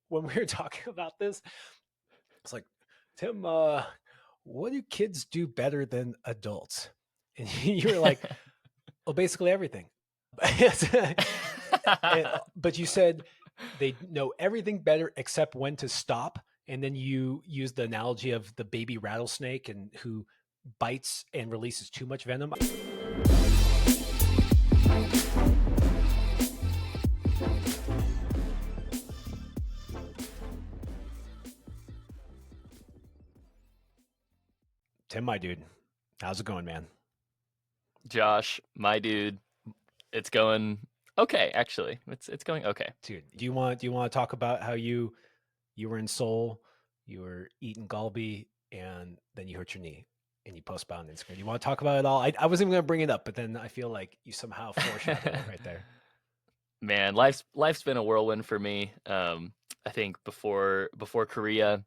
when we were talking about this, it's like, Tim, what do kids do better than adults? And you were like, well, basically everything. But you said they know everything better except when to stop. And then you used the analogy of the baby rattlesnake and who bites and releases too much venom. Tim, my dude, how's it going, man? Josh, my dude, it's going okay. Actually, it's going okay. Dude, do you want to talk about how you were in Seoul, you were eating galbi, and then you hurt your knee and you post about on Instagram? You want to talk about it all? I wasn't even going to bring it up, but then I feel like you somehow foreshadowed it right there. Man, life's been a whirlwind for me. I think before Korea,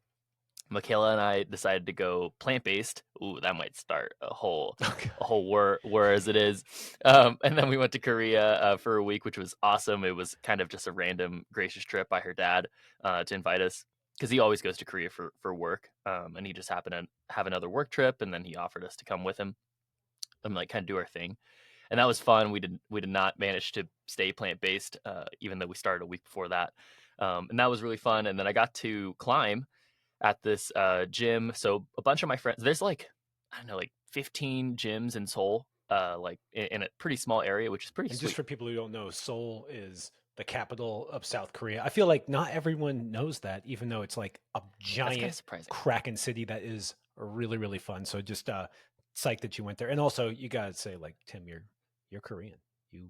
Michaela and I decided to go plant based. Ooh, that might start a whole Okay. a whole war as it is. And then we went to Korea for a week, which was awesome. It was kind of just a random gracious trip by her dad to invite us because he always goes to Korea for work. And he just happened to have another work trip, and then he offered us to come with him and like kind of do our thing. And that was fun. We did not manage to stay plant based, even though we started a week before that. And that was really fun. And then I got to climb at this gym. So a bunch of my friends, there's like, I don't know, like 15 gyms in Seoul, like in a pretty small area, which is pretty And just sweet. for people who don't know, Seoul is the capital of South Korea. I feel like not everyone knows that, even though it's like a That's kind of giant surprising. Kraken city that is really, really fun. So just psyched that you went there. And also you gotta say, like, Tim, you're Korean. You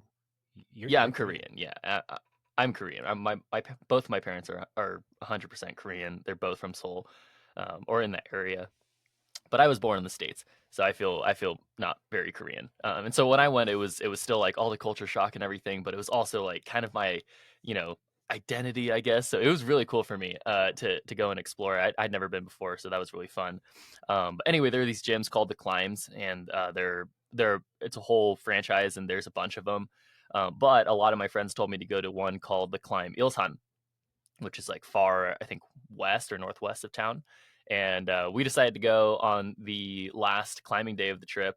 Yeah, you're I'm Korean. Korean. Yeah, I'm Korean. Both my parents are 100% Korean. They're both from Seoul, or in that area. But I was born in the States, so I feel not very Korean. And so when I went, it was still like all the culture shock and everything, but it was also like kind of my, you know, identity, I guess. So it was really cool for me to go and explore. I'd never been before, so that was really fun. But anyway, there are these gyms called the Climbs, and they're it's a whole franchise, and there's a bunch of them. But a lot of my friends told me to go to one called the Climb Ilsan, which is like far, I think, west or northwest of town. And we decided to go on the last climbing day of the trip,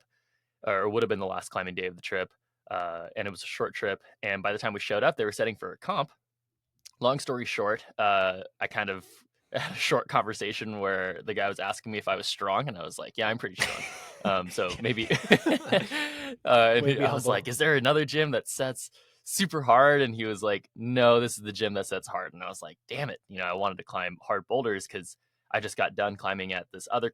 or it would have been the last climbing day of the trip. And it was a short trip. And by the time we showed up, they were setting for a comp. Long story short, I kind of had a short conversation where the guy was asking me if I was strong, and I was like, "Yeah, I'm pretty strong." So maybe, Way to be I was humble. like, "Is there another gym that sets super hard?" And he was like, "No, this is the gym that sets hard." And I was like, "Damn it!" I wanted to climb hard boulders because I just got done climbing at this other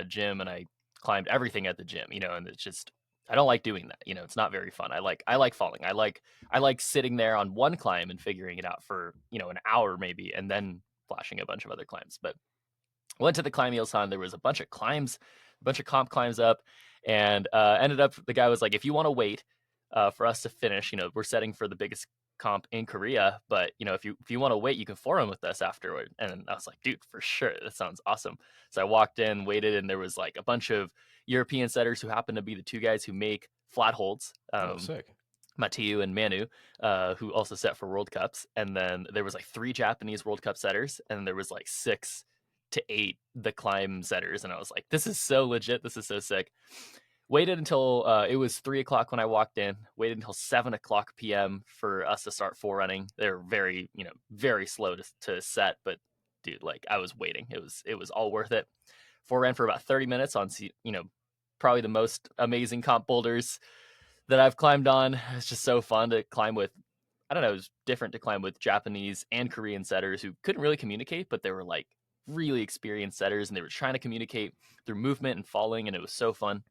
gym, and I climbed everything at the gym. And it's just I don't like doing that. It's not very fun. I like falling. I like sitting there on one climb and figuring it out for, an hour maybe, and then flashing a bunch of other climbs. But went to the climb Ilsan. There was a bunch of climbs, a bunch of comp climbs up, and ended up, the guy was like, if you want to wait for us to finish, we're setting for the biggest comp in Korea, but if you want to wait, you can forum with us afterward. And I was like, dude, for sure, that sounds awesome. So I walked in, waited, and there was like a bunch of European setters who happened to be the two guys who make flat holds. Oh, sick. Matiu and Manu, who also set for World Cups, and then there was like 3 Japanese World Cup setters, and there was like 6 to 8 the climb setters, and I was like, this is so legit, this is so sick. Waited until it was 3 o'clock when I walked in. Waited until 7 o'clock p.m. for us to start forerunning. They're very, very slow to set, but dude, like I was waiting. It was all worth it. Foreran for about 30 minutes on, probably the most amazing comp boulders that I've climbed on. It's just so fun to climb with. I don't know, it was different to climb with Japanese and Korean setters who couldn't really communicate, but they were like really experienced setters, and they were trying to communicate through movement and falling, and it was so fun.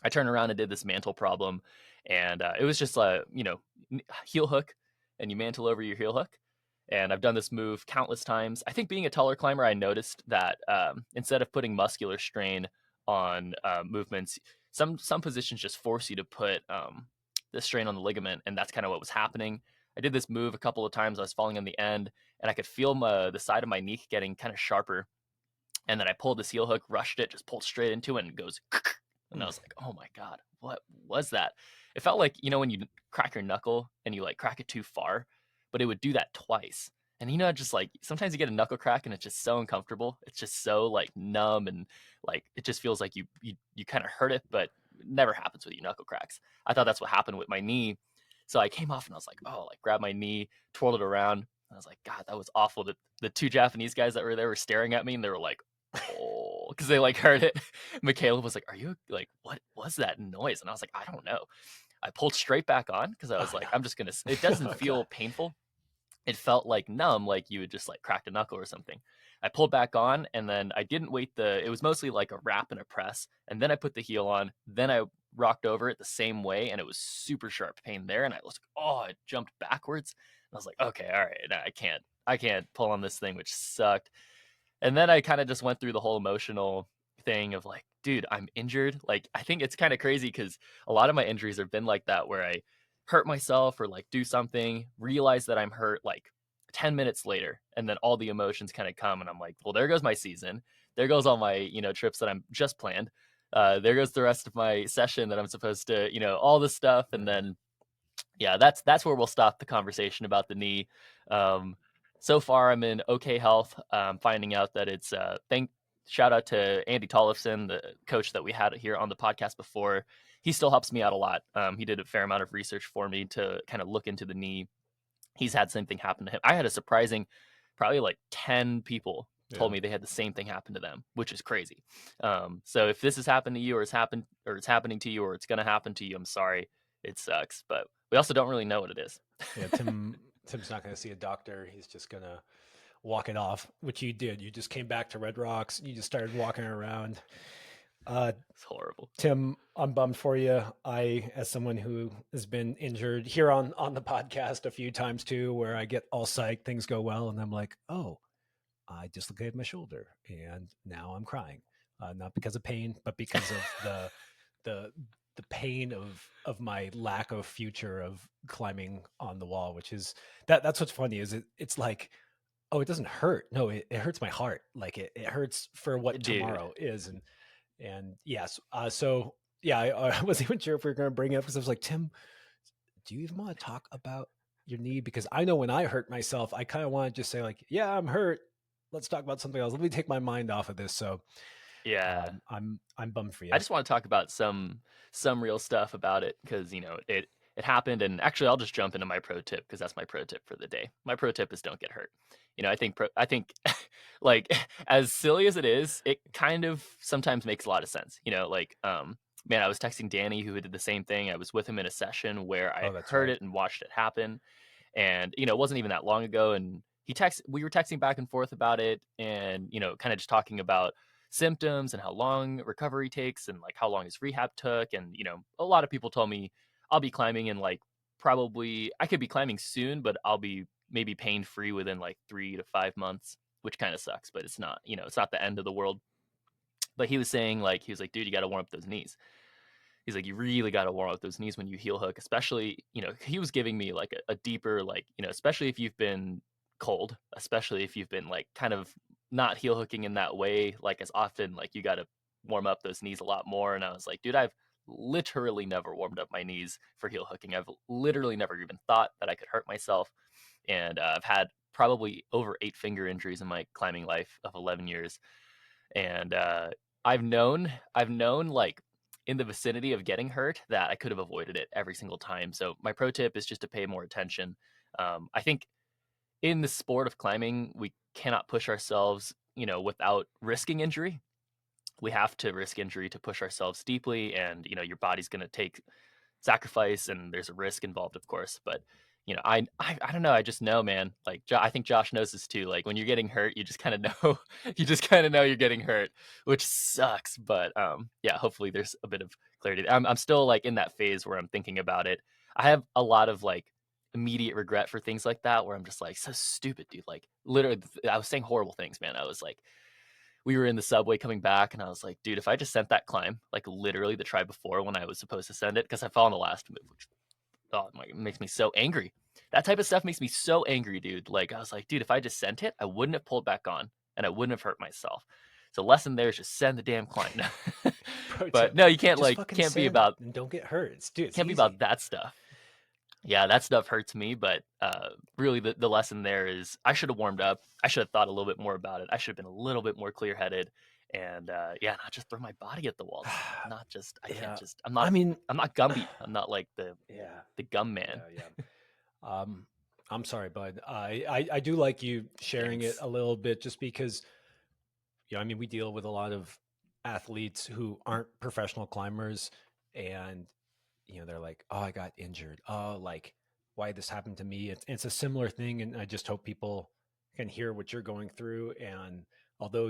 I turned around and did this mantle problem, and it was just a heel hook, and you mantle over your heel hook. And I've done this move countless times. I think being a taller climber, I noticed that instead of putting muscular strain on movements, some positions just force you to put the strain on the ligament, and that's kind of what was happening. I did this move a couple of times. I was falling on the end, and I could feel the side of my knee getting kind of sharper. And then I pulled this heel hook, rushed it, just pulled straight into it, and it goes. And I was like, oh my God, what was that? It felt like, when you crack your knuckle and you like crack it too far, but it would do that twice. And you know, just like sometimes you get a knuckle crack and it's just so uncomfortable. It's just so like numb and like it just feels like you kind of hurt it, but it never happens with you knuckle cracks. I thought that's what happened with my knee. So I came off and I was like, oh, like grab my knee, twirled it around. I was like, God, that was awful. The two Japanese guys that were there were staring at me and they were like, oh, because they like heard it. Michaela was like, are you like, what was that noise? And I was like, I don't know. I pulled straight back on because I was Oh like, no. I'm just gonna. It doesn't Oh god. feel painful. It felt like numb, like you had just like cracked a knuckle or something. I pulled back on and then I didn't wait it was mostly like a wrap and a press. And then I put the heel on. Then I rocked over it the same way and it was super sharp pain there. And I was like, oh, it jumped backwards. And I was like, okay, all right, no, I can't pull on this thing, which sucked. And then I kind of just went through the whole emotional thing of like, dude, I'm injured. Like, I think it's kind of crazy because a lot of my injuries have been like that where I hurt myself or like do something, realize that I'm hurt like 10 minutes later, and then all the emotions kind of come and I'm like, well, there goes my season. There goes all my, trips that I'm just planned. There goes the rest of my session that I'm supposed to, all this stuff. And Mhm. then yeah, that's where we'll stop the conversation about the knee. Um, so far, I'm in okay health. Finding out that it's shout out to Andy Tollefson, the coach that we had here on the podcast before. He still helps me out a lot. He did a fair amount of research for me to kind of look into the knee. He's had something happen to him. I had a surprising, probably like 10 people told Yeah. me they had the same thing happen to them, which is crazy. So if this has happened to you, or it's happening to you, or it's gonna happen to you, I'm sorry. It sucks, but we also don't really know what it is. Yeah, Tim's not going to see a doctor. He's just going to walk it off, which you did. You just came back to Red Rocks. You just started walking around. Uh, It's horrible. Tim, I'm bummed for you. As someone who has been injured here on the podcast a few times too, where I get all psyched, things go well, and I'm like, oh, I dislocated my shoulder, and now I'm crying, not because of pain, but because of the the pain of my lack of future of climbing on the wall, which is that's what's funny is it's like, oh, it doesn't hurt. No, it hurts my heart. Like it hurts for what Dude. tomorrow is. And yes, so yeah, I wasn't even sure if we were going to bring it up because I was like, Tim, do you even want to talk about your knee? Because I know when I hurt myself, I kind of want to just say like, yeah, I'm hurt. Let's talk about something else. Let me take my mind off of this. So Yeah. I'm bummed for I you. just want to talk about some real stuff about it because it happened. And actually, I'll just jump into my pro tip because that's my pro tip for the day. My pro tip is don't get hurt. I think like as silly as it is, it kind of sometimes makes a lot of sense. Man, I was texting Danny who did the same thing. I was with him in a session where I Oh, that's heard right. it and watched it happen, and it wasn't even that long ago. And we were texting back and forth about it, and kind of just talking about symptoms and how long recovery takes and like how long his rehab took. And a lot of people told me I'll be climbing in like probably I could be climbing soon, but I'll be maybe pain free within like 3 to 5 months, which kind of sucks, but it's not, it's not the end of the world. But he was saying like, he was like, dude, you got to warm up those knees. He's like, you really got to warm up those knees when you heel hook, especially, he was giving me like a deeper, like, especially if you've been cold, especially if you've been like kind of not heel hooking in that way, like as often, like you got to warm up those knees a lot more. And I was like, dude, I've literally never warmed up my knees for heel hooking. I've literally never even thought that I could hurt myself. And I've had probably over 8 finger injuries in my climbing life of 11 years. And I've known like in the vicinity of getting hurt that I could have avoided it every single time. So my pro tip is just to pay more attention. I think in the sport of climbing, we cannot push ourselves, without risking injury. We have to risk injury to push ourselves deeply, and your body's going to take sacrifice, and there's a risk involved, of course. But I don't know. I just know, man. Like I think Josh knows this too. Like when you're getting hurt, you just kind of know. You just kind of know you're getting hurt, which sucks. But yeah. Hopefully, there's a bit of clarity. I'm still like in that phase where I'm thinking about it. I have a lot of like immediate regret for things like that, where I'm just like, so stupid, dude. Like literally, I was saying horrible things, man. I was like, we were in the subway coming back, and I was like, dude, if I just sent that climb, like literally the try before when I was supposed to send it, because I fell on the last move, which it makes me so angry. That type of stuff makes me so angry, dude. Like I was like, dude, if I just sent it, I wouldn't have pulled back on, and I wouldn't have hurt myself. So lesson there is just send the damn climb. Pro But tip: no, you can't just like fucking send and don't get hurt. Dude, it's can't be about easy. that stuff. Yeah, that stuff hurts me, but really the lesson there is I should have warmed up. I should have thought a little bit more about it. I should have been a little bit more clear headed, and yeah, not just throw my body at the wall. Just not just I can't Yeah. just I mean, I'm not Gumby. I'm not like yeah, the gum man. yeah. Um, I'm sorry, bud. I do like you sharing it Thanks. a little bit, just because, I mean, we deal with a lot of athletes who aren't professional climbers, and they're like, "Oh, I got injured. Oh, like, why this happened to me?" It's a similar thing, and I just hope people can hear what you're going through. And although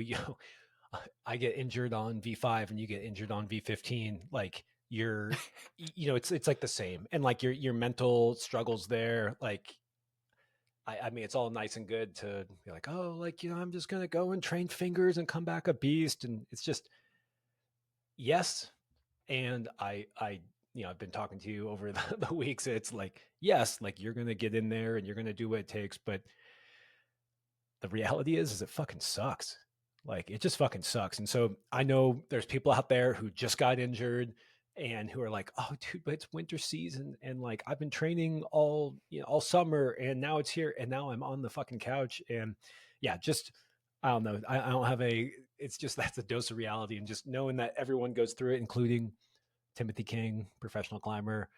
I get injured on V5 and you get injured on V15, like, it's like the same, and like your mental struggles there, like. I mean, it's all nice and good to be like, oh, like, I'm just gonna go and train fingers and come back a beast, and it's just, yes. And I've been talking to you over the weeks. It's like, yes, like, you're gonna get in there and you're gonna do what it takes, but the reality is it fucking sucks. Like, it just fucking sucks. And so I know there's people out there who just got injured and who are like, oh, dude, but it's winter season, and like, I've been training all summer, and now it's here, and now I'm on the fucking couch. And yeah, just, I don't know. I don't have it's just, that's a dose of reality, and just knowing that everyone goes through it, including Timothy King, professional climber.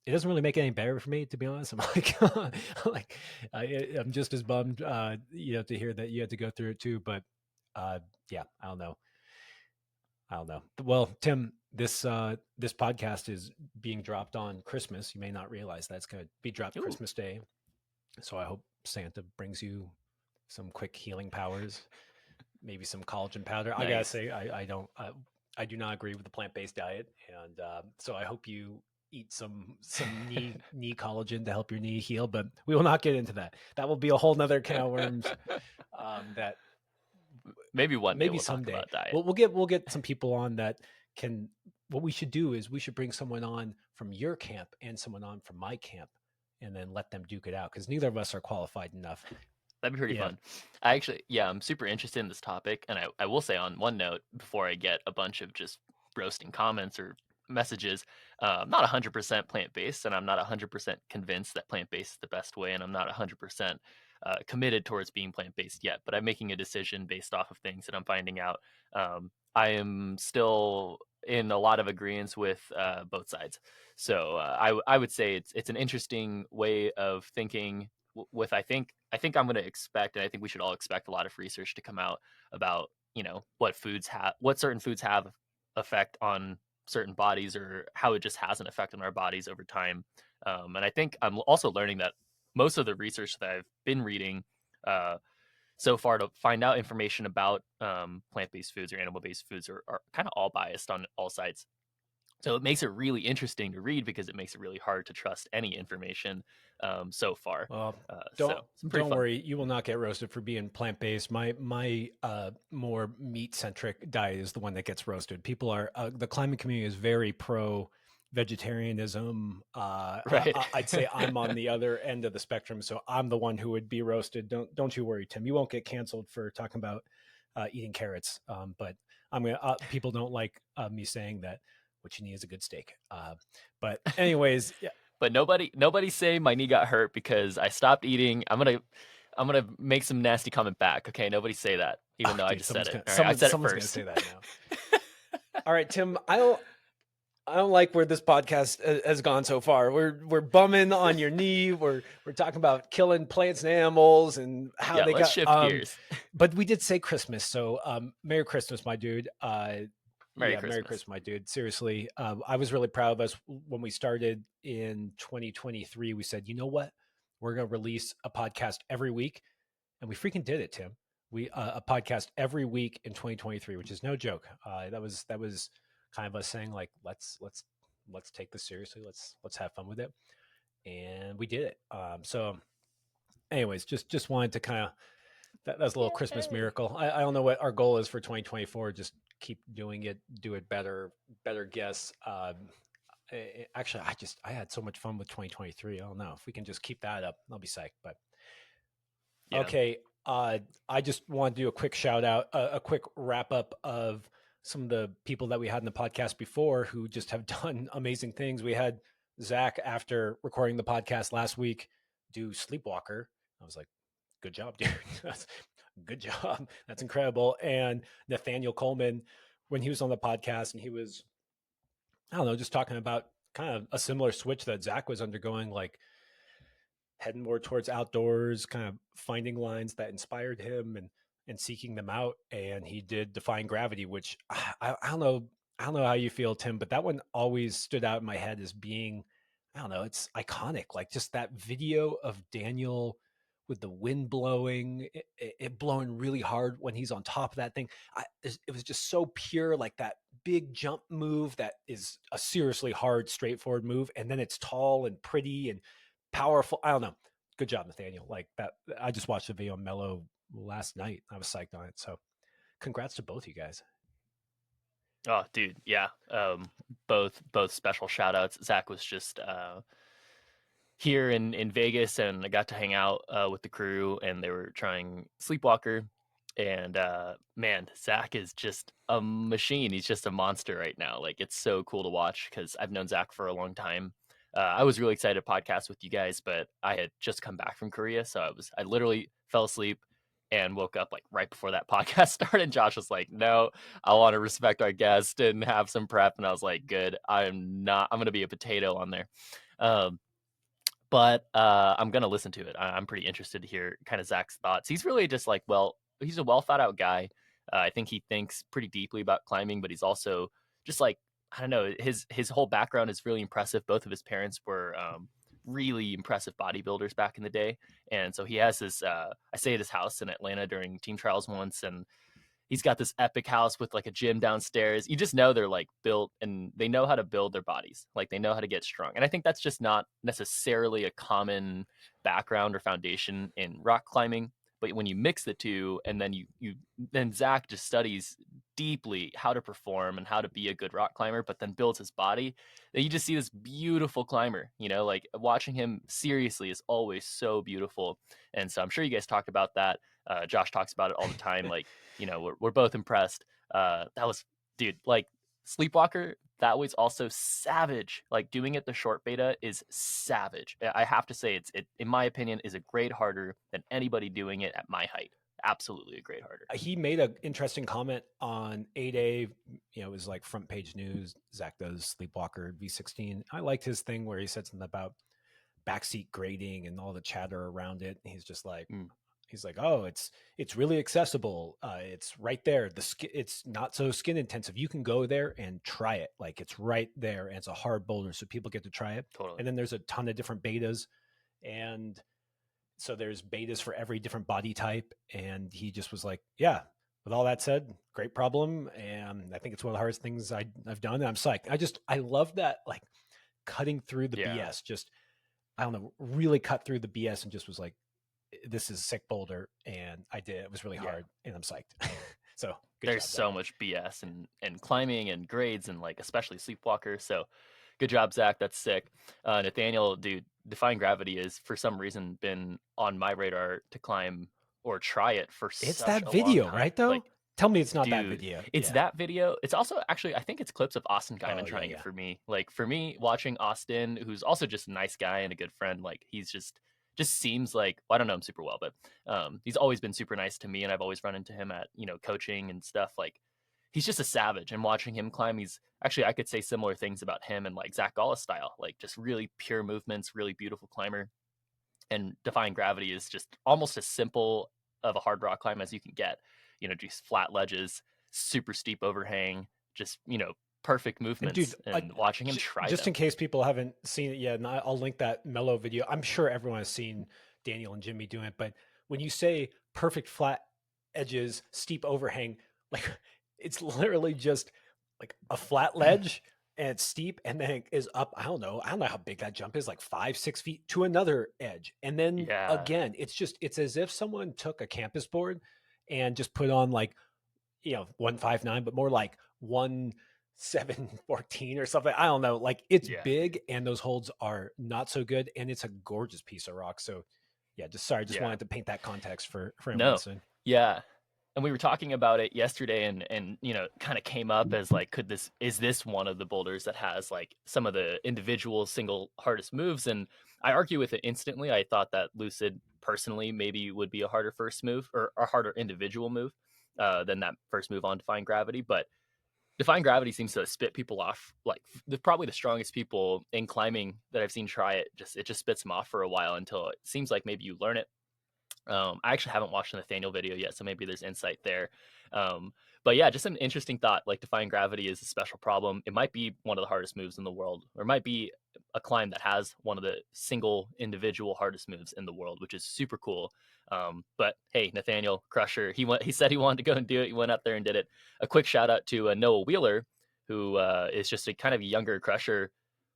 It doesn't really make it any better for me, to be honest. I'm like, like, I'm just as bummed, to hear that you had to go through it too. But uh, yeah, I don't know. I don't know. Well, Tim, this podcast is being dropped on Christmas. You may not realize that's going to be dropped Ooh, Christmas Day. So I hope Santa brings you some quick healing powers, maybe some collagen powder. I gotta nice. say, I don't, I do not agree with the plant based diet, and so I hope you eat some knee collagen to help your knee heal. But we will not get into that. That will be a whole nother can of worms. That Maybe one day maybe we'll talk someday about diet. we'll get some people on that can. What we should do is we should bring someone on from your camp and someone on from my camp, and then let them duke it out, because neither of us are qualified enough. That'd be pretty Yeah. fun. I actually, yeah, I'm super interested in this topic, and I will say on one note before I get a bunch of just roasting comments or messages, I'm not 100% plant based, and I'm not 100% convinced that plant based is the best way, and I'm not 100% committed towards being plant based yet. But I'm making a decision based off of things that I'm finding out. I am still in a lot of agreements with both sides, so I would say it's an interesting way of thinking with I think I'm going to expect, and I think we should all expect a lot of research to come out about what certain foods have effect on certain bodies, or how it just has an effect on our bodies over time. And I think I'm also learning that most of the research that I've been reading uh, so far to find out information about plant-based foods or animal-based foods are kind of all biased on all sides. So it makes it really interesting to read because it makes it really hard to trust any information so far. Well, So it's pretty don't fun. worry, you will not get roasted for being plant based. My more meat centric diet is the one that gets roasted. People are the climbing community is very pro vegetarianism. Right. I'd say I'm on the other end of the spectrum, so I'm the one who would be roasted. Don't you worry, Tim. You won't get canceled for talking about eating carrots. But I'm gonna. People don't like me saying that. What you need is a good steak. But anyways, yeah. But nobody say my knee got hurt because I stopped eating. I'm gonna make some nasty comment back. Okay, nobody say that, Oh, even though I dude, just said someone's it. gonna All right, I said it someone's gonna first. say that now. All right, Tim. I don't like where this podcast has gone so far. We're bumming on your knee. We're talking about killing plants and animals and how Yeah, they let's got. shift gears. But we did say Christmas, so Merry Christmas, my dude. Merry Yeah, Merry Christmas. Christmas, my dude. Seriously, I was really proud of us when we started in 2023. We said, you know what, we're gonna release a podcast every week, and we freaking did it, Tim. We a podcast every week in 2023, which is no joke. That was kind of us saying, like, let's take this seriously. Let's have fun with it, and we did it. So, anyways, just wanted to kind of that's a little Christmas Yay. miracle. I don't know what our goal is for 2024. Just keep doing it, do it better guess. Actually, I had so much fun with 2023. I don't know if we can just keep that up. I'll be psyched. But Yeah. okay. I just want to do a quick shout out, a quick wrap up of some of the people that we had in the podcast before who just have done amazing things. We had Zach, after recording the podcast last week, do Sleepwalker. I was like, good job, dude. That's good job. That's incredible. And Nathaniel Coleman, when he was on the podcast and he was, I don't know, just talking about kind of a similar switch that Zach was undergoing, like heading more towards outdoors, kind of finding lines that inspired him and seeking them out. And he did Defying Gravity, which I don't know. I don't know how you feel, Tim, but that one always stood out in my head as being, I don't know, it's iconic. Like just that video of Daniel with the wind blowing, it blowing really hard when he's on top of that thing. It was just so pure, like that big jump move that is a seriously hard, straightforward move. And then it's tall and pretty and powerful. I don't know. Good job, Nathaniel. Like that. I just watched the video on Mello last night. I was psyched on it. So congrats to both you guys. Oh, dude, yeah. Both special shout outs. Zach was just here in Vegas, and I got to hang out with the crew, and they were trying Sleepwalker. And man, Zach is just a machine. He's just a monster right now. Like it's so cool to watch because I've known Zach for a long time. I was really excited to podcast with you guys, but I had just come back from Korea, so I literally fell asleep and woke up like right before that podcast started. And Josh was like, "No, I want to respect our guest and have some prep." And I was like, "Good. I'm not. I'm gonna be a potato on there." Um, but I'm gonna listen to it. I'm pretty interested to hear kind of Zach's thoughts. He's really just like, well, he's a well thought out guy. I think he thinks pretty deeply about climbing, but he's also just like, I don't know. His whole background is really impressive. Both of his parents were really impressive bodybuilders back in the day, and so he has this. I stayed at his house in Atlanta during team trials once, and he's got this epic house with like a gym downstairs. You just know they're like built and they know how to build their bodies. Like they know how to get strong. And I think that's just not necessarily a common background or foundation in rock climbing. But when you mix the two and then then Zach just studies deeply how to perform and how to be a good rock climber, but then builds his body, then you just see this beautiful climber, like watching him seriously is always so beautiful. And so I'm sure you guys talked about that. Josh talks about it all the time. Like, we're both impressed. That was, dude, like Sleepwalker, that was also savage. Like doing it the short beta is savage. I have to say, it in my opinion is a grade harder than anybody doing it at my height. Absolutely a grade harder. He made an interesting comment on 8A. It was like front page news. Zach does Sleepwalker V16. I liked his thing where he said something about backseat grading and all the chatter around it. He's just like, Mm, he's like, oh, it's really accessible. It's right there. It's not so skin intensive. You can go there and try it. Like it's right there, and it's a hard boulder, so people get to try it. totally. And then there's a ton of different betas, and so there's betas for every different body type. And he just was like, yeah. With all that said, great problem, and I think it's one of the hardest things I've done. And I'm psyched. I love that, like cutting through the Yeah. BS. Just I don't know, really cut through the BS and just was like, this is a sick boulder, and I did. It was really Yeah. hard, and I'm psyched. So good There's job, Zach. so much BS and climbing and grades and like especially Sleepwalker. So good job, Zach. That's sick. Nathaniel, dude, Defying Gravity is for some reason been on my radar to climb or try it for It's such that a long video, time. right? Though, Like, tell me it's not that dude, video. it's Yeah. that video. It's also actually I think it's clips of Austin Oh Guyman yeah, trying it yeah. for me. Like for me, watching Austin, who's also just a nice guy and a good friend, like he's just seems like, well, I don't know him super well, but he's always been super nice to me, and I've always run into him at coaching and stuff. Like he's just a savage, and watching him climb, he's actually I could say similar things about him and like Zach Galla style, like just really pure movements, really beautiful climber. And Defying Gravity is just almost as simple of a hard rock climb as you can get. Just flat ledges, super steep overhang, just perfect And dude, movements, and watching him try just in them. case people haven't seen it yet, and I'll link that Mellow video. I'm sure everyone has seen Daniel and Jimmy doing it, but when you say perfect flat edges, steep overhang, like it's literally just like a flat ledge and it's steep, and then it is up. I don't know how big that jump is, like 5, 6 feet to another edge, and then Yeah, again, it's as if someone took a campus board and just put on like 159, but more like 1,714 or something. I don't know. Like it's yeah, big, and those holds are not so good, and it's a gorgeous piece of rock. So yeah, just sorry, just yeah. wanted to paint that context for everyone No, listening. yeah. and we were talking about it yesterday, and kind of came up as like, is this one of the boulders that has like some of the individual single hardest moves? And I argue with it instantly. I thought that Lucid personally maybe would be a harder first move, or a harder individual move, than that first move on Defying Gravity. But Defying Gravity seems to spit people off, like probably the strongest people in climbing that I've seen try it. It just spits them off for a while until it seems like maybe you learn it. I actually haven't watched the Nathaniel video yet, so maybe there's insight there. Um, but yeah, just an interesting thought. Like, Defying Gravity is a special problem. It might be one of the hardest moves in the world, or it might be a climb that has one of the single individual hardest moves in the world, which is super cool. But hey, Nathaniel Crusher, he said he wanted to go and do it. He went out there and did it. A quick shout out to Noah Wheeler, who is just a kind of younger Crusher,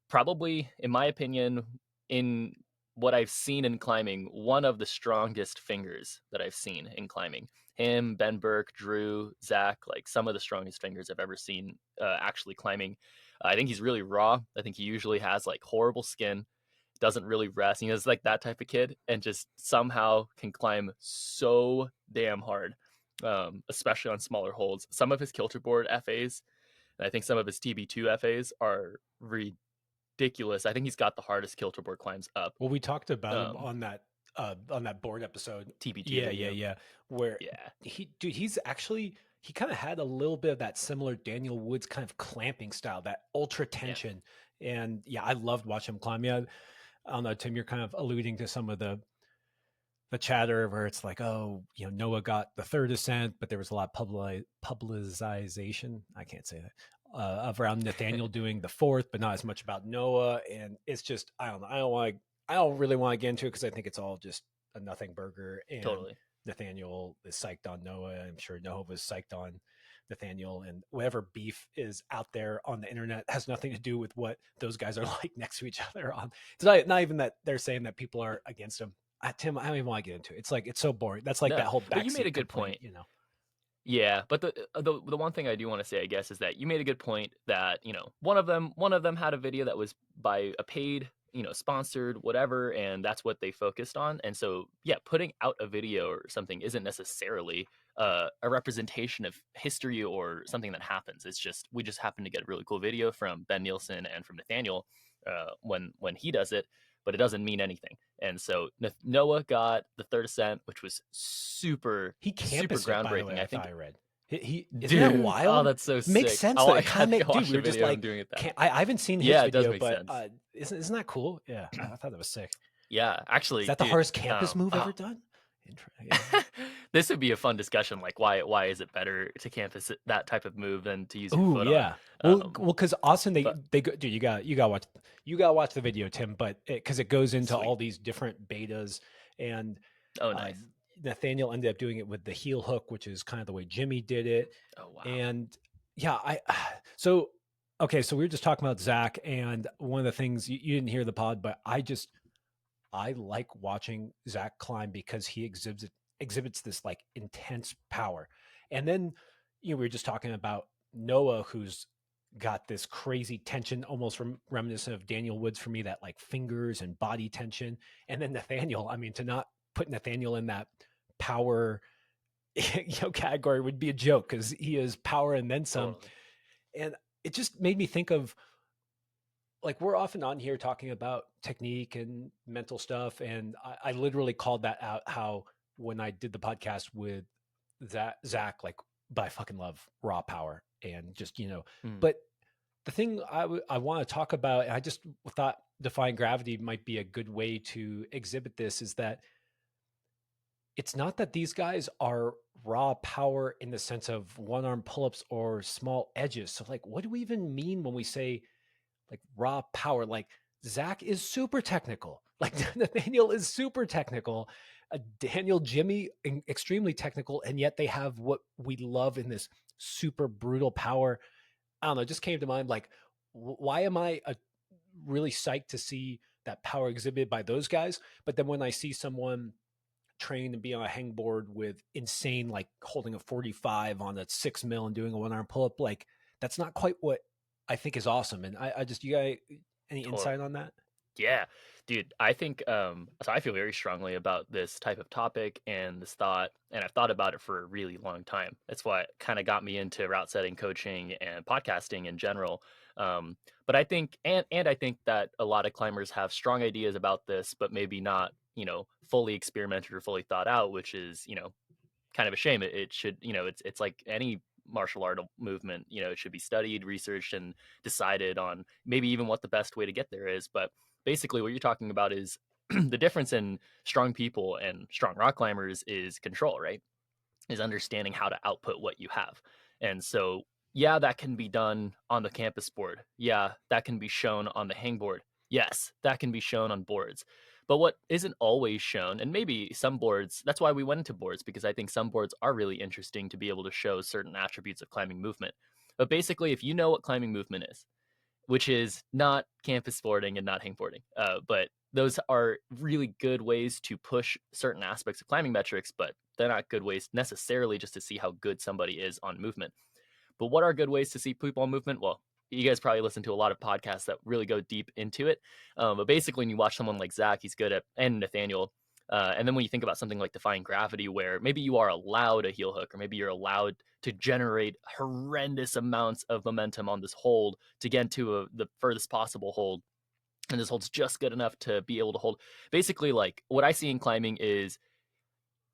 probably, in my opinion, in what I've seen in climbing, one of the strongest fingers that I've seen in climbing. Him, Ben Burke, Drew, Zach, like some of the strongest fingers I've ever seen actually climbing. I think he's really raw. I think he usually has like horrible skin, doesn't really rest. He is like that type of kid, and just somehow can climb so damn hard, especially on smaller holds. Some of his kilterboard FAs, and I think some of his TB2 FAs are ridiculous. I think he's got the hardest kilterboard climbs up. Well, we talked about him Um, on that board episode. TB2 Yeah, yeah, video. yeah. Where Yeah. he's actually he kind of had a little bit of that similar Daniel Woods kind of clamping style, that ultra Yeah. tension. And yeah, I loved watching him climb. Yeah, I don't know, Tim, you're kind of alluding to some of the chatter where it's like, oh, Noah got the third ascent, but there was a lot of publicization. I can't say that. Of around Nathaniel doing the fourth, but not as much about Noah. And it's just, I don't know. I don't really want to get into it because I think it's all just a nothing burger. And Totally. Nathaniel is psyched on Noah. I'm sure Noah was psyched on Nathaniel, and whatever beef is out there on the internet has nothing to do with what those guys are like next to each other on. It's not even that they're saying that people are against him. Tim, I don't even want to get into it. It's like, it's so boring. That's like that No, whole but you made a backseat good complaint, point. Yeah, but the one thing I do want to say, I guess, is that you made a good point that one of them had a video that was by a paid, sponsored whatever, and that's what they focused on. And so yeah, putting out a video or something isn't necessarily a representation of history or something that happens. It's just we just happen to get a really cool video from Ben Nielsen and from Nathaniel when he does it, but it doesn't mean anything. And so Noah got the third ascent, which was super, He super campus it, by the groundbreaking. way. I I thought think, I read. He isn't that dude, oh, wild? that's so Makes sick. sense Oh, though. I It kind of gotta go make, dude. watch We the were just video of him like, doing it that way. I haven't seen his Yeah, it does video, make but sense. isn't that cool? Yeah, I thought that was sick. Yeah, Is actually, that the dude. hardest campus move ever done? Yeah. This would be a fun discussion. Like, why is it better to campus that type of move than to use your Oh foot on? yeah. Well, because Austin, But they go, dude. You got to watch the video, Tim. But because it goes into sweet. all these different betas, and Oh, uh, nice. Nathaniel ended up doing it with the heel hook, which is kind of the way Jimmy did it. Oh, wow. And yeah, so okay, so we were just talking about Zach, and one of the things you didn't hear the pod, but I like watching Zach climb because he exhibits this like intense power. And then we were just talking about Noah, who's got this crazy tension, almost reminiscent of Daniel Woods for me, that like fingers and body tension. And then Nathaniel, I mean, to not put Nathaniel in that power category would be a joke because he is power and then some. Totally. And it just made me think of, like, we're often on here talking about technique and mental stuff, and I literally called that out, how when I did the podcast with Zach, like, but I fucking love raw power and just Mm, but the thing I want to talk about, and I just thought Defying Gravity might be a good way to exhibit this, is that it's not that these guys are raw power in the sense of one arm pull-ups or small edges. So like, what do we even mean when we say like raw power? Like, Zach is super technical. Like, Nathaniel is super technical. Daniel, Jimmy, extremely technical, and yet they have what we love in this super brutal power. I don't know. It just came to mind. Like, why am I really psyched to see that power exhibited by those guys? But then when I see someone train and be on a hangboard with insane, like holding a 45 on a 6 mil and doing a one arm pull up, like, that's not quite what I think is awesome. And I just, you got any insight totally. on that? Yeah, dude, I think so I feel very strongly about this type of topic and this thought, and I've thought about it for a really long time. That's why it kind of got me into route setting coaching and podcasting in general. Um, but I think and I think that a lot of climbers have strong ideas about this, but maybe not, fully experimented or fully thought out, which is, kind of a shame. It should, it's like any martial art movement, it should be studied, researched, and decided on maybe even what the best way to get there is. But basically, what you're talking about is the difference in strong people and strong rock climbers is control, right? Is understanding how to output what you have. And so, yeah, that can be done on the campus board. Yeah, that can be shown on the hangboard. Yes, that can be shown on boards. But what isn't always shown, and maybe some boards, that's why we went into boards, because I think some boards are really interesting to be able to show certain attributes of climbing movement. But basically, if you know what climbing movement is, which is not campus boarding and not hangboarding. But those are really good ways to push certain aspects of climbing metrics, but they're not good ways necessarily just to see how good somebody is on movement. But what are good ways to see people on movement? Well, you guys probably listen to a lot of podcasts that really go deep into it. But basically, when you watch someone like Zach, he's good at, and Nathaniel. And then when you think about something like Defying Gravity, where maybe you are allowed a heel hook, or maybe you're allowed to generate horrendous amounts of momentum on this hold to get to the furthest possible hold, and this hold's just good enough to be able to hold. Basically, like what I see in climbing is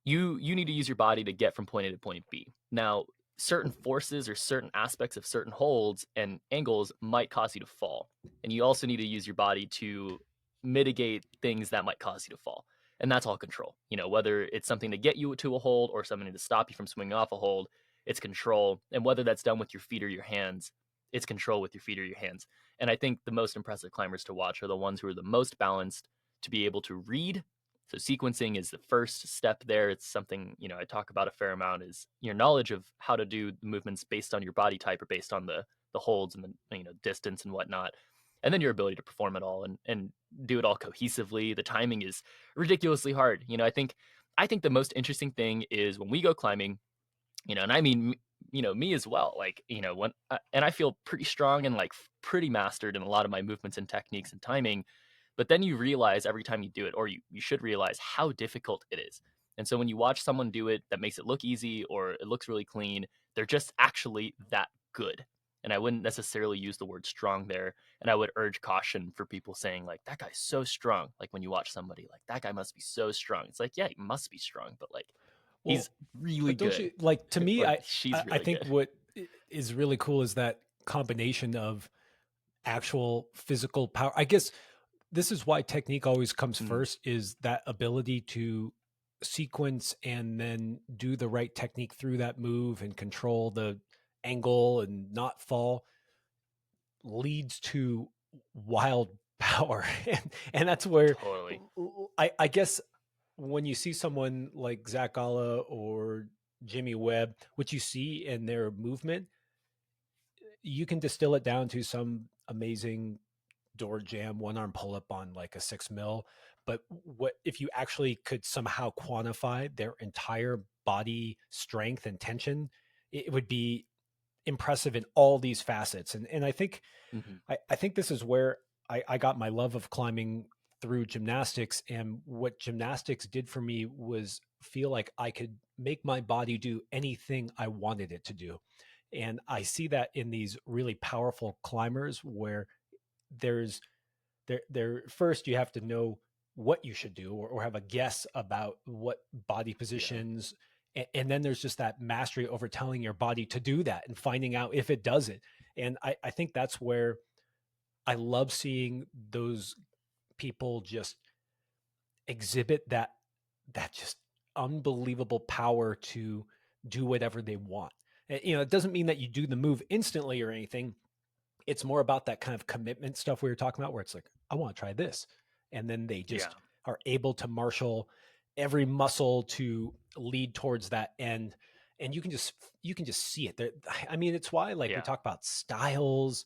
you need to use your body to get from point A to point B. Now, certain forces or certain aspects of certain holds and angles might cause you to fall. And you also need to use your body to mitigate things that might cause you to fall. And that's all control. Whether it's something to get you to a hold or something to stop you from swinging off a hold, it's control. And whether that's done with your feet or your hands, it's control with your feet or your hands. And I think the most impressive climbers to watch are the ones who are the most balanced to be able to read. So sequencing is the first step there. It's something, I talk about a fair amount, is your knowledge of how to do the movements based on your body type or based on the holds and the distance and whatnot. And then your ability to perform it all and do it all cohesively. The timing is ridiculously hard. I think the most interesting thing is when we go climbing, and I mean, me as well. Like, and I feel pretty strong and like pretty mastered in a lot of my movements and techniques and timing. But then you realize every time you do it, or you should realize how difficult it is. And so when you watch someone do it that makes it look easy or it looks really clean, they're just actually that good. And I wouldn't necessarily use the word strong there. And I would urge caution for people saying, like, that guy's so strong. Like when you watch somebody, like, that guy must be so strong. It's like, yeah, he must be strong, but like, Well, he's really but don't good. you like, to me, Or I she's I really think good. what is really cool is that combination of actual physical power. I guess this is why technique always comes Mm, first, is that ability to sequence and then do the right technique through that move and control the angle and not fall leads to wild power. And that's where totally. I guess when you see someone like Zach Galla or Jimmy Webb, what you see in their movement, you can distill it down to some amazing door jam, one arm pull up on like a 6 mil. But what if you actually could somehow quantify their entire body strength and tension? It would be impressive in all these facets. And I think Hmm. I think this is where I got my love of climbing through gymnastics. And what gymnastics did for me was feel like I could make my body do anything I wanted it to do. And I see that in these really powerful climbers where there's there first you have to know what you should do, or have a guess about what body Yeah. positions, and then there's just that mastery over telling your body to do that and finding out if it does it. And I think that's where I love seeing those people just exhibit that just unbelievable power to do whatever they want. It doesn't mean that you do the move instantly or anything. It's more about that kind of commitment stuff we were talking about, where it's like, I want to try this. And then they Yeah. just are able to marshal every muscle to lead towards that end. And you can just see it there. I mean, it's why, like, we Yeah. talk about styles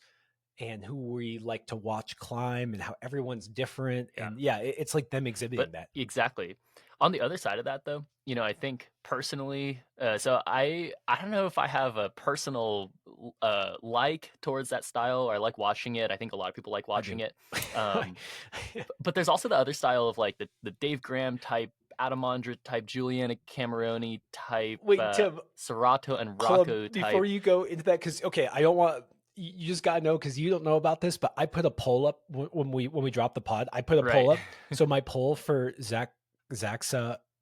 and who we like to watch climb and how everyone's different. Yeah. And yeah, it's like them But exhibiting that. exactly. On the other side of that, though, I think personally, so I don't know if I have a personal like towards that style, or I like watching it. I think a lot of people like I watching do. it. Um, but there's also the other style of like the Dave Graham type, Adam Ondra type, Juliana Cameroni type, Wait, Tim, Serato and hold on Rocco before type. you go into that, because okay, I don't want you just gotta know because you don't know about this, but I put a poll up when we dropped the pod. I put a poll Right. up. So my poll for Zach's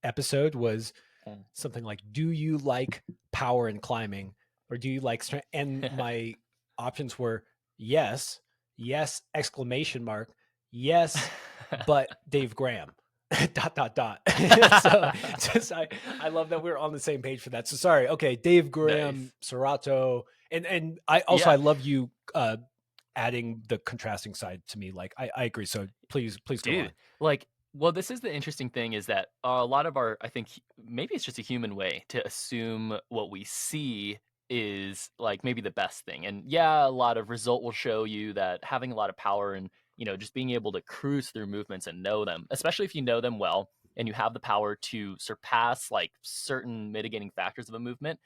episode was Mm. something like, "Do you like power and climbing, or do you like strength?" And my options were yes, yes, exclamation mark, yes, but Dave Graham. dot dot dot. So just I love that we're on the same page for that. So sorry. Okay, Dave Graham, Nice. Serato, and I also Yeah, I love you adding the contrasting side to me. Like I agree. So please go on. dude. Like, well, this is the interesting thing is that a lot of our, I think maybe it's just a human way to assume what we see is like maybe the best thing. And yeah, a lot of result will show you that having a lot of power and, just being able to cruise through movements and know them, especially if you know them well and you have the power to surpass like certain mitigating factors of a movement,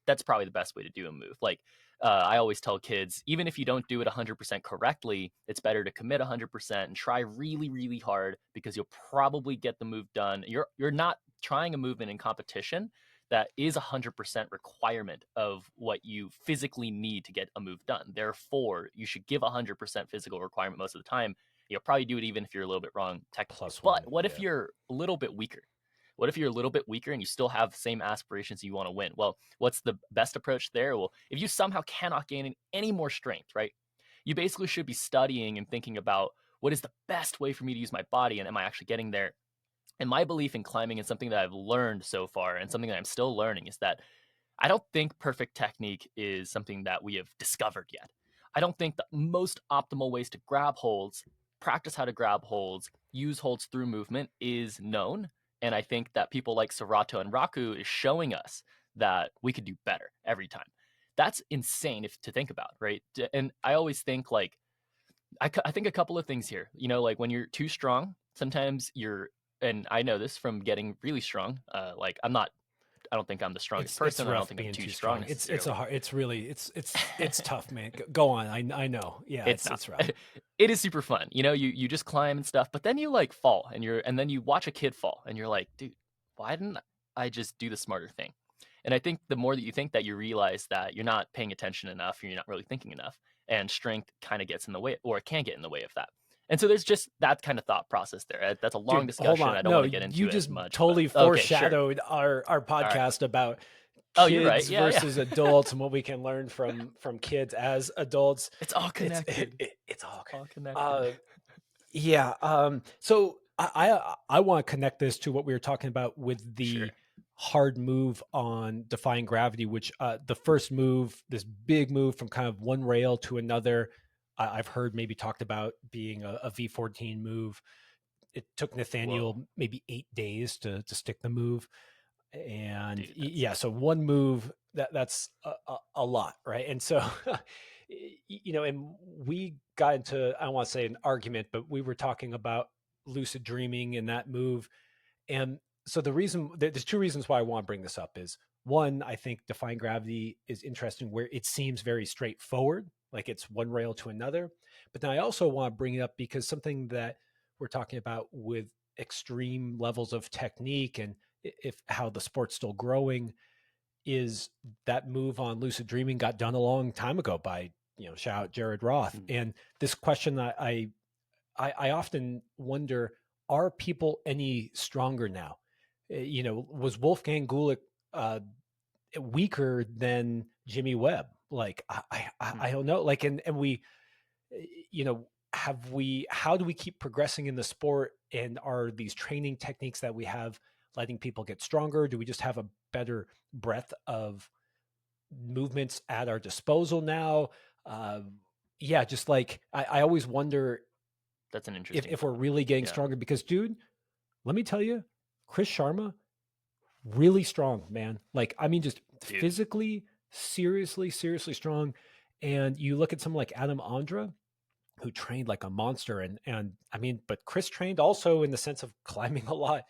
that's probably the best way to do a move. Like, I always tell kids, even if you don't do it 100% correctly, it's better to commit 100% and try really, really hard because you'll probably get the move done. You're not trying a movement in competition that is 100% requirement of what you physically need to get a move done. Therefore, you should give 100% physical requirement most of the time. You'll probably do it even if you're a little bit wrong technically. Plus But one. what if Yeah. you're a little bit weaker? What if you're a little bit weaker and you still have the same aspirations you want to win? Well, what's the best approach there? Well, if you somehow cannot gain any more strength, right? You basically should be studying and thinking about what is the best way for me to use my body and am I actually getting there? And my belief in climbing is something that I've learned so far and something that I'm still learning is that I don't think perfect technique is something that we have discovered yet. I don't think the most optimal ways to grab holds, practice how to grab holds, use holds through movement is known. And I think that people like Serato and Raku is showing us that we could do better every time. That's insane if to think about, right? And I always think like I think a couple of things here. Like when you're too strong, sometimes you're, and I know this from getting really strong. Like I don't think I'm the strongest It's person. I don't rough think I'm being too too strong strong. It's a necessarily. hard. It's really it's tough, man. Go on. I know. Yeah, It's not. it's rough. It is super fun. You just climb and stuff, but then you like fall and then you watch a kid fall and you're like, dude, why didn't I just do the smarter thing? And I think the more that you think that, you realize that you're not paying attention enough, you're not really thinking enough, and strength kind of gets in the way, or it can get in the way of that. And so there's just that kind of thought process there. That's a long Dude, hold discussion. on. I don't No, want to get into you it just as much, but totally okay, sure. foreshadowed our All right. podcast about Oh, you're right. kids Yeah, yeah. versus adults and what we can learn from kids as adults. It's all It's connected. it's all It's all connected. uh yeah. So I want to connect this to what we were talking about with Sure. the hard move on Defying Gravity, which the first move, this big move from kind of one rail to another, I've heard maybe talked about being a V14 move. It took Whoa, Nathaniel maybe 8 days to stick the move, and dude, that's yeah, so one move that's a lot, right? And so and we got into, I don't want to say an argument, but we were talking about lucid dreaming and that move. And so there's two reasons why I want to bring this up is, one, I think Defying Gravity is interesting where it seems very straightforward, like it's one rail to another. But then I also want to bring it up because something that we're talking about with extreme levels of technique and if how the sport's still growing is that move on lucid dreaming got done a long time ago by, shout out Jared Roth. mm, And this question I often wonder, are people any stronger now? Was Wolfgang Gulick weaker than Jimmy Webb? Like, mm. I don't know. Like, and we, how do we keep progressing in the sport? And are these training techniques that we have letting people get stronger? Do we just have a better breadth of movements at our disposal now? Uh, yeah, just like I always wonder That's an if interesting if we're thought. really getting Yeah, stronger because, dude, let me tell you, Chris Sharma, really strong, man. Like, I mean, just dude. physically, seriously strong. And you look at someone like Adam Ondra, who trained like a monster, and I mean, but Chris trained also in the sense of climbing a lot.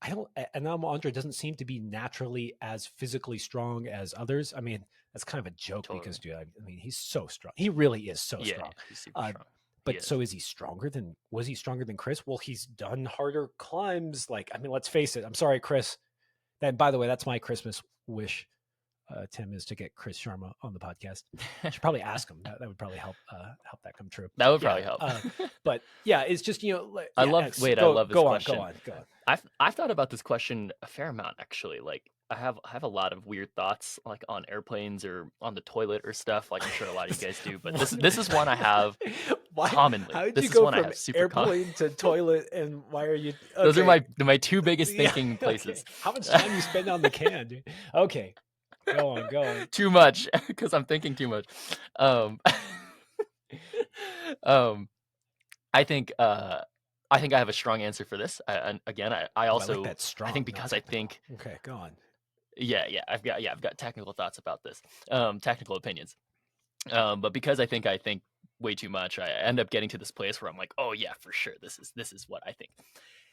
Anam Andre doesn't seem to be naturally as physically strong as others. I mean, that's kind of a joke because, Totally. dude, I mean, he's so strong. He really is so Yeah, strong. he's super Uh, strong. He but is. so was he stronger than Chris? Well, he's done harder climbs. Like, I mean, let's face it. I'm sorry, Chris. That, by the way, that's my Christmas wish, Tim, is to get Chris Sharma on the podcast. Should probably ask him. That would probably help that come true. That would Yeah. probably help. But yeah, it's just, I yeah. love wait, I Go love this go question. on, go on. I've thought about this question a fair amount actually. Like I have a lot of weird thoughts like on airplanes or on the toilet or stuff. Like I'm sure a lot of you guys do, but this is one I have Why? commonly. How did you This is go one I from have super airplane to toilet, and why are you Those are okay? my two biggest Yeah, thinking places. okay. How much time you spend on the can, dude? Okay, go on, go on. Too much because I'm thinking too much. Um, um, I think I think I have a strong answer for this. And again, I Oh, I like also that I think strong, not because I technical. think Okay, go on. I've got technical thoughts about this, technical opinions. But because I think way too much, I end up getting to this place where I'm like, oh yeah, for sure, this is what I think.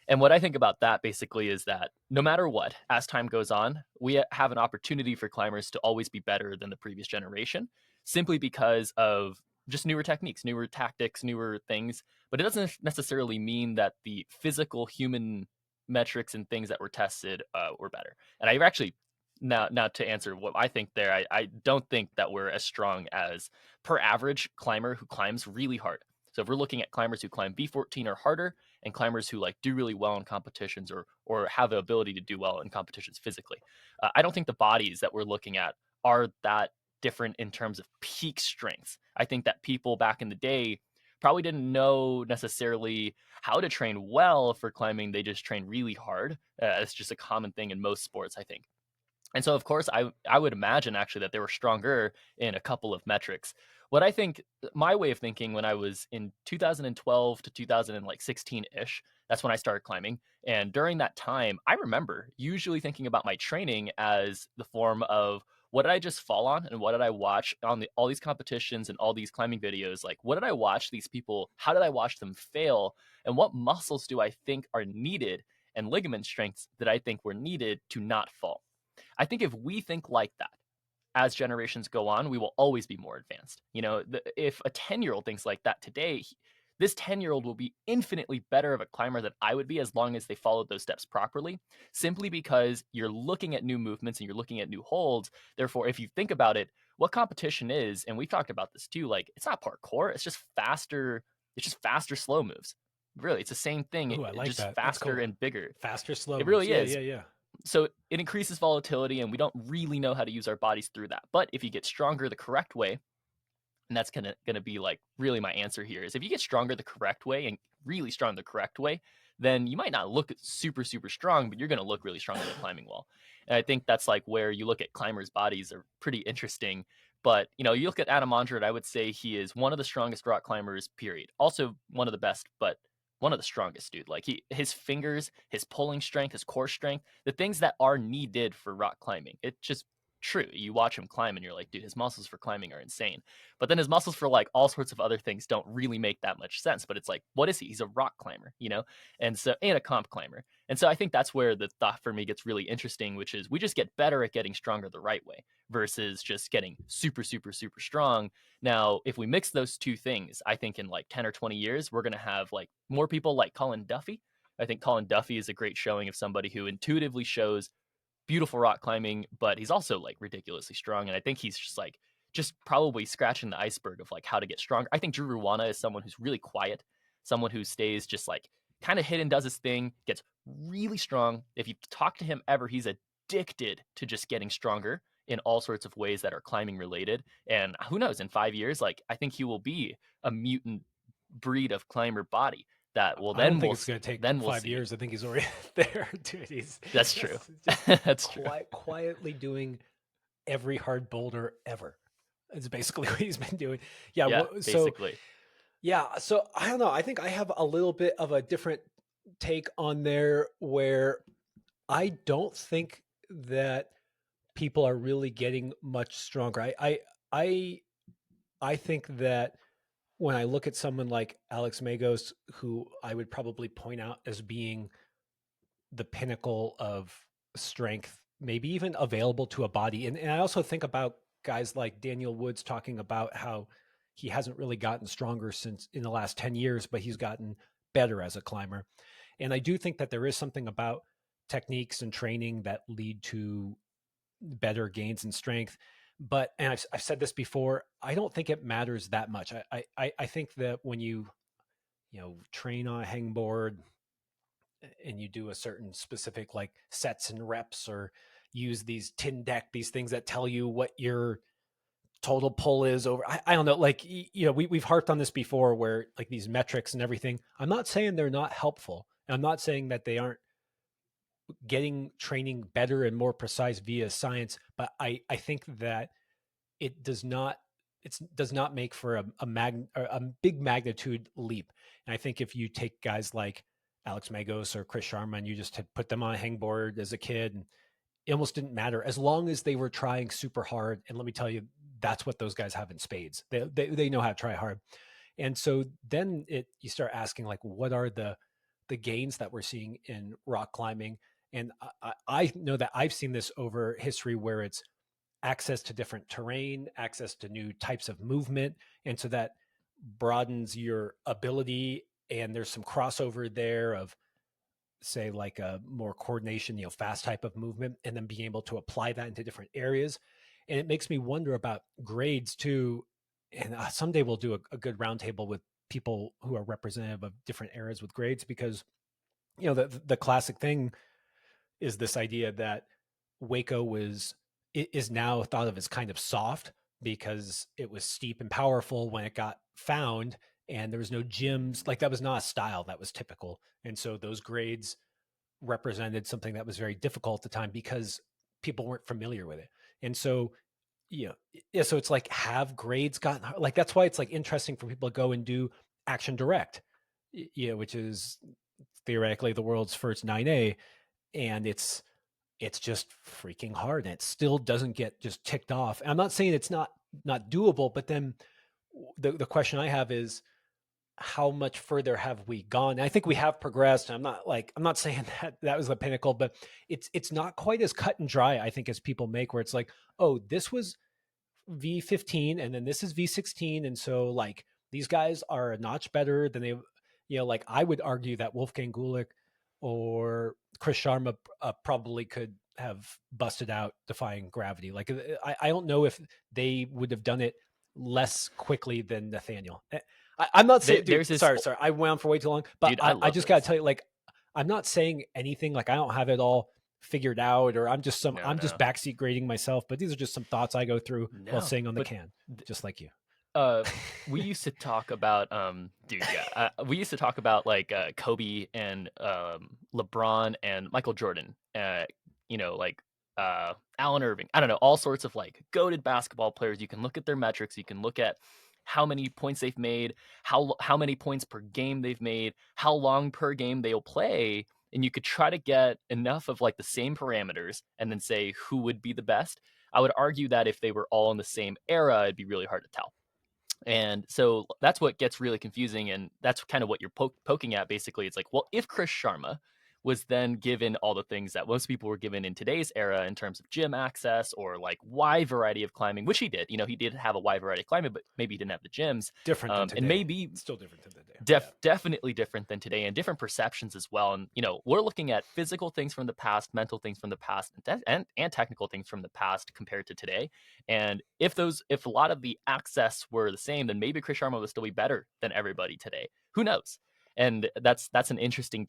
And what I think about that basically is that no matter what, as time goes on, we have an opportunity for climbers to always be better than the previous generation, simply because of just newer techniques, newer tactics, newer things. But it doesn't necessarily mean that the physical human metrics and things that were tested were better. And I've actually now to answer what I think there, I don't think that we're as strong as per average climber who climbs really hard. So if we're looking at climbers who climb V14 or harder, and climbers who like do really well in competitions or have the ability to do well in competitions physically. I don't think the bodies that we're looking at are that different in terms of peak strengths. I think that people back in the day probably didn't know necessarily how to train well for climbing. They just train really hard. It's just a common thing in most sports, I think. And so, of course, I would imagine actually that they were stronger in a couple of metrics. What I think, my way of thinking when I was in 2012 to 2016 ish, that's when I started climbing. And during that time, I remember usually thinking about my training as the form of what did I just fall on and what did I watch on all these competitions and all these climbing videos? Like, what did I watch these people? How did I watch them fail? And what muscles do I think are needed and ligament strengths that I think were needed to not fall? I think if we think like that, as generations go on, we will always be more advanced. You know, if a 10-year-old thinks like that today, this 10-year-old will be infinitely better of a climber than I would be as long as they followed those steps properly, simply because you're looking at new movements and you're looking at new holds. Therefore, if you think about it, what competition is, and we've talked about this too, like it's not parkour, it's just faster slow moves. Really, it's the same thing, Ooh, I like just that. That's faster cool. and bigger. Faster, slow It moves. really Yeah, is. yeah, yeah. So it increases volatility and we don't really know how to use our bodies through that. But if you get stronger the correct way, and that's gonna be like really my answer here is if you get stronger the correct way and really strong the correct way, then you might not look super super strong, but you're gonna look really strong in the climbing wall. And I think that's like where you look at climbers' bodies are pretty interesting. But you know, you look at Adam Ondred, I would say he is one of the strongest rock climbers. Period. Also one of the best, but one of the strongest, dude. Like his fingers, his pulling strength, his core strength, the things that are needed for rock climbing. It's just true. You watch him climb and you're like, dude, his muscles for climbing are insane. But then his muscles for like all sorts of other things don't really make that much sense. But it's like, what is he? He's a rock climber, you know? And a comp climber. And so I think that's where the thought for me gets really interesting, which is we just get better at getting stronger the right way versus just getting super, super, super strong. Now, if we mix those two things, I think in like 10 or 20 years, we're going to have like more people like Colin Duffy. I think Colin Duffy is a great showing of somebody who intuitively shows beautiful rock climbing, but he's also like ridiculously strong. And I think he's just probably scratching the iceberg of like how to get stronger. I think Drew Ruana is someone who's really quiet, someone who stays just like kind of hidden, does his thing, gets really strong. If you talk to him ever, he's addicted to just getting stronger in all sorts of ways that are climbing related. And who knows, in 5 years, like I think he will be a mutant breed of climber body that will I don't think it's going to take then we'll 5 see. years. I think he's already there, dude. He's That's true. just That's true. quietly doing every hard boulder ever. It's basically what he's been doing. Yeah. Yeah, So basically. yeah. So I don't know. I think I have a little bit of a different take on there, where I don't think that people are really getting much stronger. I I think that when I look at someone like Alex Magos, who I would probably point out as being the pinnacle of strength, maybe even available to a body. And I also think about guys like Daniel Woods talking about how he hasn't really gotten stronger since in the last 10 years, but he's gotten better as a climber. And I do think that there is something about techniques and training that lead to better gains in strength. But, and I've said this before, I don't think it matters that much. I think that when train on a hangboard and you do a certain specific like sets and reps, or use these tin deck, these things that tell you what your total pull is over, I don't know, like, we've harped on this before, where like these metrics and everything, I'm not saying they're not helpful. I'm not saying that they aren't getting training better and more precise via science, but I think that it does not make for a big magnitude leap. And I think if you take guys like Alex Magos or Chris Sharma and you just had put them on a hangboard as a kid, and it almost didn't matter as long as they were trying super hard. And let me tell you, that's what those guys have in spades. They know how to try hard. And so then you start asking, like, what are the gains that we're seeing in rock climbing? And I know that I've seen this over history, where it's access to different terrain, access to new types of movement. And so that broadens your ability. And there's some crossover there of, say, like a more coordination, fast type of movement, and then being able to apply that into different areas. And it makes me wonder about grades too. And someday we'll do a good roundtable with people who are representative of different eras with grades, because the classic thing is this idea that Waco is now thought of as kind of soft because it was steep and powerful when it got found, and there was no gyms. Like, that was not a style that was typical. And so those grades represented something that was very difficult at the time because people weren't familiar with it. And so, yeah, so it's like, have grades gotten like, that's why it's like interesting for people to go and do action direct, which is theoretically the world's first 9A. And it's just freaking hard, and it still doesn't get just ticked off. And I'm not saying it's not doable, but then the question I have is, how much further have we gone? And I think we have progressed. I'm not saying that was the pinnacle, but it's not quite as cut and dry, I think, as people make, where it's like, oh, this was V15 and then this is V16, and so like these guys are a notch better than they, like, I would argue that Wolfgang Gulick or Chris Sharma probably could have busted out Defying Gravity. Like, I don't know if they would have done it less quickly than Nathaniel. I'm not saying, dude, There's this, sorry, I went on for way too long, but dude, I I love just gotta this. tell you, like, I'm not saying anything, like, I don't have it all figured out, or I'm just No, no, backseat grading myself, but these are just some thoughts I go through while no. sitting on the But can, just like you. uh we used to talk about dude, yeah, we used to talk about like Kobe and LeBron and Michael Jordan, like Allen Irving, I don't know, all sorts of like goated basketball players. You can look at their metrics, you can look at how many points they've made, how many points per game they've made, how long per game they'll play, and you could try to get enough of like the same parameters and then say who would be the best. I would argue that if they were all in the same era, it'd be really hard to tell. And so that's what gets really confusing. And that's kind of what you're poking at. Basically, it's like, well, if Chris Sharma was then given all the things that most people were given in today's era in terms of gym access or like wide variety of climbing, which he did, he did have a wide variety of climbing, but maybe he didn't have the gyms. Different than And today. maybe Still different than today. Yeah. definitely different than today, and different perceptions as well. And we're looking at physical things from the past, mental things from the past, and technical things from the past compared to today. And if a lot of the access were the same, then maybe Chris Sharma would still be better than everybody today. Who knows? And that's an interesting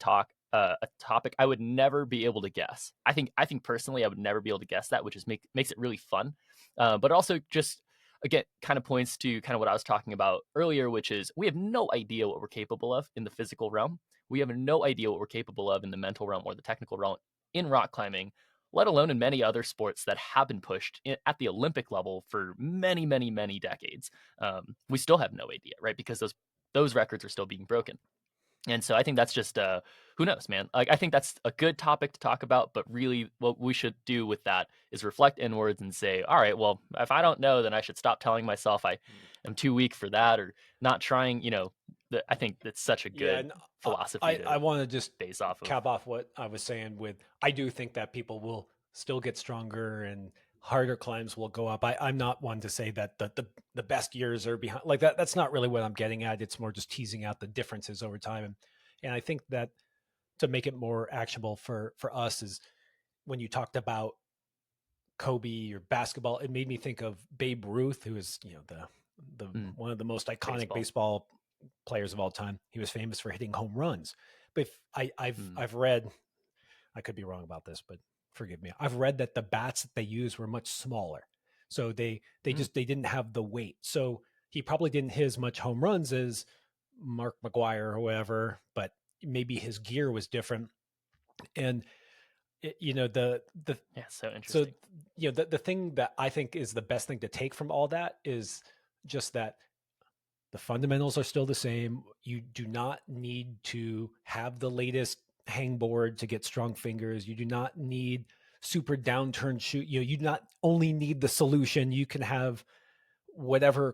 a topic I would never be able to guess. I think personally I would never be able to guess that, which is makes it really fun. But also just again kind of points to kind of what I was talking about earlier, which is we have no idea what we're capable of in the physical realm. We have no idea what we're capable of in the mental realm or the technical realm in rock climbing, let alone in many other sports that have been pushed at the Olympic level for many, many, many decades. We still have no idea, right? Because those records are still being broken. And so I think that's just who knows, man. Like I think that's a good topic to talk about, but really what we should do with that is reflect inwards and say, all right, well, if I don't know, then I should stop telling myself I am too weak for that or not trying, I think that's such a Yeah, good and philosophy I to want to just base off of. cap off what I was saying with I do think that people will still get stronger and harder climbs will go up. I'm not one to say that the best years are behind like that. That's not really what I'm getting at. It's more just teasing out the differences over time. And I think that to make it more actionable for us is when you talked about Kobe or basketball, it made me think of Babe Ruth, who is, you know, the Mm, one of the most iconic baseball. baseball players of all time. He was famous for hitting home runs. But if Mm, I've read, I could be wrong about this, but forgive me. I've read that the bats that they used were much smaller. So mm, they didn't have the weight. So he probably didn't hit as much home runs as Mark McGuire or whoever, but maybe his gear was different. And you know, the yeah, so so interesting. you know the thing that I think is the best thing to take from all that is just that the fundamentals are still the same. You do not need to have the latest hangboard to get strong fingers. You do not need super downturn shoot. You do not only need the solution. You can have whatever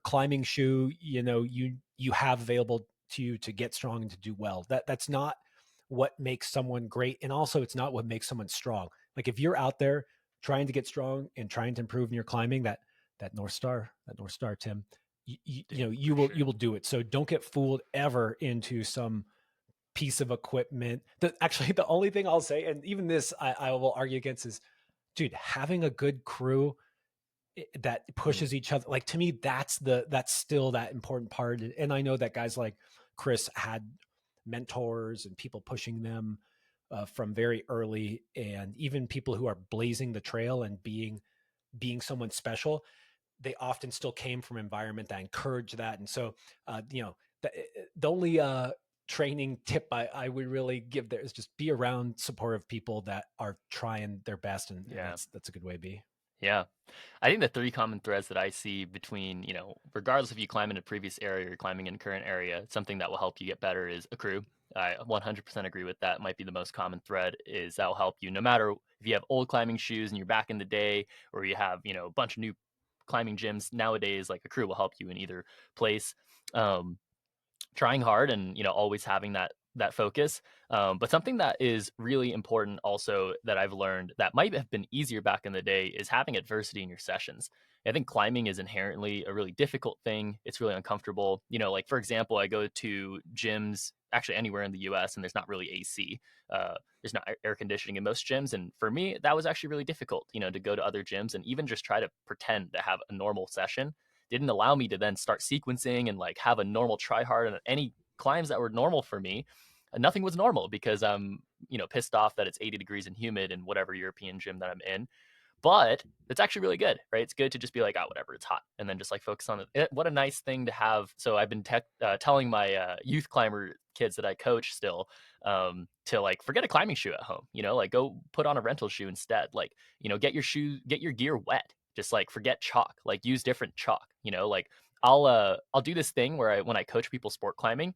climbing shoe you have available to you to get strong and to do well. That's not what makes someone great, and also it's not what makes someone strong. Like if you're out there trying to get strong and trying to improve in your climbing, that north star, Tim, you Dude, know for you sure. will do it. So don't get fooled ever into some piece of equipment. Actually, the only thing I'll say, and even this I will argue against, is dude, having a good crew that Mm, pushes each other, like to me that's still that important part. And I know that guys like Chris had mentors and people pushing them from very early, and even people who are blazing the trail and being someone special, they often still came from environment that encouraged that. And so the only training tip I would really give there is just be around supportive people that are trying their best, and yeah. that's a good way to be. Yeah. I think the three common threads that I see between, regardless if you climb in a previous area or you're climbing in a current area, something that will help you get better is a crew. I 100% agree with that. Might be the most common thread is that will help you no matter if you have old climbing shoes and you're back in the day or you have, a bunch of new climbing gyms nowadays, like a crew will help you in either place. Um, Trying hard and always having that focus, but something that is really important also that I've learned that might have been easier back in the day is having adversity in your sessions. I think climbing is inherently a really difficult thing. It's really uncomfortable, like for example, I go to gyms actually anywhere in the US and there's not really AC. There's not air conditioning in most gyms, and for me that was actually really difficult, to go to other gyms and even just try to pretend to have a normal session didn't allow me to then start sequencing and like have a normal try hard and any climbs that were normal for me. Nothing was normal because I'm, pissed off that it's 80 degrees and humid in whatever European gym that I'm in. But it's actually really good, right? It's good to just be like, oh, whatever, it's hot, and then just like focus on it. What a nice thing to have. So I've been telling my youth climber kids that I coach still to like forget a climbing shoe at home. Like go put on a rental shoe instead. Like get your gear wet. Just like forget chalk. Like use different chalk. Like I'll do this thing where when I coach people sport climbing,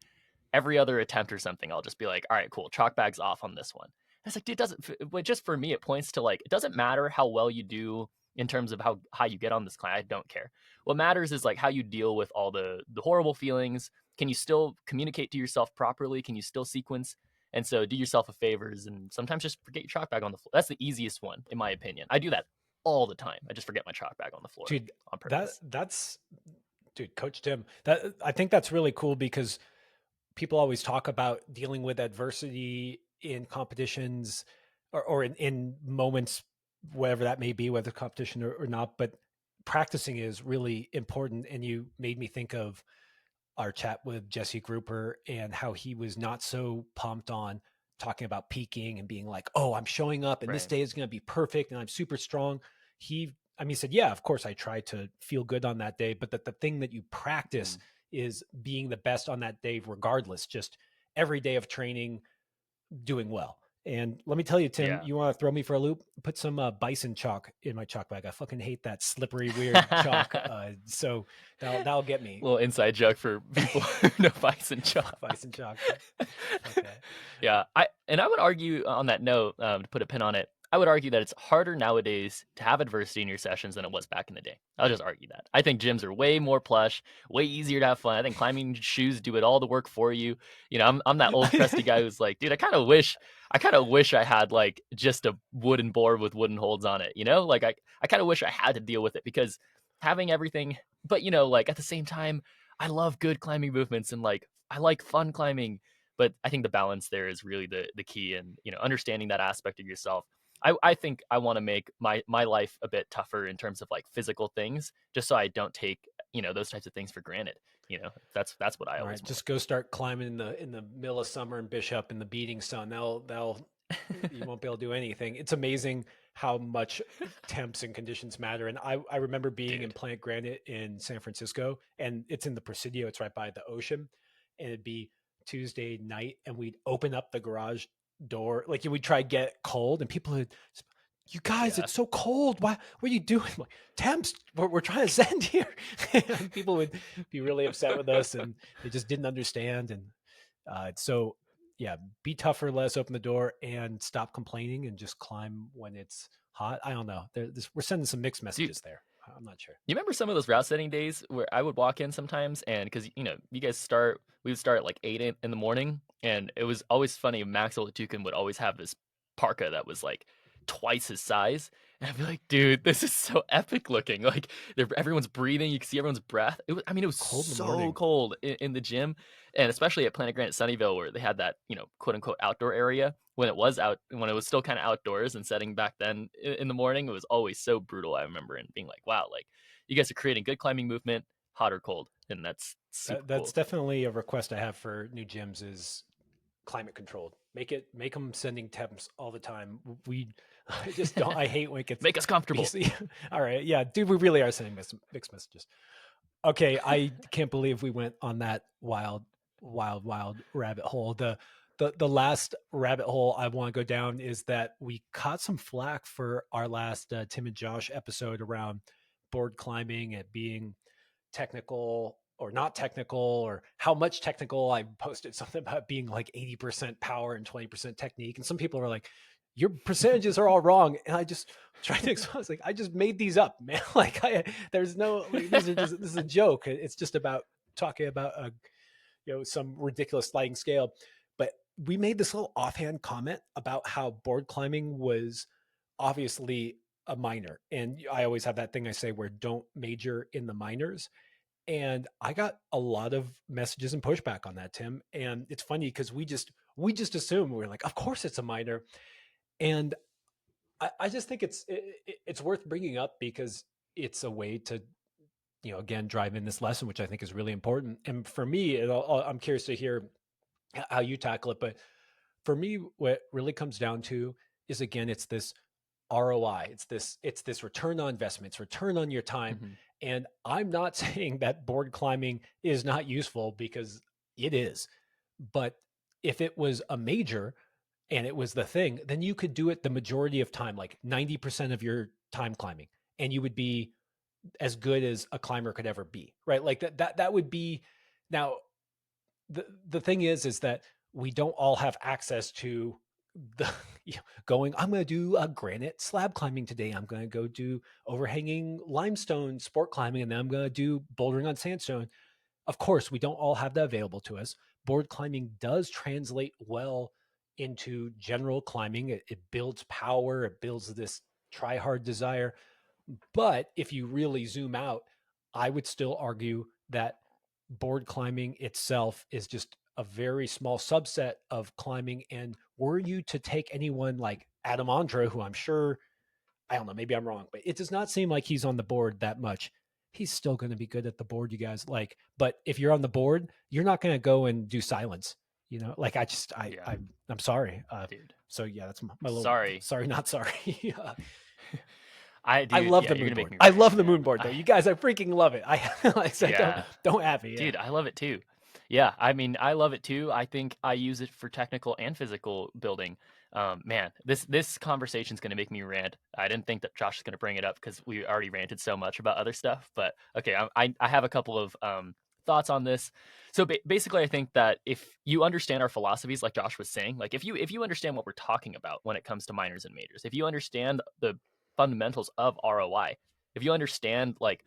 every other attempt or something, I'll just be like, all right, cool, chalk bag's off on this one. And it's like, dude, just for me, it points to like, it doesn't matter how well you do in terms of how high you get on this climb. I don't care. What matters is like how you deal with all the horrible feelings. Can you still communicate to yourself properly? Can you still sequence? And so do yourself a favors and sometimes just forget your chalk bag on the floor. That's the easiest one, in my opinion. I do that all the time. I just forget my chalk bag on the floor Dude, on that purpose. that's dude, Coach Tim. That I think that's really cool because people always talk about dealing with adversity in competitions or in moments, whatever that may be, whether competition or not. But practicing is really important. And you made me think of our chat with Jesse Grouper and how he was not so pumped on talking about peaking and being like, oh, I'm showing up and this Right. day is going to be perfect and I'm super strong. He said, yeah, of course I try to feel good on that day, but that the thing that you practice Mm. is being the best on that day, regardless, just every day of training, doing well. And let me tell you, Tim, Yeah. you want to throw me for a loop? Put some bison chalk in my chalk bag. I fucking hate that slippery, weird chalk. So that'll get me. Little inside joke for people who know bison chalk. Fuck bison chalk. Fuck that. Yeah, I would argue on that note, to put a pin on it. I would argue that it's harder nowadays to have adversity in your sessions than it was back in the day. I'll just argue that. I think gyms are way more plush, way easier to have fun. I think climbing shoes do it all the work for you. You know, I'm that old crusty guy who's like, dude, I kind of wish I had like just a wooden board with wooden holds on it. You know, like I kind of wish I had to deal with it because having everything. But you know, like at the same time, I love good climbing movements and like I like fun climbing. But I think the balance there is really the key, and you know, understanding that aspect of yourself. I think I want to make my life a bit tougher in terms of like physical things, just so I don't take, you know, those types of things for granted. You know, that's what I All always right, want. just go start climbing in the middle of summer in Bishop in the beating sun. They'll you won't be able to do anything. It's amazing how much temps and conditions matter. And I remember being in Dude. Plant Granite in San Francisco, and it's in the Presidio. It's right by the ocean, and it'd be Tuesday night, and we'd open up the garage door, like we'd try to get cold, and people would, you guys, Yeah. it's so cold. Why? What are you doing? I'm like, temps, we're trying to send here. And people would be really upset with us, and they just didn't understand. And so yeah, be tougher, let us open the door, and stop complaining, and just climb when it's hot. I don't know. We're sending some mixed Dude, messages there. I'm not sure. you remember some of those route setting days where I would walk in sometimes, and because you know you guys we would start at like 8 in the morning, and it was always funny. Maxwell Tukin would always have this parka that was like twice his size, and I'd be like, dude, this is so epic looking. Like everyone's breathing, you can see everyone's breath. I mean, it was Cold in the so morning. cold in the gym, and especially at Planet Granite Sunnyvale where they had that, you know, quote unquote outdoor area when it was still kind of outdoors and setting back then in the morning. It was always so brutal. I remember and being like, wow, like you guys are creating good climbing movement, hot or cold, and that's super That's cool. definitely a request I have for new gyms is climate controlled. Make them sending temps all the time. We I just don't. I hate when it gets Make us comfortable. BC. All right, yeah, dude, we really are sending mixed messages. Okay, I can't believe we went on that wild rabbit hole. The last rabbit hole I want to go down is that we caught some flack for our last Tim and Josh episode around board climbing and being technical or not technical, or how much technical. I posted something about being like 80% power and 20% technique, and some people were like, your percentages are all wrong. And I just tried to explain, I was like, I just made these up, man. Like there's no, like, this is a joke. It's just about talking about a, some ridiculous sliding scale. But we made this little offhand comment about how board climbing was obviously a minor, and I always have that thing I say where don't major in the minors. And I got a lot of messages and pushback on that, Tim. And it's funny because we just assume, we're like, of course it's a minor. And I just think it's worth bringing up because it's a way to, again, drive in this lesson, which I think is really important. And for me, I'm curious to hear how you tackle it. But for me, what really comes down to is, again, it's this ROI. It's this return on investment. It's return on your time. Mm-hmm. And I'm not saying that board climbing is not useful, because it is. But if it was a major and it was the thing, then you could do it the majority of time, like 90% of your time climbing, and you would be as good as a climber could ever be, right? Like that would be. Now, the thing is that we don't all have access to the going, I'm going to do a granite slab climbing today, I'm going to go do overhanging limestone sport climbing, and then I'm going to do bouldering on sandstone. Of course, we don't all have that available to us. Board climbing does translate well into general climbing. It builds power, it builds this try hard desire. But if you really zoom out, I would still argue that board climbing itself is just a very small subset of climbing. And were you to take anyone like Adam Andra, who I'm sure, I don't know, maybe I'm wrong, but it does not seem like he's on the board that much. He's still going to be good at the board, you guys. Like, but if you're on the board, you're not going to go and do silence. Like I just, Yeah, I'm sorry. dude. So yeah, that's my little Sorry. sorry, not sorry. I Dude, love yeah, the you're moon gonna make board. me I rant, love the man. moon board though. You guys, I freaking love it. I like I said, Yeah, don't have me. Yeah. dude, I love it too. Yeah, I mean, I love it too. I think I use it for technical and physical building. Man, this conversation is gonna make me rant. I didn't think that Josh was gonna bring it up because we already ranted so much about other stuff. But okay, I have a couple of thoughts on this. So basically, I think that if you understand our philosophies, like Josh was saying, like if you understand what we're talking about when it comes to minors and majors, if you understand the fundamentals of ROI, if you understand like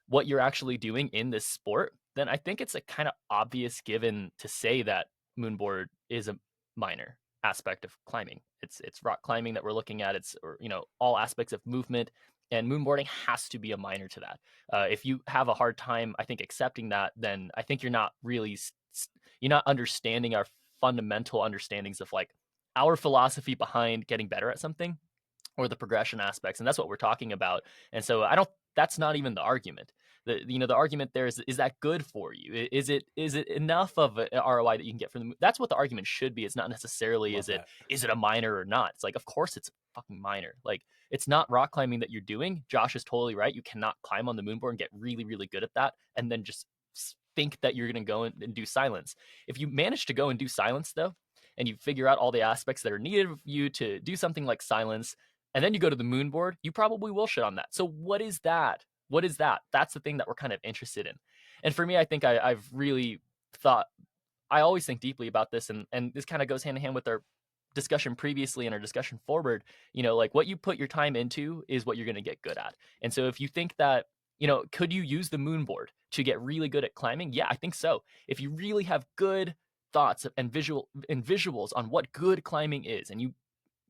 what you're actually doing in this sport, then I think it's a kind of obvious given to say that moonboard is a minor aspect of climbing. It's rock climbing that we're looking at. It's, or all aspects of movement, and moonboarding has to be a minor to that. If you have a hard time, I think, accepting that, then I think you're not really you're not understanding our fundamental understandings of like our philosophy behind getting better at something, or the progression aspects, and that's what we're talking about. And so I don't, that's not even the argument. The argument there is that good for you? Is it enough of an ROI that you can get from the, that's what the argument should be. It's not necessarily Love that. is it a minor or not. It's like, of course it's fucking minor. Like, it's not rock climbing that you're doing. Josh is totally right. You cannot climb on the moonboard and get really really good at that and then just think that you're going to go and do silence. If you manage to go and do silence though, and you figure out all the aspects that are needed of you to do something like silence, and then you go to the moon board, you probably will shit on that. So what is that? What is that? That's the thing that we're kind of interested in. And for me, I think I've really thought, I always think deeply about this, and this kind of goes hand in hand with our discussion previously and our discussion forward. Like what you put your time into is what you're going to get good at. And so if you think that, could you use the moon board to get really good at climbing? Yeah, I think so. If you really have good thoughts and visuals on what good climbing is, and you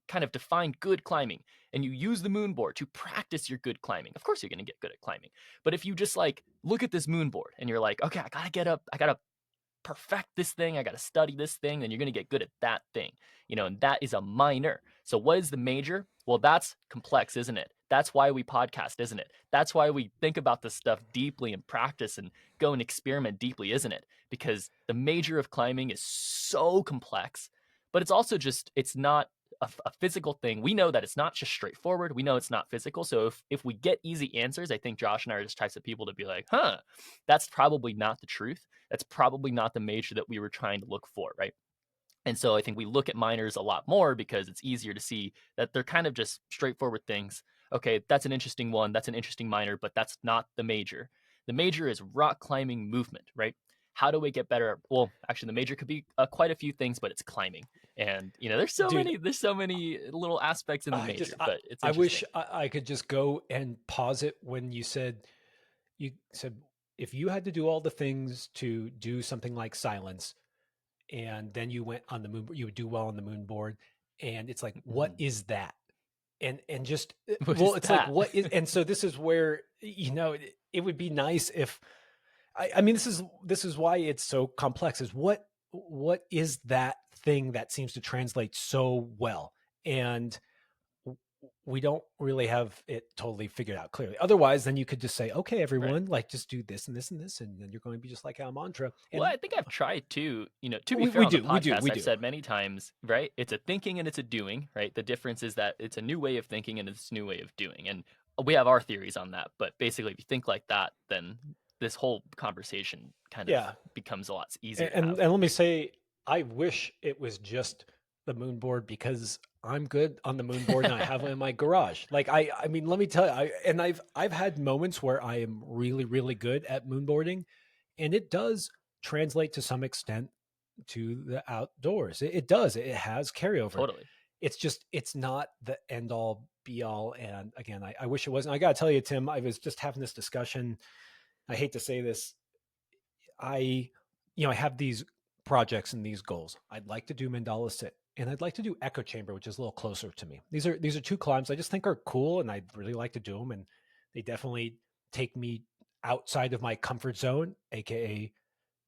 kind of define good climbing, and you use the moon board to practice your good climbing, of course you're going to get good at climbing. But if you just like look at this moon board and you're like, okay, I gotta get up, I gotta perfect this thing, I gotta study this thing, then you're going to get good at that thing, and that is a minor. So what is the major? Well, that's complex, isn't it? That's why we podcast, isn't it? That's why we think about this stuff deeply and practice and go and experiment deeply, isn't it? Because the major of climbing is so complex, but it's also just, it's not a physical thing. We know that it's not just straightforward. We know it's not physical. So if we get easy answers, I think Josh and I are just types of people to be like, that's probably not the truth. That's probably not the major that we were trying to look for, right? And so I think we look at minors a lot more because it's easier to see that they're kind of just straightforward things. Okay, that's an interesting one. That's an interesting minor, but that's not the major. The major is rock climbing movement, right? How do we get better? Well, actually, the major could be quite a few things, but it's climbing. And Dude, there's so many little aspects in the I just major, but it's I wish interesting. I could just go and pause it when you said if you had to do all the things to do something like silence, and then you went on the moon, you would do well on the moon board, and it's like, what is that? And just What well, is it's like, that? what is, and so this is where it would be nice if I mean, this is why it's so complex. Is what is that thing that seems to translate so well, and we don't really have it totally figured out clearly. Otherwise, then you could just say, okay, Right. everyone, like just do this and this and this, and then you're going to be just like our mantra. Well, And I think I've tried to, to be we, fair, we on the do, we do, podcast, we I've do. said many times, right? It's a thinking and it's a doing, right? The difference is that it's a new way of thinking and it's a new way of doing. And we have our theories on that. But basically, if you think like that, then this whole conversation kind of Yeah. becomes a lot easier And, to and have. and let me say, I wish it was just the moon board because I'm good on the moon board and I have one in my garage. Like I mean, let me tell you, I've had moments where I am really, really good at moonboarding, and it does translate to some extent to the outdoors. It does. It has carryover. Totally. It's just it's not the end all be all. And again, I wish it wasn't. I gotta tell you, Tim, I was just having this discussion. I hate to say this, I, I have these projects and these goals. I'd like to do Mandala Sit, and I'd like to do Echo Chamber, which is a little closer to me. These are two climbs I just think are cool, and I'd really like to do them, and they definitely take me outside of my comfort zone, aka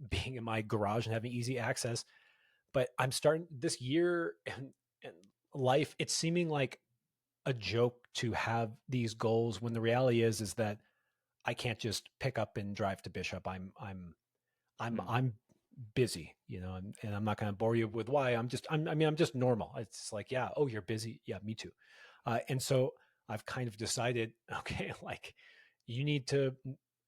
being in my garage and having easy access. But I'm starting this year and life. It's seeming like a joke to have these goals when the reality is that I can't just pick up and drive to Bishop. Hmm. I'm busy, and I'm not going to bore you with why. I'm just normal. It's like, yeah, oh, you're busy. Yeah, me too. And so I've kind of decided, okay, like you need to,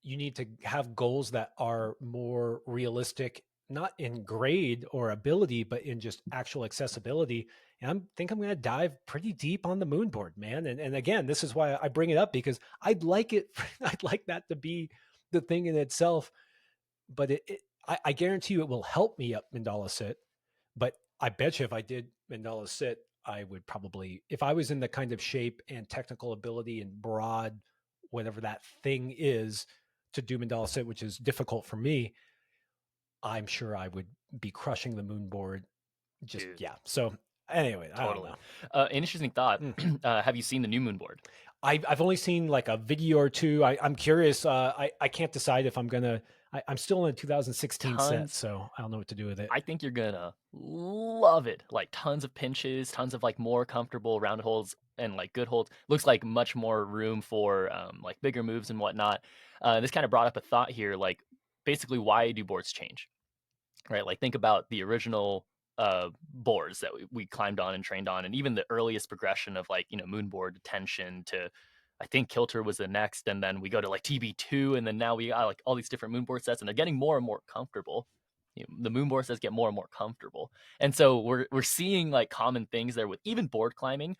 you need to have goals that are more realistic, not in grade or ability, but in just actual accessibility. And think I'm going to dive pretty deep on the moon board, man. And again, this is why I bring it up because I'd like it. I'd like that to be the thing in itself, but I guarantee you it will help me up mandala sit. But I bet you if I did mandala sit, I would probably, if I was in the kind of shape and technical ability and broad, whatever that thing is, to do mandala sit, which is difficult for me, I'm sure I would be crushing the moon board. Just Dude. yeah. So anyway, I don't Totally. know. An interesting thought. Mm. Have you seen the new moon board? I've only seen like a video or two. I'm curious. I can't decide if I'm gonna. I'm still in a 2016 set, Tons. so I don't know what to do with it. I think you're gonna love it. Like tons of pinches, tons of like more comfortable round holds and like good holds. Looks like much more room for like bigger moves and whatnot. This kind of brought up a thought here, like basically why do boards change? Right? Like think about the original boards that we climbed on and trained on, and even the earliest progression of like moonboard tension to I think kilter was the next, and then we go to like TB2, and then now we got like all these different moonboard sets, and they're getting more and more comfortable. The moonboard sets get more and more comfortable, and so we're seeing like common things there with even board climbing.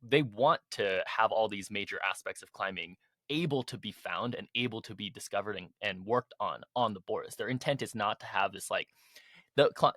They want to have all these major aspects of climbing able to be found and able to be discovered and worked on the boards. Their intent is not to have this like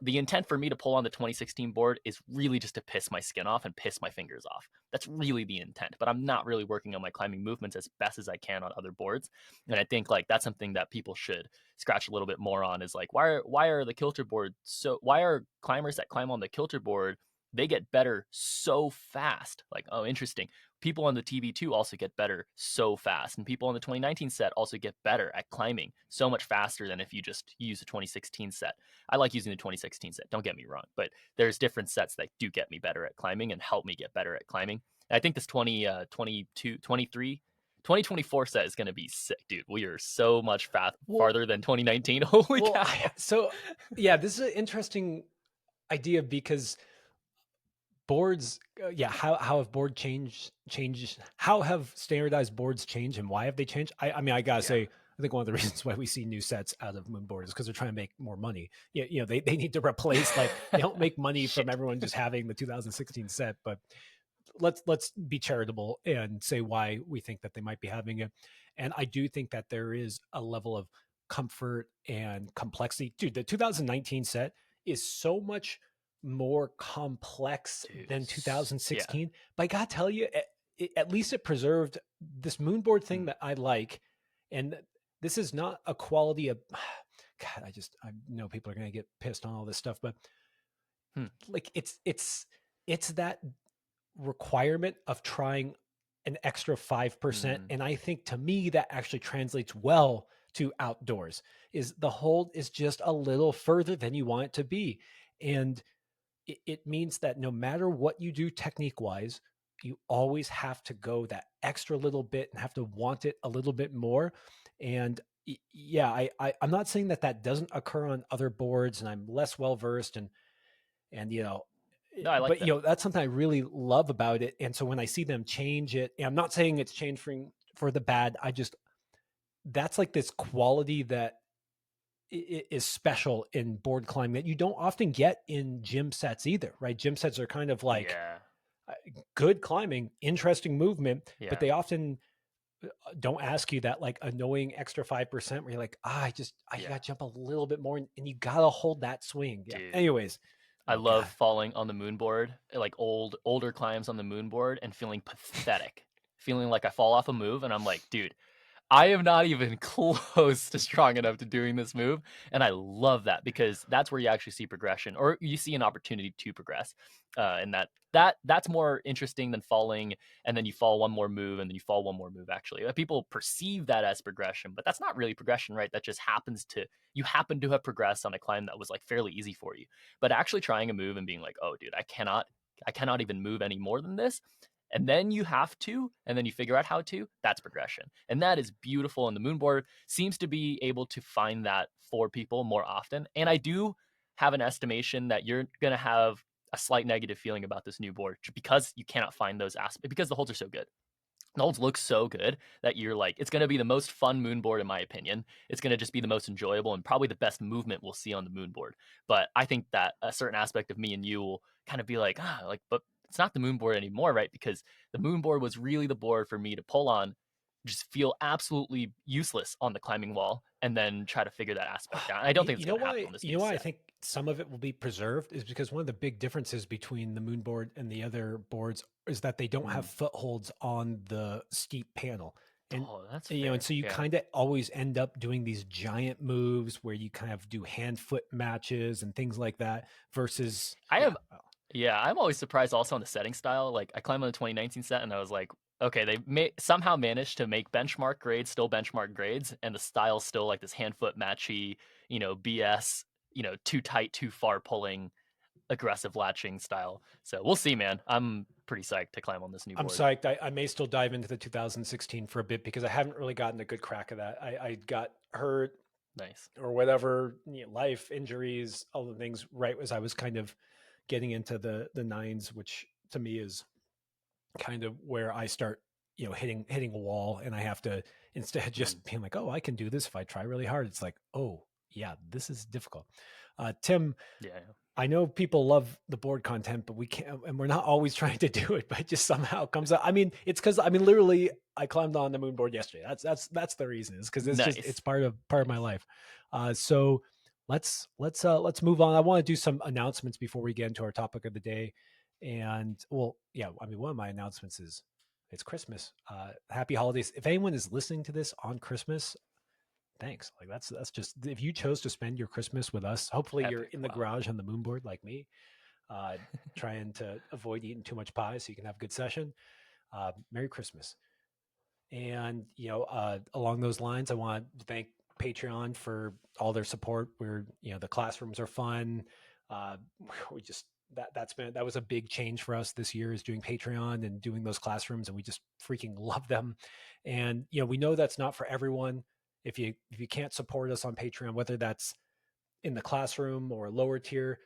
the intent for me to pull on the 2016 board is really just to piss my skin off and piss my fingers off. That's really the intent, but I'm not really working on my climbing movements as best as I can on other boards. And I think like that's something that people should scratch a little bit more on is like why are the kilter board so why are climbers that climb on the kilter board they get better so fast. Like, oh, interesting. People on the TB2 also get better so fast. And people on the 2019 set also get better at climbing so much faster than if you just use the 2016 set. I like using the 2016 set, don't get me wrong, but there's different sets that do get me better at climbing and help me get better at climbing. And I think this 22, 23, 2024 set is going to be sick, dude. We are so much Well, farther than 2019. Holy well, cow. so yeah, this is an interesting idea because boards, yeah, how have board changed? How have standardized boards changed, and why have they changed? I mean, I gotta Yeah. say, I think one of the reasons why we see new sets out of moonboard is because they're trying to make more money. Yeah, they need to replace, like, they don't make money from Shit. everyone just having the 2016 set, but let's be charitable and say why we think that they might be having it. And I do think that there is a level of comfort and complexity. Dude, the 2019 set is so much more complex Dude. than Yeah. 2016. But I gotta tell you, at least it preserved this moonboard thing Mm. that I like. And this is not a quality of God. I know people are gonna get pissed on all this stuff, but Hmm. like it's that requirement of trying an extra 5%. Mm. And I think to me that actually translates well to outdoors. Is the hold is just a little further than you want it to be. And it means that no matter what you do technique wise, you always have to go that extra little bit and have to want it a little bit more. And yeah, I'm not saying that that doesn't occur on other boards, and I'm less well versed, and No, I like but that. that's something I really love about it. And so when I see them change it, and I'm not saying it's changed for the bad, I just, that's like this quality that is special in board climbing that you don't often get in gym sets either, right? Gym sets are kind of like Yeah. uh, good climbing, interesting movement, but Yeah. they often don't ask you that like annoying extra 5% where you're like, I Yeah. gotta jump a little bit more, and you gotta hold that swing. Yeah. Dude. Anyways, I oh love God. falling on the moon board, like older climbs on the moon board and feeling pathetic. Feeling like I fall off a move and I'm like, dude, I am not even close to strong enough to doing this move. And I love that because that's where you actually see progression or you see an opportunity to progress. And that's more interesting than falling and then you fall one more move and then you fall one more move actually. People perceive that as progression, but that's not really progression, right? That just happens to you happen to have progressed on a climb that was like fairly easy for you. But actually trying a move and being like, "Oh dude, I cannot even move any more than this." And then you have to, and then you figure out how to, that's progression. And that is beautiful. And the moonboard seems to be able to find that for people more often. And I do have an estimation that you're going to have a slight negative feeling about this new board because you cannot find those aspects because the holds are so good. The holds look so good that you're like, it's going to be the most fun moon board in my opinion. It's going to just be the most enjoyable and probably the best movement we'll see on the moon board. But I think that a certain aspect of me and you will kind of be like, but it's not the moon board anymore, right? Because the moon board was really the board for me to pull on just feel absolutely useless on the climbing wall, and then try to figure that aspect out. I don't think it's You know going to happen why? on this You new know why I set. think some of it will be preserved is because one of the big differences between the moon board and the other boards is that they don't have Mm. footholds on the steep panel, and Oh, that's and fair. so you Yeah. kind of always end up doing these giant moves where you kind of do hand foot matches and things like that. Versus, I yeah, am well, Yeah, I'm always surprised also on the setting style. Like I climbed on the 2019 set and I was like, okay, somehow managed to make benchmark grades still benchmark grades, and the style's still like this hand foot matchy, BS, too tight, too far pulling, aggressive latching style. So we'll see, man. I'm pretty psyched to climb on this new I'm board. psyched. I may still dive into the 2016 for a bit because I haven't really gotten a good crack of that. I got hurt Nice. or whatever, life injuries, all the things right as I was kind of getting into the nines, which to me is kind of where I start, hitting a wall, and I have to, instead of Mm. just being like, oh, I can do this if I try really hard. It's like, oh yeah, this is difficult. Tim, Yeah. I know people love the board content, but we can't, and we're not always trying to do it, but it just somehow comes out. I mean, it's because literally I climbed on the moon board yesterday. That's the reason. Is because it's Nice. part of my Nice. life. So let's move on. I want to do some announcements before we get into our topic of the day. And well, yeah, one of my announcements is it's Christmas. Happy holidays. If anyone is listening to this on Christmas, thanks. Like that's just, if you chose to spend your Christmas with us, hopefully you're Epic. in the Wow. garage on the moon board like me, uh, trying to avoid eating too much pie so you can have a good session. Merry Christmas. And along those lines, I want to thank Patreon for all their support. Where the classrooms are fun. Uh, we just that was a big change for us this year, is doing Patreon and doing those classrooms, and we just freaking love them. And we know that's not for everyone. If you can't support us on Patreon, whether that's in the classroom or a lower tier,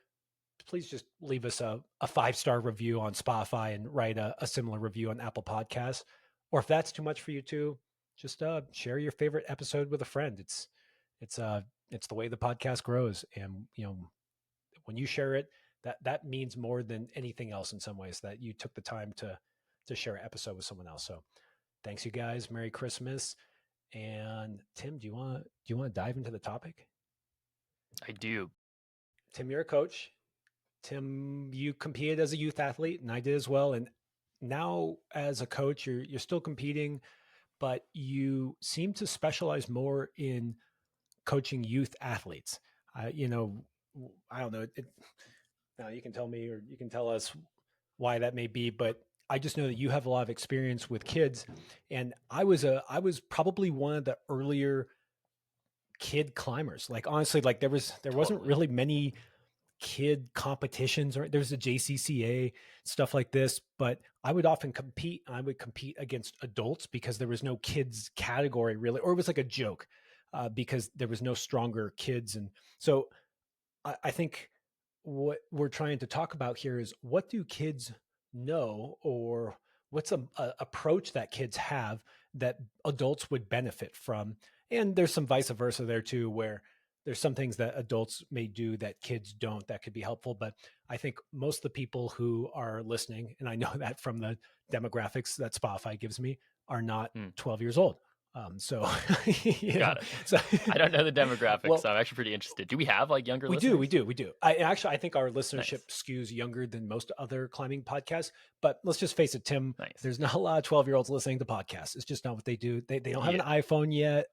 please just leave us a 5-star review on Spotify and write a similar review on Apple Podcasts. Or if that's too much for you too, just share your favorite episode with a friend. It's uh it's the way the podcast grows. And when you share it, that means more than anything else in some ways, that you took the time to share an episode with someone else. So thanks you guys. Merry Christmas. And Tim, do you want to dive into the topic? I do. Tim, you're a coach. Tim, you competed as a youth athlete, and I did as well. And now, as a coach, you're still competing, but you seem to specialize more in coaching youth athletes. I don't know. Now you can tell me, or you can tell us why that may be, but I just know that you have a lot of experience with kids, and I was probably one of the earlier kid climbers. Like honestly, like there wasn't Totally. really many kid competitions, or there's a JCCA, stuff like this, but I would often compete. I would compete against adults because there was no kids category really, or it was like a joke, because there was no stronger kids. And so I think what we're trying to talk about here is, what do kids know, or what's a approach that kids have that adults would benefit from. And there's some vice versa there too, where there's some things that adults may do that kids don't, that could be helpful. But I think most of the people who are listening, and I know that from the demographics that Spotify gives me, are not Hmm. 12 years old. So Got it. so I don't know the demographics, well, so I'm actually pretty interested. Do we have like younger we do, we listeners? do, we do. I think our listenership Nice. skews younger than most other climbing podcasts. But let's just face it, Tim. Nice. There's not a lot of 12-year-olds listening to podcasts. It's just not what they do. They don't have an Yeah. iPhone yet.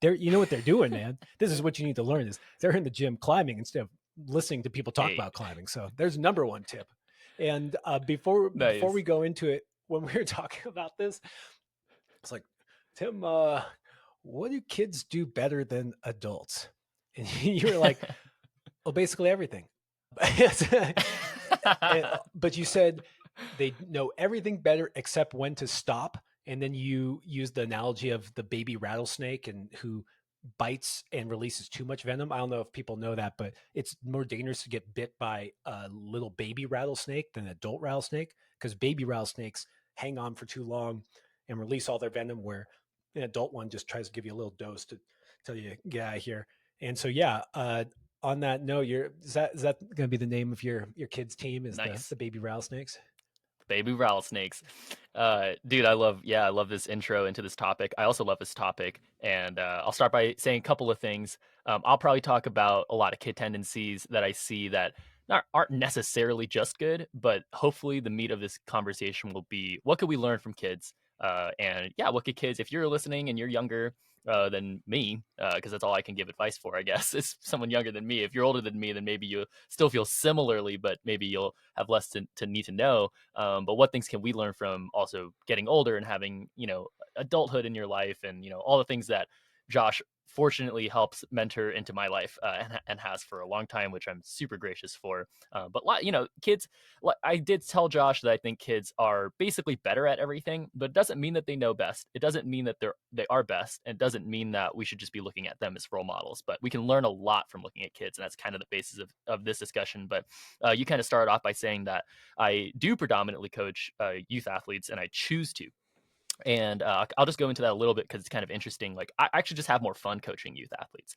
They're, you know what they're doing, man. This is what you need to learn: is they're in the gym climbing instead of listening to people talk Hey. about climbing. So there's number one tip. And before we Nice. go into it, when we were talking about this, it's like, Tim, what do kids do better than adults? And you were like, well, basically everything. But you said they know everything better except when to stop. And then you used the analogy of the baby rattlesnake, and who bites and releases too much venom. I don't know if people know that, but it's more dangerous to get bit by a little baby rattlesnake than an adult rattlesnake, because baby rattlesnakes hang on for too long and release all their venom, where an adult one just tries to give you a little dose to tell you, get out of here. And so, yeah, on that note, is that going to be the name of your kids team, is the Nice. baby rattlesnakes? baby rattlesnakes. Dude, I love this intro into this topic. I also love this topic, and I'll start by saying a couple of things. I'll probably talk about a lot of kid tendencies that I see that aren't necessarily just good, but hopefully the meat of this conversation will be what could we learn from kids? And yeah, what could kids, if you're listening and you're younger than me, because that's all I can give advice for, I guess, is someone younger than me. If you're older than me, then maybe you still feel similarly, but maybe you'll have less to need to know. But what things can we learn from also getting older and having, adulthood in your life and, all the things that Josh fortunately helps mentor into my life and has for a long time, which I'm super gracious for. But kids, I did tell Josh that I think kids are basically better at everything, but it doesn't mean that they know best. It doesn't mean that they are best, and it doesn't mean that we should just be looking at them as role models. But we can learn a lot from looking at kids, and that's kind of the basis of this discussion. But you kind of started off by saying that I do predominantly coach youth athletes, and I choose to. And I'll just go into that a little bit because it's kind of interesting. Like, I actually just have more fun coaching youth athletes.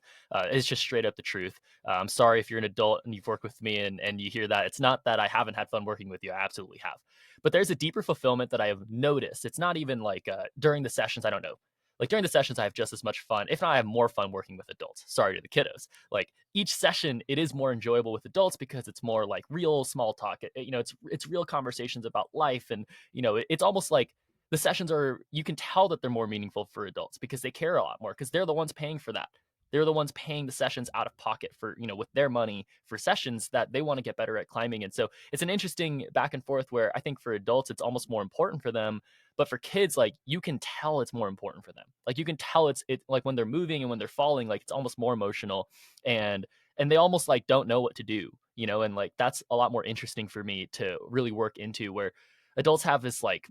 It's just straight up the truth. I'm sorry if you're an adult and you've worked with me and you hear that. It's not that I haven't had fun working with you. I absolutely have. But there's a deeper fulfillment that I have noticed. It's not even like during the sessions, I don't know. Like during the sessions, I have just as much fun, if not, I have more fun working with adults. Sorry to the kiddos. Like each session, it is more enjoyable with adults because it's more like real small talk. It's real conversations about life, and it's almost like the sessions are, you can tell that they're more meaningful for adults because they care a lot more because they're the ones paying for that. They're the ones paying the sessions out of pocket for, with their money for sessions that they want to get better at climbing. And so it's an interesting back and forth where I think for adults it's almost more important for them, but for kids, like, you can tell it's more important for them. Like you can tell it like when they're moving and when they're falling, like it's almost more emotional, and they almost like don't know what to do, and like that's a lot more interesting for me to really work into, where adults have this like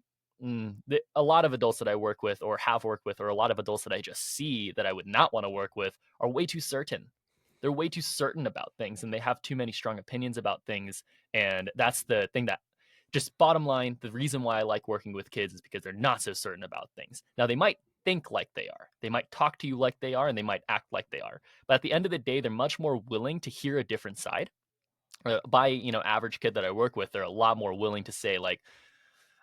a lot of adults that I work with or have worked with, or a lot of adults that I just see that I would not want to work with, are way too certain. They're way too certain about things, and they have too many strong opinions about things. And that's the thing that, just bottom line, the reason why I like working with kids is because they're not so certain about things. Now, they might think like they are, they might talk to you like they are, and they might act like they are. But at the end of the day, they're much more willing to hear a different side. By average kid that I work with, they're a lot more willing to say like,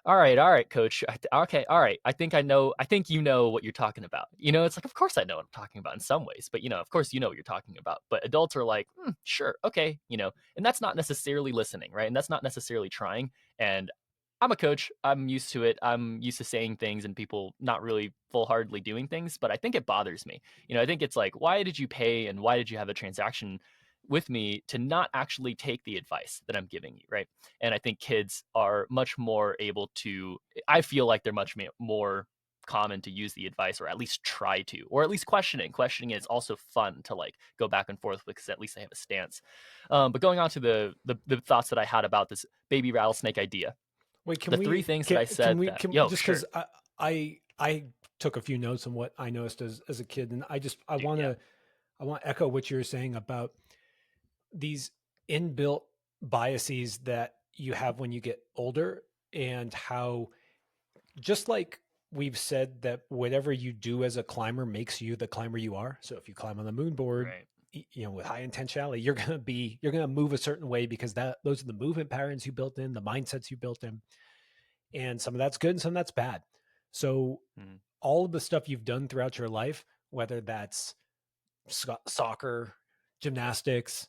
all right, coach. Okay, all right. I think I know. I think you know what you're talking about. It's like, of course I know what I'm talking about in some ways, but of course you know what you're talking about. But adults are like, sure, okay, and that's not necessarily listening, right? And that's not necessarily trying. And I'm a coach. I'm used to it. I'm used to saying things and people not really full heartedly doing things. But I think it bothers me. I think it's like, why did you pay and why did you have a transaction with me to not actually take the advice that I'm giving you, right? And I think kids are much more able to, I feel like they're much more common to use the advice, or at least try to, or at least questioning is also fun to like go back and forth with, because at least they have a stance. But going on to the thoughts that I had about this baby rattlesnake idea, Wait, can the three we things that can, I can said we that, can yo, just sure, because I took a few notes on what I noticed as a kid, and I dude, want yeah, to I want to echo what you're saying about these inbuilt biases that you have when you get older, and how, just like we've said that whatever you do as a climber makes you the climber you are. So if you climb on the moon board, right, with high intentionality, you're gonna move a certain way because those are the movement patterns you built in, the mindsets you built in, and some of that's good and some of that's bad. So mm, all of the stuff you've done throughout your life, whether that's soccer, gymnastics,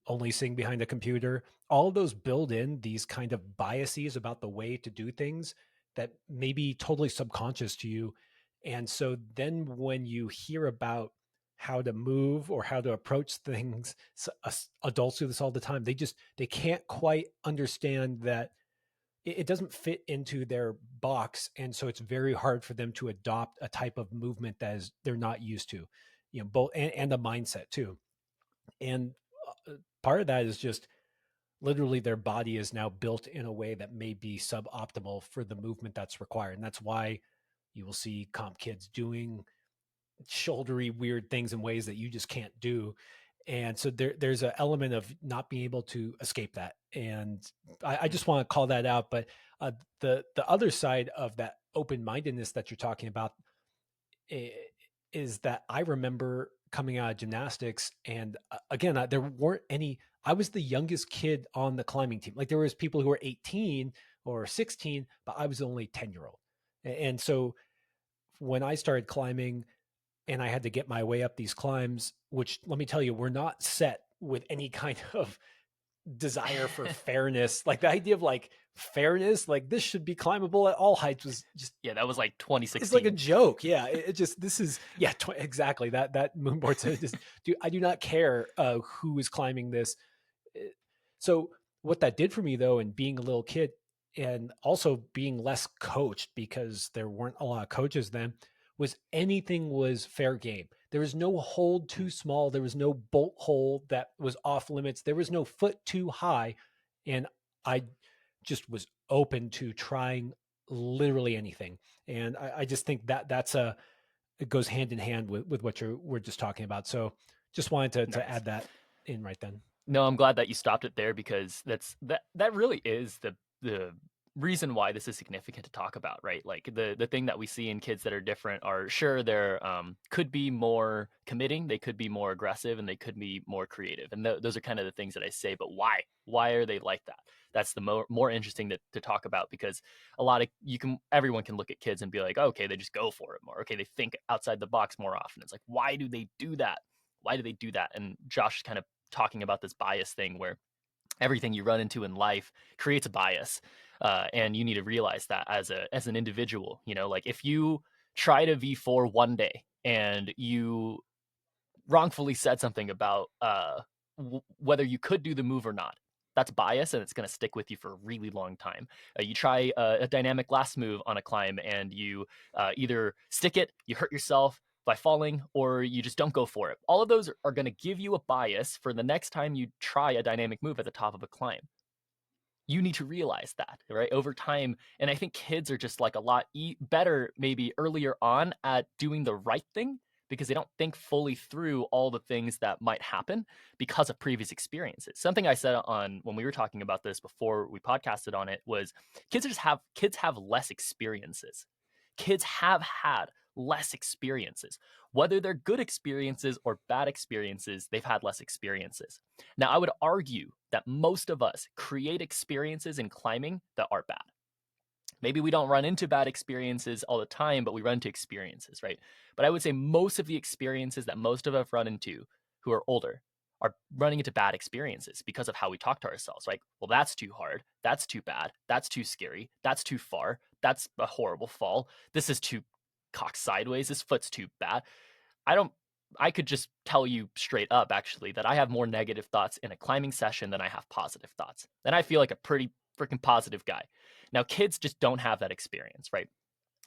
only sitting behind a computer, all of those build in these kind of biases about the way to do things that may be totally subconscious to you. And so then when you hear about how to move or how to approach things, adults do this all the time. They can't quite understand that it doesn't fit into their box, and so it's very hard for them to adopt a type of movement that is they're not used to, both, and the mindset too. And part of that is just literally their body is now built in a way that may be suboptimal for the movement that's required, and that's why you will see comp kids doing shouldery weird things in ways that you just can't do. And so there's an element of not being able to escape that. And I mm, just want to call that out. But the other side of that open mindedness that you're talking about, is that I remember coming out of gymnastics, and again, there weren't any. I was the youngest kid on the climbing team. Like there was people who were 18 or 16, but I was only 10-year-old. And so when I started climbing and I had to get my way up these climbs, which let me tell you, were not set with any kind of desire for fairness. Like the idea of like fairness, like this should be climbable at all heights was just, Yeah, that was like it's like a 2016. joke. Yeah. It just, this is, yeah, exactly. That moonboard said, just, I do not care who is climbing this. So what that did for me though, and being a little kid and also being less coached because there weren't a lot of coaches then, was anything was fair game. There was no hold too small. There was no bolt hole that was off limits. There was no foot too high. And I just was open to trying literally anything. And I just think that it goes hand in hand with what we're just talking about. So just wanted to Nice. add that in right then. No, I'm glad that you stopped it there because that really is the reason why this is significant to talk about, right? Like the thing that we see in kids that are different are sure they're could be more committing, they could be more aggressive, and they could be more creative, and those are kind of the things that I say. But why? Why are they like that? That's the more interesting to talk about because a lot of everyone can look at kids and be like, oh, okay, they just go for it more. Okay, they think outside the box more often. It's like, why do they do that? Why do they do that? And Josh kind of talking about this bias thing where everything you run into in life creates a bias, and you need to realize that as an individual. You know, like if you try to V4 one day and you wrongfully said something about whether you could do the move or not. That's bias, and it's going to stick with you for a really long time. You try a dynamic last move on a climb, and you either stick it, you hurt yourself by falling, or you just don't go for it. All of those are going to give you a bias for the next time you try a dynamic move at the top of a climb. You need to realize that, right? Over time. And I think kids are just like a lot better, maybe earlier on, at doing the right thing because they don't think fully through all the things that might happen because of previous experiences. Something I said on when we were talking about this before we podcasted on it was kids have less experiences. Kids have had less experiences. Whether they're good experiences or bad experiences, they've had less experiences. Now, I would argue that most of us create experiences in climbing that are bad. Maybe we don't run into bad experiences all the time, but we run into experiences, right? But I would say most of the experiences that most of us run into who are older are running into bad experiences because of how we talk to ourselves, right? Well, that's too hard. That's too bad. That's too scary. That's too far. That's a horrible fall. This is too cocked sideways. This foot's too bad. I don't I could just tell you straight up actually that I have more negative thoughts in a climbing session than I have positive thoughts. And I feel like a pretty freaking positive guy. Now kids just don't have that experience, right?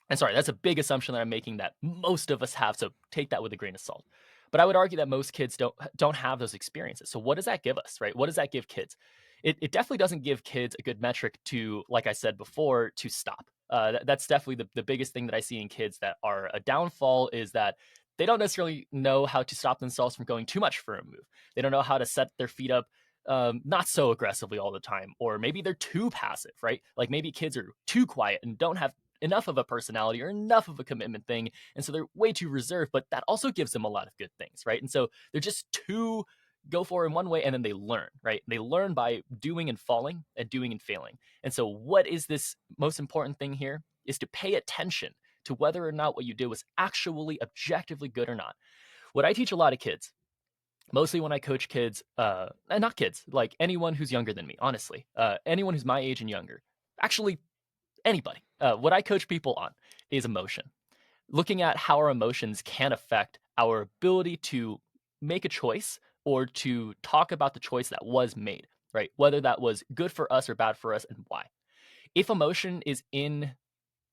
And sorry, that's a big assumption that I'm making that most of us have, so take that with a grain of salt. But I would argue that most kids don't have those experiences. So what does that give us, right? What does that give kids? It definitely doesn't give kids a good metric to, like I said before, to stop. That's definitely the biggest thing that I see in kids that are a downfall is that they don't necessarily know how to stop themselves from going too much for a move. They don't know how to set their feet up not so aggressively all the time, or maybe they're too passive, right? Like maybe kids are too quiet and don't have enough of a personality or enough of a commitment thing, and so they're way too reserved. But that also gives them a lot of good things, right? And so they're just too go for in one way, and then they learn, right? They learn by doing and falling and doing and failing. And so what is this most important thing here is to pay attention to whether or not what you did was actually objectively good or not. What I teach a lot of kids, mostly when I coach kids, and not kids, like anyone who's younger than me, honestly, anyone who's my age and younger, actually anybody. What I coach people on is emotion, looking at how our emotions can affect our ability to make a choice or to talk about the choice that was made, right? Whether that was good for us or bad for us and why. If emotion is in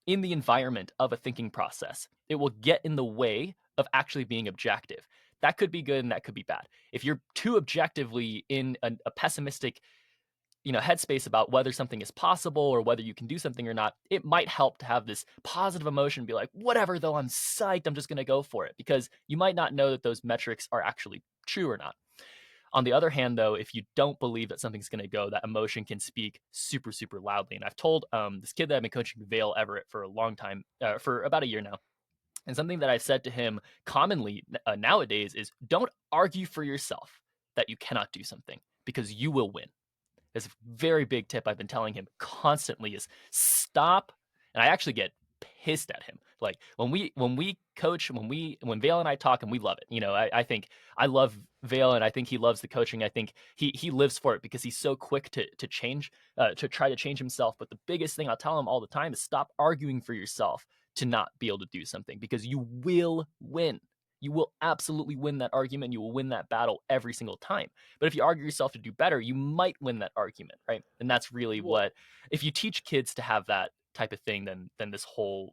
the environment of a thinking process, it will get in the way of actually being objective. That could be good and that could be bad. If you're too objectively in a pessimistic headspace about whether something is possible or whether you can do something or not, it might help to have this positive emotion, be like, whatever, though, I'm psyched, I'm just going to go for it, because you might not know that those metrics are actually true or not. On the other hand, though, if you don't believe that something's going to go, that emotion can speak super, super loudly. And I've told this kid that I've been coaching, Vale Everett, for a long time, for about a year now. And something that I've said to him commonly nowadays is don't argue for yourself that you cannot do something because you will win. It's a very big tip I've been telling him constantly is stop. And I actually get pissed at him. Like when we coach, when Vale and I talk, and we love it. I think I love Vale, and I think he loves the coaching. I think he lives for it because he's so quick to change, to try to change himself. But the biggest thing I'll tell him all the time is stop arguing for yourself to not be able to do something, because you will win. You will absolutely win that argument. You will win that battle every single time. But if you argue yourself to do better, you might win that argument, right? And that's really Well, what, if you teach kids to have that type of thing, then this whole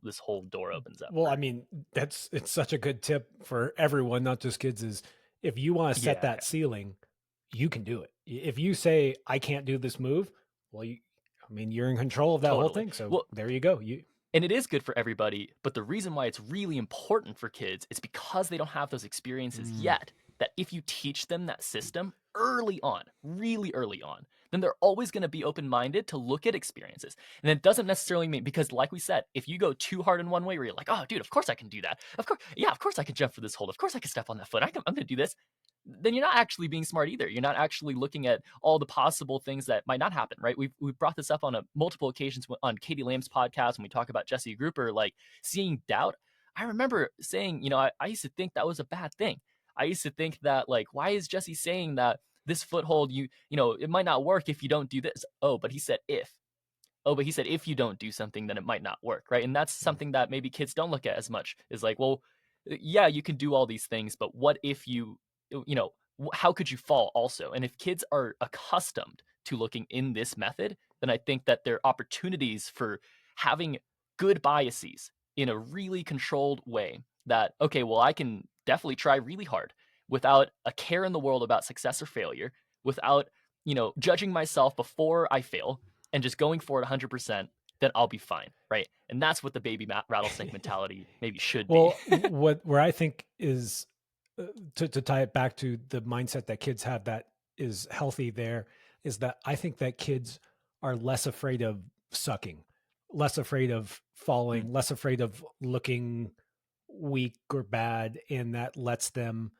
door opens up well, I for. mean, it's such a good tip for everyone, not just kids. Is if you want to set Yeah, that ceiling, you can do it. If you say I can't do this move, well, I mean, you're in control of that whole totally. thing. So Well, there you go. You and it is good for everybody, but the reason why it's really important for kids is because they don't have those experiences mm, yet, that if you teach them that system early on, really early on, then they're always going to be open-minded to look at experiences. And it doesn't necessarily mean, because like we said, if you go too hard in one way where you're like, oh dude, of course I can do that, of course, yeah, of course I can jump for this hold, of course I can step on that foot, I'm going to do this, then you're not actually being smart either. You're not actually looking at all the possible things that might not happen, right? We've brought this up on multiple occasions on Katie Lamb's podcast when we talk about Jesse Grouper, like seeing doubt. I remember saying, I used to think that was a bad thing. I used to think that, like, why is Jesse saying that this foothold, it might not work if you don't do this? Oh, but he said if. Oh, but he said if you don't do something, then it might not work, right? And that's mm, something that maybe kids don't look at as much, is like, well, yeah, you can do all these things, but what if you know, how could you fall also? And if kids are accustomed to looking in this method, then I think that there are opportunities for having good biases in a really controlled way. That, okay, well, I can definitely try really hard without a care in the world about success or failure, without, judging myself before I fail, and just going for it 100%, then I'll be fine, right? And that's what the baby rattlesnake mentality maybe should be. well, where I think is to tie it back to the mindset that kids have that is healthy there is that I think that kids are less afraid of sucking, less afraid of Mm, falling, less afraid of looking weak or bad, and that lets them,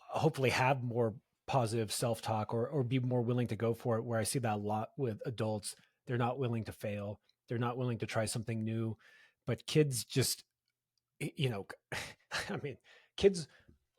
hopefully have more positive self-talk or be more willing to go for it. Where I see that a lot with adults, they're not willing to fail, they're not willing to try something new, but kids just, you know, I mean, kids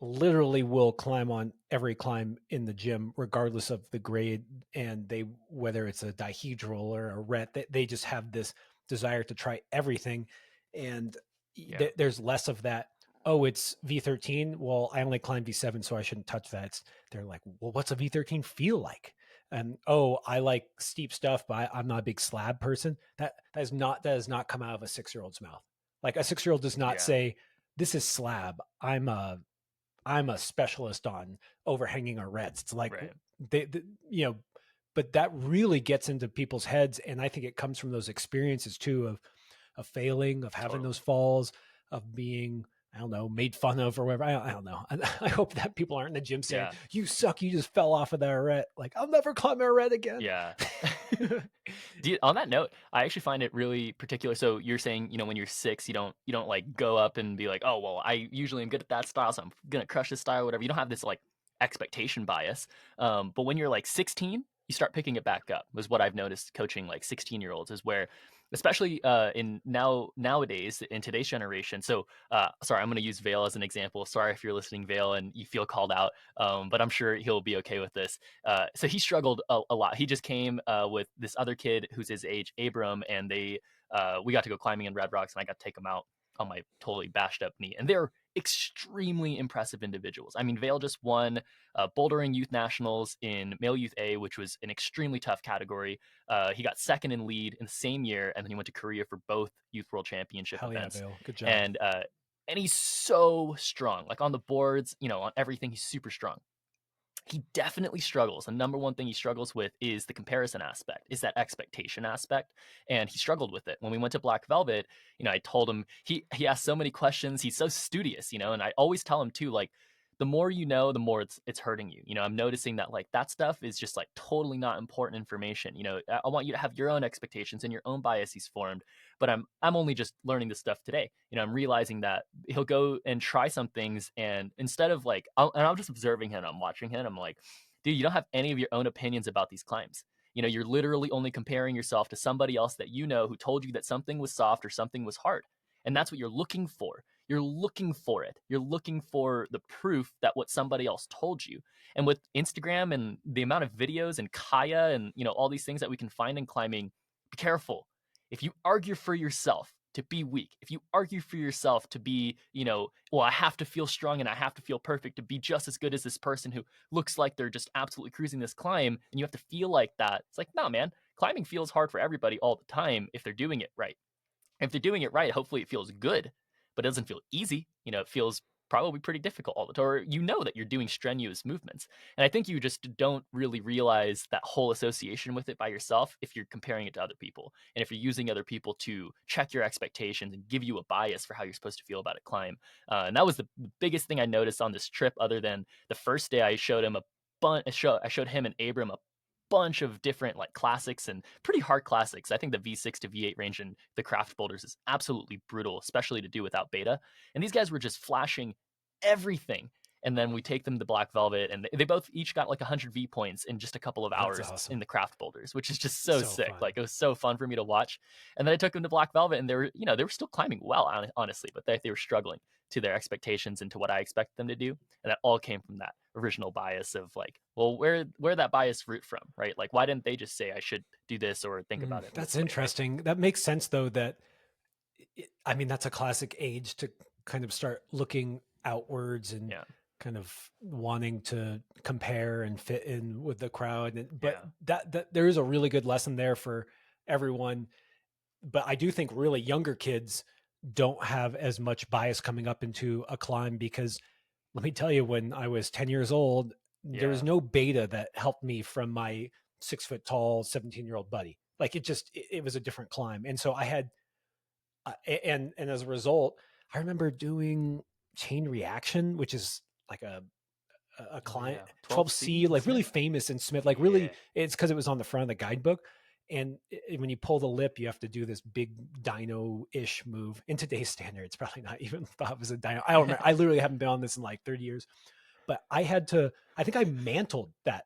literally will climb on every climb in the gym, regardless of the grade. And whether it's a dihedral or a ret, they just have this desire to try everything. And yeah, there's less of that. Oh, it's V13. Well, I only climb V7, so I shouldn't touch that. They're like, well, what's a V13 feel like? And oh, I like steep stuff, but I'm not a big slab person. That does not come out of a 6-year-old's mouth. Like a 6-year-old does not yeah, say, "This is slab. I'm a specialist on overhanging or reds." It's like right. they you know, but that really gets into people's heads, and I think it comes from those experiences too of failing, of having those Totally. falls, of being, I don't know, made fun of or whatever. I don't know. I hope that people aren't in the gym saying, Yeah, "You suck. You just fell off of that red." Like, I'll never climb a red again. yeah. On that note, I actually find it really particular. So you're saying, when you're 6, you don't like go up and be like, oh well, I usually am good at that style, so I'm gonna crush this style, or whatever. You don't have this like expectation bias. But when you're like 16, you start picking it back up. Was what I've noticed coaching like 16-year-olds, is where, especially in nowadays in today's generation. So sorry, I'm gonna use Vale as an example. Sorry if you're listening, Vale, and you feel called out. But I'm sure he'll be okay with this. So he struggled a lot. He just came with this other kid who's his age, Abram, and we got to go climbing in Red Rocks, and I got to take him out on my totally bashed up knee. And they're extremely impressive individuals. I mean, Vale just won bouldering youth nationals in male youth A, which was an extremely tough category. He got second in lead in the same year, and then he went to Korea for both youth world championship Hell yeah, events. Vale. Good job. And he's so strong, like on the boards, on everything. He's super strong. He definitely struggles. The number one thing he struggles with is the comparison aspect, is that expectation aspect. And he struggled with it. When we went to Black Velvet, I told him, he asked so many questions. He's so studious, and I always tell him too, like, the more you know, the more it's hurting you. I'm noticing that like that stuff is just like totally not important information. I want you to have your own expectations and your own biases formed, but I'm only just learning this stuff today. I'm realizing that he'll go and try some things, and instead of like, I'm just observing him, I'm watching him, I'm like, dude, you don't have any of your own opinions about these climbs. You're literally only comparing yourself to somebody else that who told you that something was soft or something was hard. And that's what you're looking for. You're looking for it. You're looking for the proof that what somebody else told you. And with Instagram and the amount of videos and Kaya and all these things that we can find in climbing, be careful. If you argue for yourself to be weak, if you argue for yourself to be, well, I have to feel strong and I have to feel perfect to be just as good as this person who looks like they're just absolutely cruising this climb, and you have to feel like that. It's like, no, man, climbing feels hard for everybody all the time if they're doing it right. If they're doing it right, hopefully it feels good, but it doesn't feel easy. It feels probably pretty difficult all the time, or that you're doing strenuous movements. And I think you just don't really realize that whole association with it by yourself if you're comparing it to other people. And if you're using other people to check your expectations and give you a bias for how you're supposed to feel about a climb. And that was the biggest thing I noticed on this trip, other than the first day I showed him I showed him and Abram a bunch of different like classics and pretty hard classics. I think the V6 to V8 range in the craft boulders is absolutely brutal, especially to do without beta. And these guys were just flashing everything. And then we take them to Black Velvet, and they both each got like 100 V points in just a couple of That's hours in awesome. the craft boulders, which is just so So sick. fun. Like, it was so fun for me to watch. And then I took them to Black Velvet, and they were still climbing well, honestly, but they were struggling to their expectations and to what I expected them to do. And that all came from that original bias of like, well, where that bias root from, right? Like, why didn't they just say I should do this or think about it in That's this way, right? interesting. That makes sense though. I mean, that's a classic age to kind of start looking outwards and Yeah, kind of wanting to compare and fit in with the crowd. But yeah, that there is a really good lesson there for everyone. But I do think really younger kids don't have as much bias coming up into a climb because let me tell you, when I was 10 years old, there was yeah. no beta that helped me from my 6 foot tall 17-year-old buddy. Like it was a different climb. And so I had, and as a result, I remember doing chain reaction, which is like a Oh client yeah, 12C 12C, and like really Smith. famous in Smith, like Yeah, really, it's because it was on the front of the guidebook. And when you pull the lip, you have to do this big dyno-ish move. In today's standard, it's probably not even thought of as a dyno. I don't remember. I literally haven't been on this in like 30 years. But I think I mantled that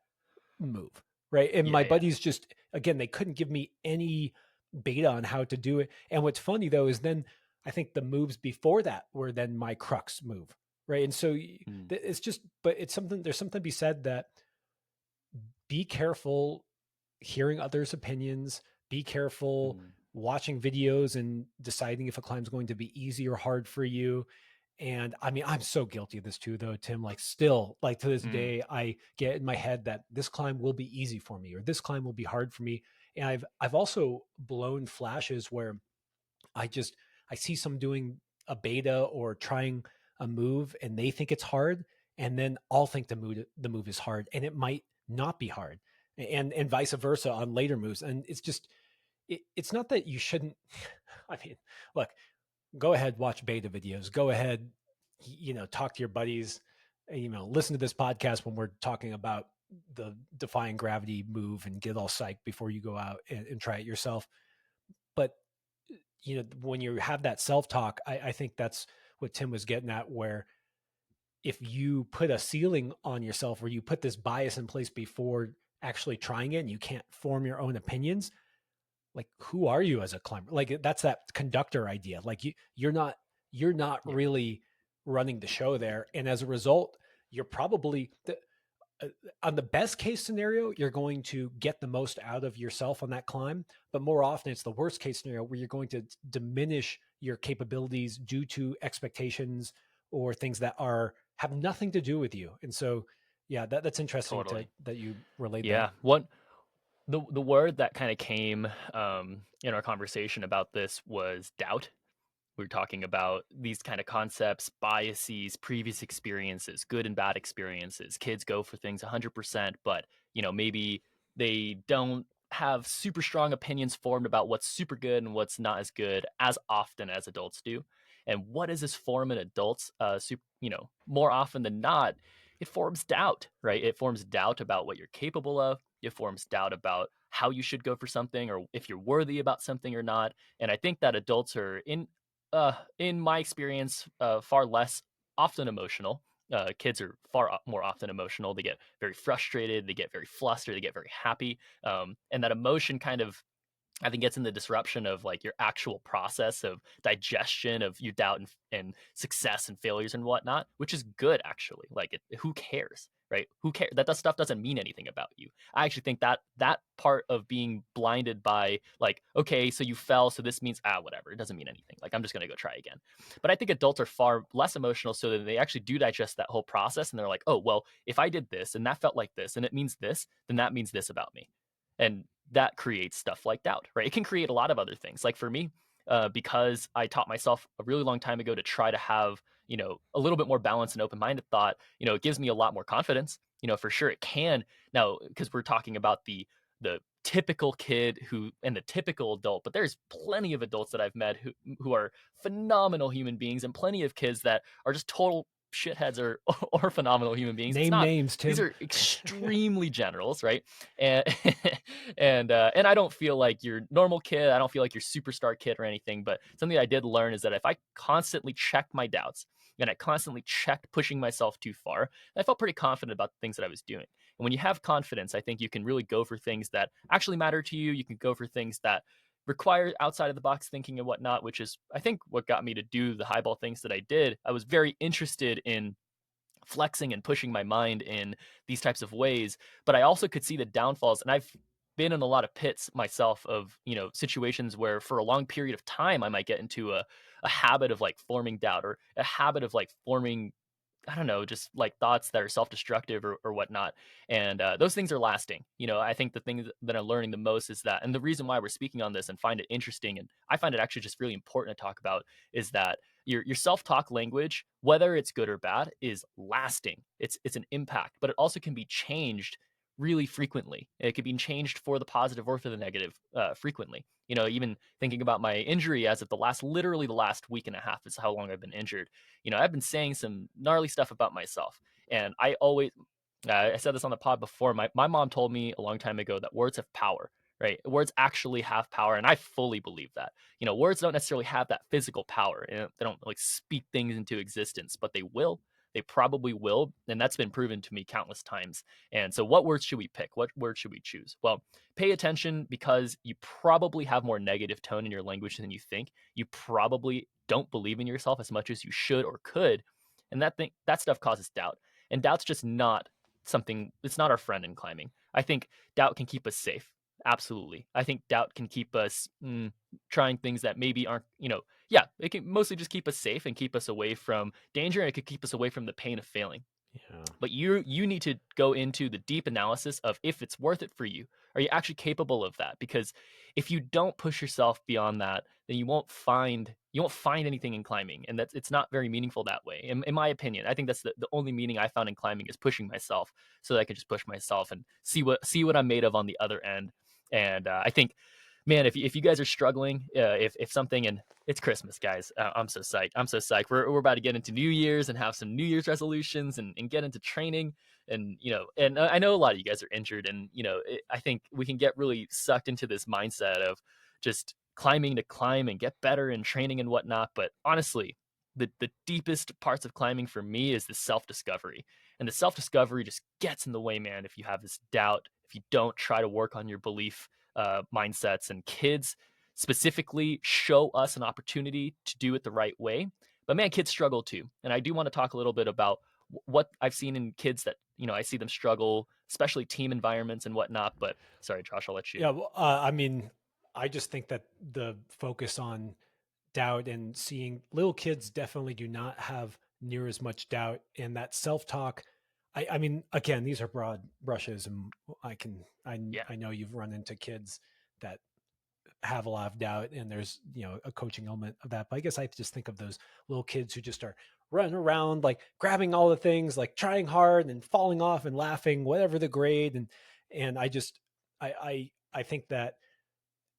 move, right? And yeah, my yeah. buddies just, again, they couldn't give me any beta on how to do it. And what's funny though is then I think the moves before that were then my crux move, right? And so Mm, it's just, but it's something, there's something to be said that be careful hearing others' opinions, be careful mm, watching videos and deciding if a climb's going to be easy or hard for you. And I mean, I'm so guilty of this too, though, Tim. Like, still, like to this mm, day, I get in my head that this climb will be easy for me or this climb will be hard for me. And I've also blown flashes where I just I see some doing a beta or trying a move and they think it's hard, and then I'll think the move is hard, and it might not be hard, and vice versa on later moves. And it's just it's not that you shouldn't. I mean, look, go ahead, watch beta videos. Go ahead, talk to your buddies. Listen to this podcast when we're talking about the defying gravity move and get all psyched before you go out and try it yourself. But when you have that self-talk, I think that's what Tim was getting at, where if you put a ceiling on yourself or you put this bias in place before actually trying it and you can't form your own opinions, like who are you as a climber? Like that's that conductor idea. Like you're not yeah, really running the show there. And as a result, you're probably uh, on the best case scenario, you're going to get the most out of yourself on that climb. But more often, it's the worst case scenario where you're going to diminish your capabilities due to expectations or things that are have nothing to do with you. And so, yeah, that's interesting to totally. that you relayed that. Yeah. The word that kind of came in our conversation about this was doubt. We were talking about these kind of concepts, biases, previous experiences, good and bad experiences. Kids go for things 100%, but maybe they don't have super strong opinions formed about what's super good and what's not as good as often as adults do. And what does this form in adults? More often than not, it forms doubt, right? It forms doubt about what you're capable of. It forms doubt about how you should go for something, or if you're worthy about something or not. And I think that adults are in my experience, far less often emotional. Kids are far more often emotional. They get very frustrated, they get very flustered, they get very happy, and that emotion kind of, I think, gets in the disruption of like your actual process of digestion of your doubt and success and failures and whatnot, which is good actually. Like, who cares, right? Who cares? That stuff doesn't mean anything about you. I actually think that that part of being blinded by like, okay, so you fell, so this means whatever. It doesn't mean anything. Like, I'm just gonna go try again. But I think adults are far less emotional, so that they actually do digest that whole process, and they're like, oh well, if I did this and that felt like this and it means this, then that means this about me. And that creates stuff like doubt, right? It can create a lot of other things. Like for me, because I taught myself a really long time ago to try to have, a little bit more balanced and open-minded thought, it gives me a lot more confidence. For sure it can. Now, because we're talking about the typical kid who and the typical adult, but there's plenty of adults that I've met who are phenomenal human beings, and plenty of kids that are just total shitheads or phenomenal human beings. It's Name not, names, these Tim. are extremely generals, right? And and I don't feel like you're normal kid. I don't feel like you're superstar kid or anything. But something I did learn is that if I constantly checked my doubts and I constantly checked pushing myself too far, I felt pretty confident about the things that I was doing. And when you have confidence, I think you can really go for things that actually matter to you. You can go for things that require outside of the box thinking and whatnot, which is, I think, what got me to do the highball things that I did. I was very interested in flexing and pushing my mind in these types of ways, but I also could see the downfalls. And I've been in a lot of pits myself of, situations where for a long period of time I might get into a habit of like forming doubt, or a habit of like forming, I don't know, just like thoughts that are self-destructive or whatnot. And those things are lasting. I think the thing that I'm learning the most is that, and the reason why we're speaking on this and find it interesting, and I find it actually just really important to talk about, is that your self-talk language, whether it's good or bad, is lasting. It's an impact, but it also can be changed really frequently. It could be changed for the positive or for the negative frequently. Even thinking about my injury as of literally the last week and a half is how long I've been injured. I've been saying some gnarly stuff about myself. And I said this on the pod before. My mom told me a long time ago that words have power, right? Words actually have power. And I fully believe that. Words don't necessarily have that physical power. They don't like speak things into existence, but they will. They probably will. And that's been proven to me countless times. And so, what words should we pick? What words should we choose? Well, pay attention, because you probably have more negative tone in your language than you think. You probably don't believe in yourself as much as you should or could, and that stuff causes doubt. And doubt's just not something. It's not our friend in climbing. I think doubt can keep us safe. Absolutely. I think doubt can keep us trying things that maybe aren't, yeah, it can mostly just keep us safe and keep us away from danger, and it could keep us away from the pain of failing. Yeah. But you need to go into the deep analysis of if it's worth it for you. Are you actually capable of that? Because if you don't push yourself beyond that, then you won't find anything in climbing, and it's not very meaningful that way. In my opinion, I think that's the only meaning I found in climbing, is pushing myself, so that I can just push myself and see what I'm made of on the other end. And I think, man, if you guys are struggling, if something, and it's Christmas, guys. I'm so psyched. I'm so psyched. We're about to get into New Year's and have some New Year's resolutions, and get into training. And, and I know a lot of you guys are injured, and, I think we can get really sucked into this mindset of just climbing to climb and get better and training and whatnot. But honestly, the deepest parts of climbing for me is the self-discovery. And the self-discovery just gets in the way, man, if you have this doubt, if you don't try to work on your belief mindsets. And kids specifically show us an opportunity to do it the right way. But man, kids struggle too. And I do want to talk a little bit about what I've seen in kids that, I see them struggle, especially team environments and whatnot. But sorry, Josh, I'll let you. Yeah. Well, I mean, I just think that the focus on doubt and seeing little kids definitely do not have near as much doubt, and that self-talk. I mean, again, these are broad brushes, and Yeah. I know you've run into kids that have a lot of doubt, and there's a coaching element of that. But I guess I just think of those little kids who just are running around like grabbing all the things, like trying hard and falling off and laughing whatever the grade. And I just I think that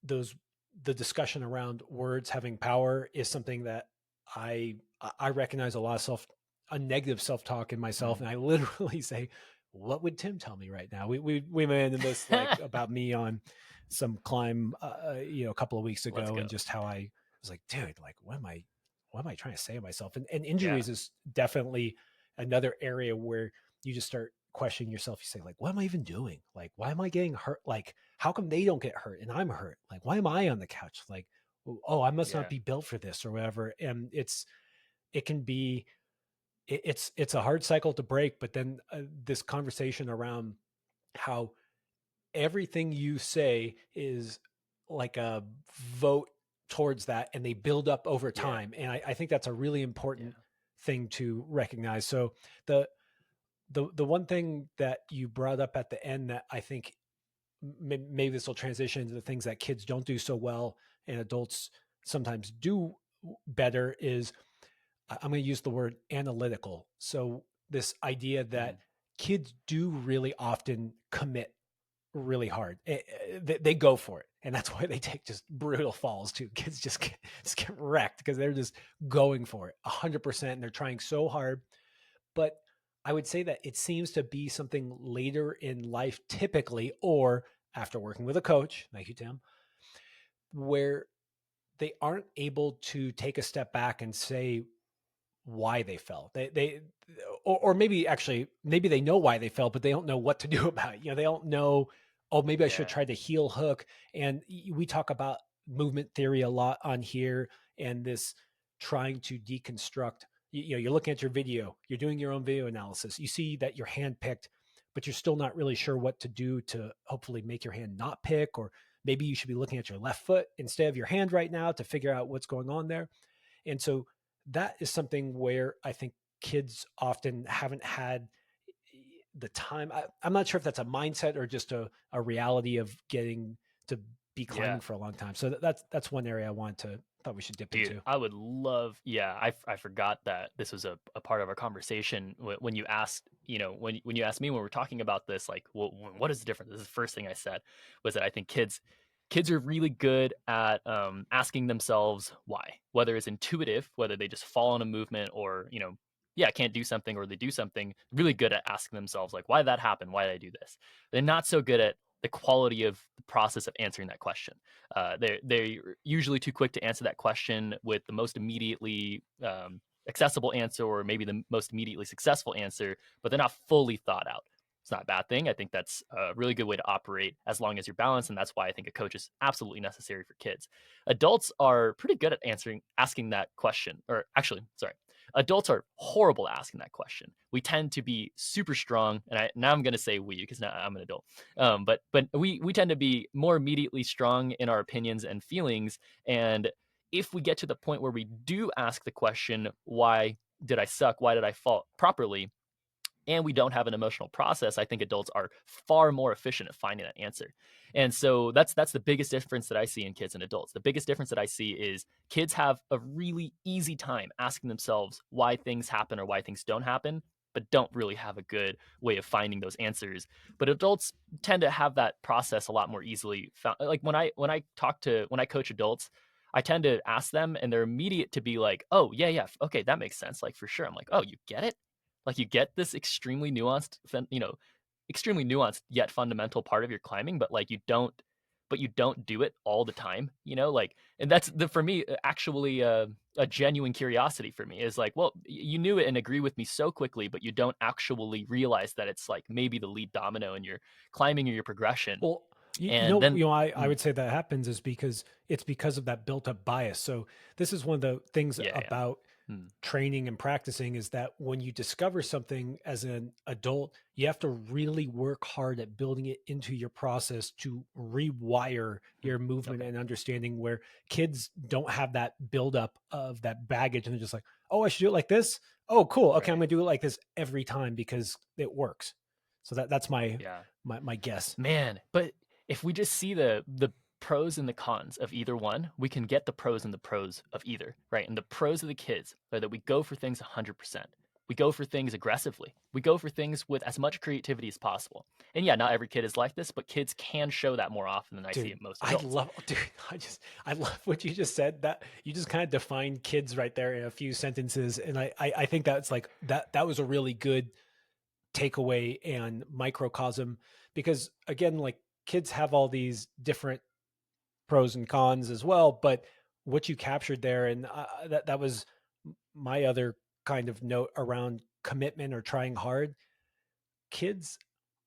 those the discussion around words having power is something that I recognize a negative self-talk in myself, Mm. and I literally say, what would Tim tell me right now? We went into this like about me on some climb a couple of weeks Let's ago, go. and just how I was like, dude, like what am I trying to say to myself? And Yeah. injuries is definitely another area where you just start questioning yourself. You say, like, what am I even doing? Like, why am I getting hurt? Like, how come they don't get hurt and I'm hurt? Like, why am I on the couch? Like, oh, I must not Yeah. be built for this or whatever. And it can be it's a hard cycle to break. But then this conversation around how everything you say is like a vote towards that, and they build up over Yeah. time. And I think that's a really Yeah. important thing to recognize. So the the one thing that you brought up at the end that I think maybe this will transition into the things that kids don't do so well and adults sometimes do better is I'm going to use the word analytical. So this idea that Mm. kids do really often commit really hard. They go for it, and that's why they take just brutal falls too. Kids just get wrecked because they're just going for it 100%, and they're trying so hard. But I would say that it seems to be something later in life, typically, or after working with a coach. Thank you, Tim, where they aren't able to take a step back and say why they fell. Or maybe actually maybe they know why they fell, but they don't know what to do about it. They don't know, oh, maybe I should Yeah. try the heel hook. And we talk about movement theory a lot on here, and this trying to deconstruct. You're looking at your video, you're doing your own video analysis. You see that your hand picked, but you're still not really sure what to do to hopefully make your hand not pick, or maybe you should be looking at your left foot instead of your hand right now to figure out what's going on there. And so that is something where I think kids often haven't had the time. I'm not sure if that's a mindset or just a reality of getting to be Yeah. climbing for a long time. So that's one area thought we should dip Dude, into. I would love, yeah, I forgot that this was a part of our conversation when you asked, when you asked me when we are talking about this, like, well, what is the difference? This is the first thing I said was that I think kids are really good at asking themselves why, whether it's intuitive, whether they just fall on a movement or, yeah, can't do something or they do something, really good at asking themselves, like, why did that happen? Why did I do this? They're not so good at the quality of the process of answering that question. They're usually too quick to answer that question with the most immediately accessible answer or maybe the most immediately successful answer, but they're not fully thought out. It's not a bad thing. I think that's a really good way to operate as long as you're balanced, and that's why I think a coach is absolutely necessary for kids. Adults are pretty good at asking that question, or actually, sorry, adults are horrible at asking that question. We tend to be super strong, and now I'm going to say we because now I'm an adult. But we tend to be more immediately strong in our opinions and feelings, and if we get to the point where we do ask the question, why did I suck? Why did I fall properly? And we don't have an emotional process, I think adults are far more efficient at finding that answer. And so that's the biggest difference that I see in kids and adults. The biggest difference that I see is kids have a really easy time asking themselves why things happen or why things don't happen, but don't really have a good way of finding those answers. But adults tend to have that process a lot more easily found. Like when I coach adults, I tend to ask them and they're immediate to be like, oh yeah, yeah, okay, that makes sense. Like for sure. I'm like, oh, you get it? Like you get this extremely nuanced yet fundamental part of your climbing, but you don't do it all the time, like, and that's for me actually a genuine curiosity for me is like, well, you knew it and agree with me so quickly, but you don't actually realize that it's like maybe the lead domino in your climbing or your progression. Well, And then, I would say that happens is because it's because of that built up bias. So this is one of the things yeah, yeah. about Hmm. training and practicing is that when you discover something as an adult, you have to really work hard at building it into your process to rewire Hmm. your movement Okay. and understanding, where kids don't have that buildup of that baggage. And they're just like, oh, I should do it like this. Oh, cool. Okay. I'm Right. going to do it like this every time because it works. So that's Yeah. my guess. Man, but if we just see the pros and the cons of either one, we can get the pros and the pros of either, right? And the pros of the kids are that we go for things 100%. We go for things aggressively. We go for things with as much creativity as possible. And yeah, not every kid is like this, but kids can show that more often than I see Dude, in most I adults. love, dude, I love what you just said. That you just kind of defined kids right there in a few sentences, and I think that's like that was a really good takeaway and microcosm, because again, like kids have all these different pros and cons as well, but what you captured there, and that was my other kind of note around commitment or trying hard. Kids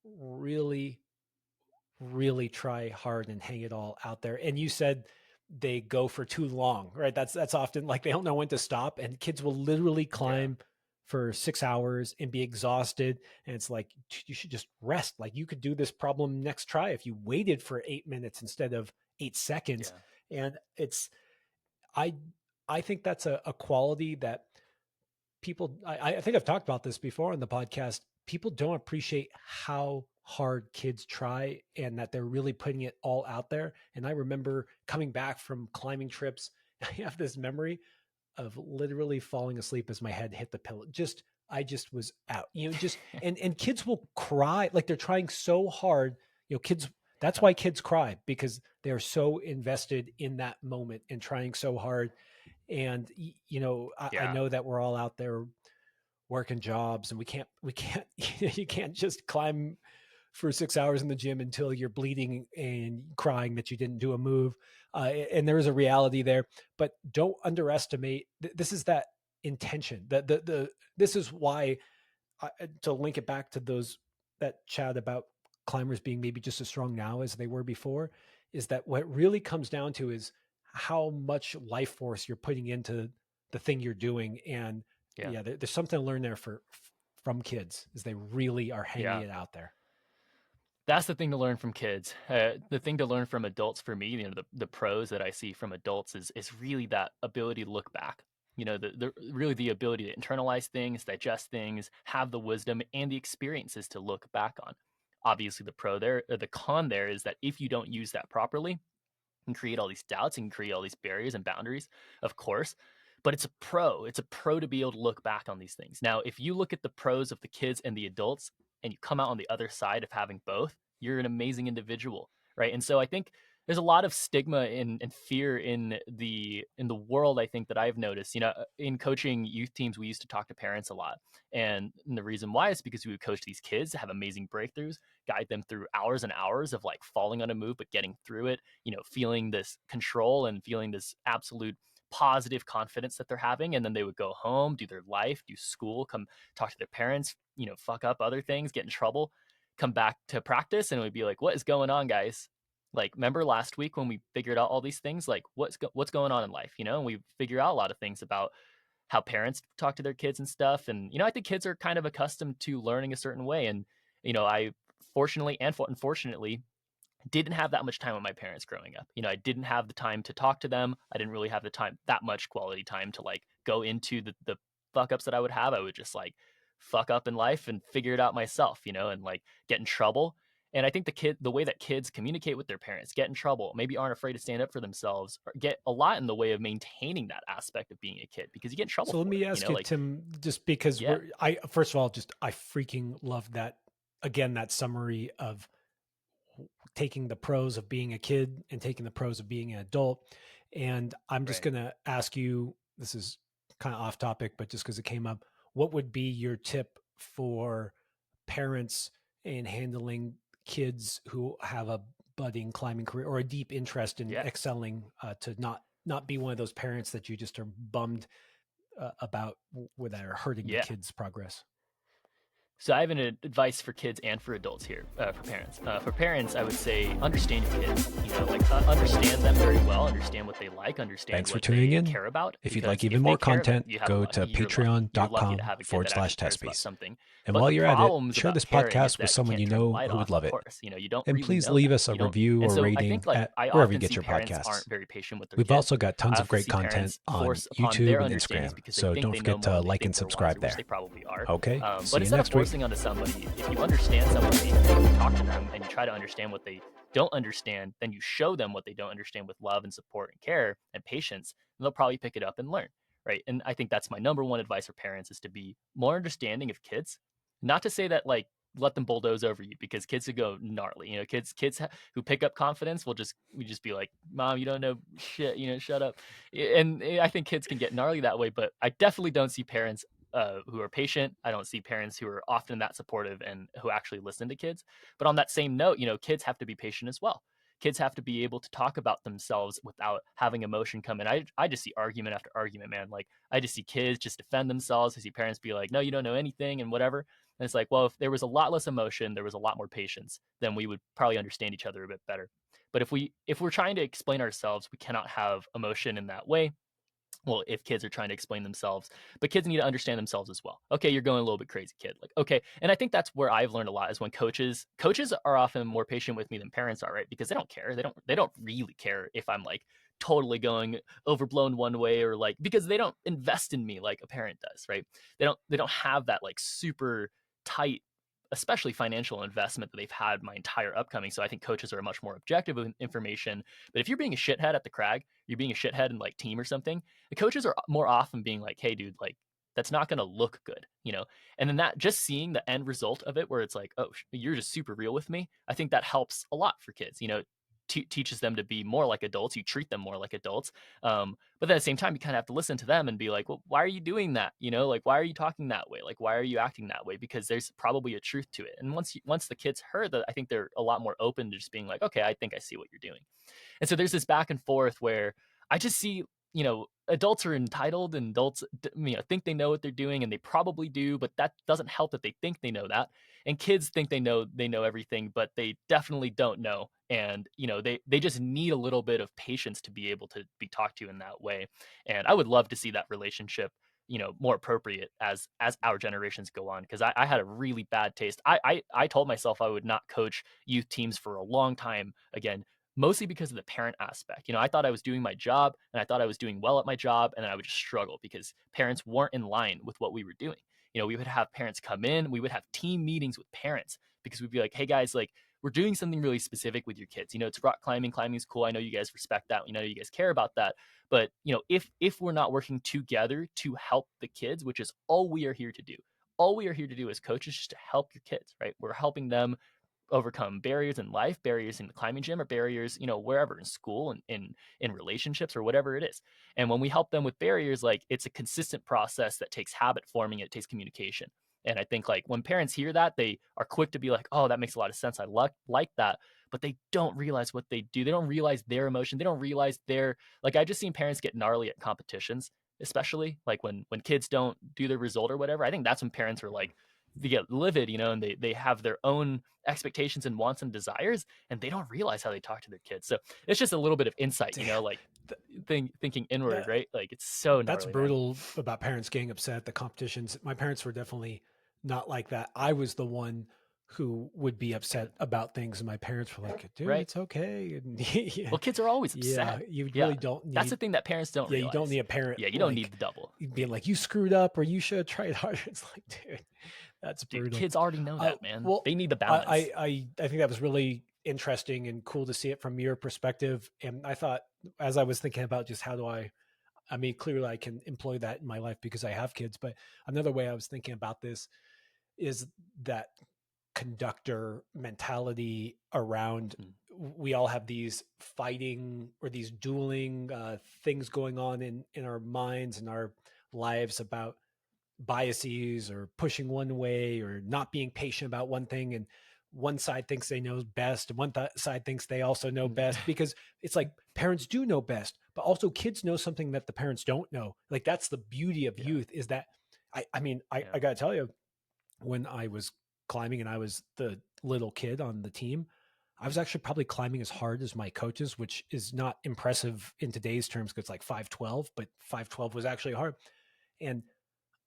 really really try hard and hang it all out there. And you said they go for too long, right? That's often like they don't know when to stop, and kids will literally Yeah. climb for 6 hours and be exhausted. And it's like you should just rest. Like you could do this problem next try if you waited for 8 minutes instead of 8 seconds. Yeah. And it's I I think that's a quality that people I think I've talked about this before on the podcast. People don't appreciate how hard kids try and that they're really putting it all out there. And I remember coming back from climbing trips. I have this memory of literally falling asleep as my head hit the pillow. I just was out. Just and kids will cry like they're trying so hard. Kids, that's Yeah. why kids cry, because they're so invested in that moment and trying so hard. And I Yeah. know that we're all out there working jobs, and we can't you can't just climb for 6 hours in the gym until you're bleeding and crying that you didn't do a move. And there is a reality there, but don't underestimate. This is that intention. This is why, to link it back to that chat about climbers being maybe just as strong now as they were before, is that what it really comes down to is how much life force you're putting into the thing you're doing. And Yeah. yeah, there's something to learn there from kids, is they really are hanging Yeah. it out there. That's the thing to learn from kids. The thing to learn from adults for me, the pros that I see from adults is really that ability to look back. Really the ability to internalize things, digest things, have the wisdom and the experiences to look back on. Obviously, the con there is that if you don't use that properly, and create all these doubts and create all these barriers and boundaries, of course. But it's a pro. It's a pro to be able to look back on these things. Now, if you look at the pros of the kids and the adults and you come out on the other side of having both, you're an amazing individual, right? And so I think there's a lot of stigma and fear in the world. I think that I've noticed, in coaching youth teams, we used to talk to parents a lot, and the reason why is because we would coach these kids, have amazing breakthroughs, guide them through hours and hours of like falling on a move but getting through it, feeling this control and feeling this absolute positive confidence that they're having. And then they would go home, do their life, do school, come talk to their parents, fuck up other things, get in trouble, come back to practice, and it would be like, what is going on, guys? Like, remember last week when we figured out all these things? Like, what's going on in life? And we figure out a lot of things about how parents talk to their kids and stuff. And I think kids are kind of accustomed to learning a certain way. And I fortunately and unfortunately didn't have that much time with my parents growing up. I didn't have the time to talk to them. I didn't really have the time, that much quality time to like go into the fuck ups that I would have. I would just like fuck up in life and figure it out myself, and like get in trouble. And I think the way that kids communicate with their parents, get in trouble, maybe aren't afraid to stand up for themselves, or get a lot in the way of maintaining that aspect of being a kid, because you get in trouble So let for me it, ask you, like, Tim, just because yeah, I first of all, just I freaking love that, again, that summary of taking the pros of being a kid and taking the pros of being an adult. And I'm just right. going to ask you, this is kind of off topic, but just because it came up, what would be your tip for parents in handling kids who have a budding climbing career or a deep interest in Yeah. excelling, to not be one of those parents that you just are bummed about where that are hurting the Yeah. kids' progress? So I have an advice for kids and for adults here, for parents. For parents, I would say understand your kids. Like understand them very well, understand what they like, understand Thanks for what tuning they in. care about. If you'd like Because even if they more care, then content, you have a go lucky. to You're lucky. You're lucky to patreon.com have a kid forward that slash actually cares test about piece. something. And But while the you're at it, problems share about this caring is podcast with that you someone can't you turn the know light who would off. Of love it. course, you don't And really please know leave that. us a review And or so I rating think like at I wherever you often get see your parents podcasts. aren't very patient with their We've kids. also got I tons of often great see content parents on force upon YouTube their and understandings Instagram. because they So think don't they know forget more to and they like think and they're wiser, subscribe which there. they probably are. Okay. But See you instead of next week. forcing onto somebody, if you understand somebody and you talk to them and you try to understand what they don't understand, then you show them what they don't understand with love and support and care and patience, and they'll probably pick it up and learn. right? And I think that's my number one advice for parents is to be more understanding of kids. Not to say that like let them bulldoze over you because kids would go gnarly. You know, who pick up confidence will just be like, "Mom, you don't know shit. You know, shut up." And I think kids can get gnarly that way, but I definitely don't see parents who are patient. I don't see parents who are often that supportive and who actually listen to kids. But on that same note, you know, kids have to be patient as well. Kids have to be able to talk about themselves without having emotion come in. I just see argument after argument, man. Like I just see kids just defend themselves. I see parents be like, "No, you don't know anything," and whatever. And it's like, well, if there was a lot less emotion, there was a lot more patience, then we would probably understand each other a bit better. But if we're trying to explain ourselves, we cannot have emotion in that way. Well, if kids are trying to explain themselves, but kids need to understand themselves as well. Okay, you're going a little bit crazy, kid. Like, okay. And I think that's where I've learned a lot is when coaches are often more patient with me than parents are, right? Because they don't care. They don't really care if I'm like totally going overblown one way or like because they don't invest in me like a parent does, right? They don't have that like super tight especially financial investment that they've had my entire upcoming. So I think coaches are much more objective with information. But if you're being a shithead at the crag, you're being a shithead in like team or something, the coaches are more often being like, hey, dude, like that's not going to look good, you know? And then that just seeing the end result of it where it's like, oh, you're just super real with me. I think that helps a lot for kids, you know, teaches them to be more like adults. You treat them more like adults. But then at the same time, you kind of have to listen to them and be like, well, why are you doing that? You know, like, why are you talking that way? Like, why are you acting that way? Because there's probably a truth to it. And once the kids heard that, I think they're a lot more open to just being like, okay, I think I see what you're doing. And so there's this back and forth where I just see, you know, adults are entitled and adults, you know, think they know what they're doing and they probably do, but that doesn't help that they think they know that. And kids think they know everything, but they definitely don't know. And, you know, they just need a little bit of patience to be able to be talked to in that way. And I would love to see that relationship you know more appropriate as our generations go on because I had a really bad taste. I told myself I would not coach youth teams for a long time again mostly because of the parent aspect. You know, I thought I was doing my job and I thought I was doing well at my job, and then I would just struggle because parents weren't in line with what we were doing. You know, we would have parents come in, we would have team meetings with parents because we'd be like, hey guys, like we're doing something really specific with your kids. You know, it's rock climbing. Climbing's cool. I know you guys respect that. You know, you guys care about that. But you know, if we're not working together to help the kids, which is all we are here to do, all we are here to do as coaches, just to help your kids, right? We're helping them overcome barriers in life, barriers in the climbing gym, or barriers, you know, wherever in school and in relationships or whatever it is. And when we help them with barriers, like it's a consistent process that takes habit forming, it takes communication. And I think like when parents hear that, they are quick to be like, "Oh, that makes a lot of sense. I like that." But they don't realize what they do. They don't realize their emotion. They don't realize their like. I just seen parents get gnarly at competitions, especially like when kids don't do the result or whatever. I think that's when parents are like they get livid, you know, and they have their own expectations and wants and desires, and they don't realize how they talk to their kids. So it's just a little bit of insight, you Damn, know, like th- thinking inward, that right? Like it's so that's gnarly, man. brutal about parents getting upset at the competitions. My parents were definitely not like that. I was the one who would be upset Good, about things, and my parents were like, "Dude, right? it's okay." And yeah, Well, kids are always yeah, upset. you Yeah, really don't that's the need. thing that parents don't Yeah, you don't realize. need a parent Yeah, you don't need like the double, being like, "You screwed up," or "You should have tried harder." It's like, dude, that's dude. brutal. Kids already know that, man. Well, They need the I, balance. I think that was really interesting and cool to see it from your perspective. And I thought, as I was thinking about just how do I mean, clearly I can employ that in my life because I have kids. But another way I was thinking about this is that conductor mentality around Mhm. we all have these fighting or these dueling things going on in our minds and our lives about biases or pushing one way or not being patient about one thing, and one side thinks they know best and side thinks they also know best, because it's like parents do know best, but also kids know something that the parents don't know. Like that's the beauty of Yeah, youth, is that I mean yeah, I gotta tell you, when I was climbing and I was the little kid on the team, I was actually probably climbing as hard as my coaches, which is not impressive in today's terms because it's like 512, but 512 was actually hard. And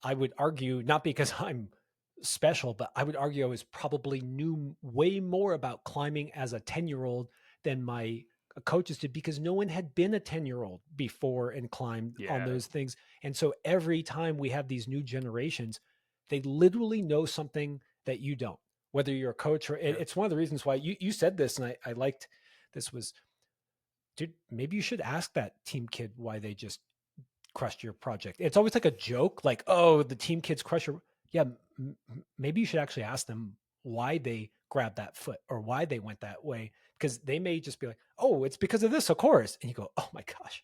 I would argue, not because I'm special, but I would argue I was probably knew way more about climbing as a 10-year-old than my coaches did, because no one had been a 10-year-old before and climbed on yeah, those things. And so every time we have these new generations, they literally know something that you don't, whether you're a coach or yeah. it's one of the reasons why you said this. And I liked this was, dude, maybe you should ask that team kid why they just crushed your project. It's always like a joke, like, oh, the team kids crush your. Yeah, maybe you should actually ask them why they grabbed that foot or why they went that way, because they may just be like, oh, it's because of this, of course. And you go, oh my gosh,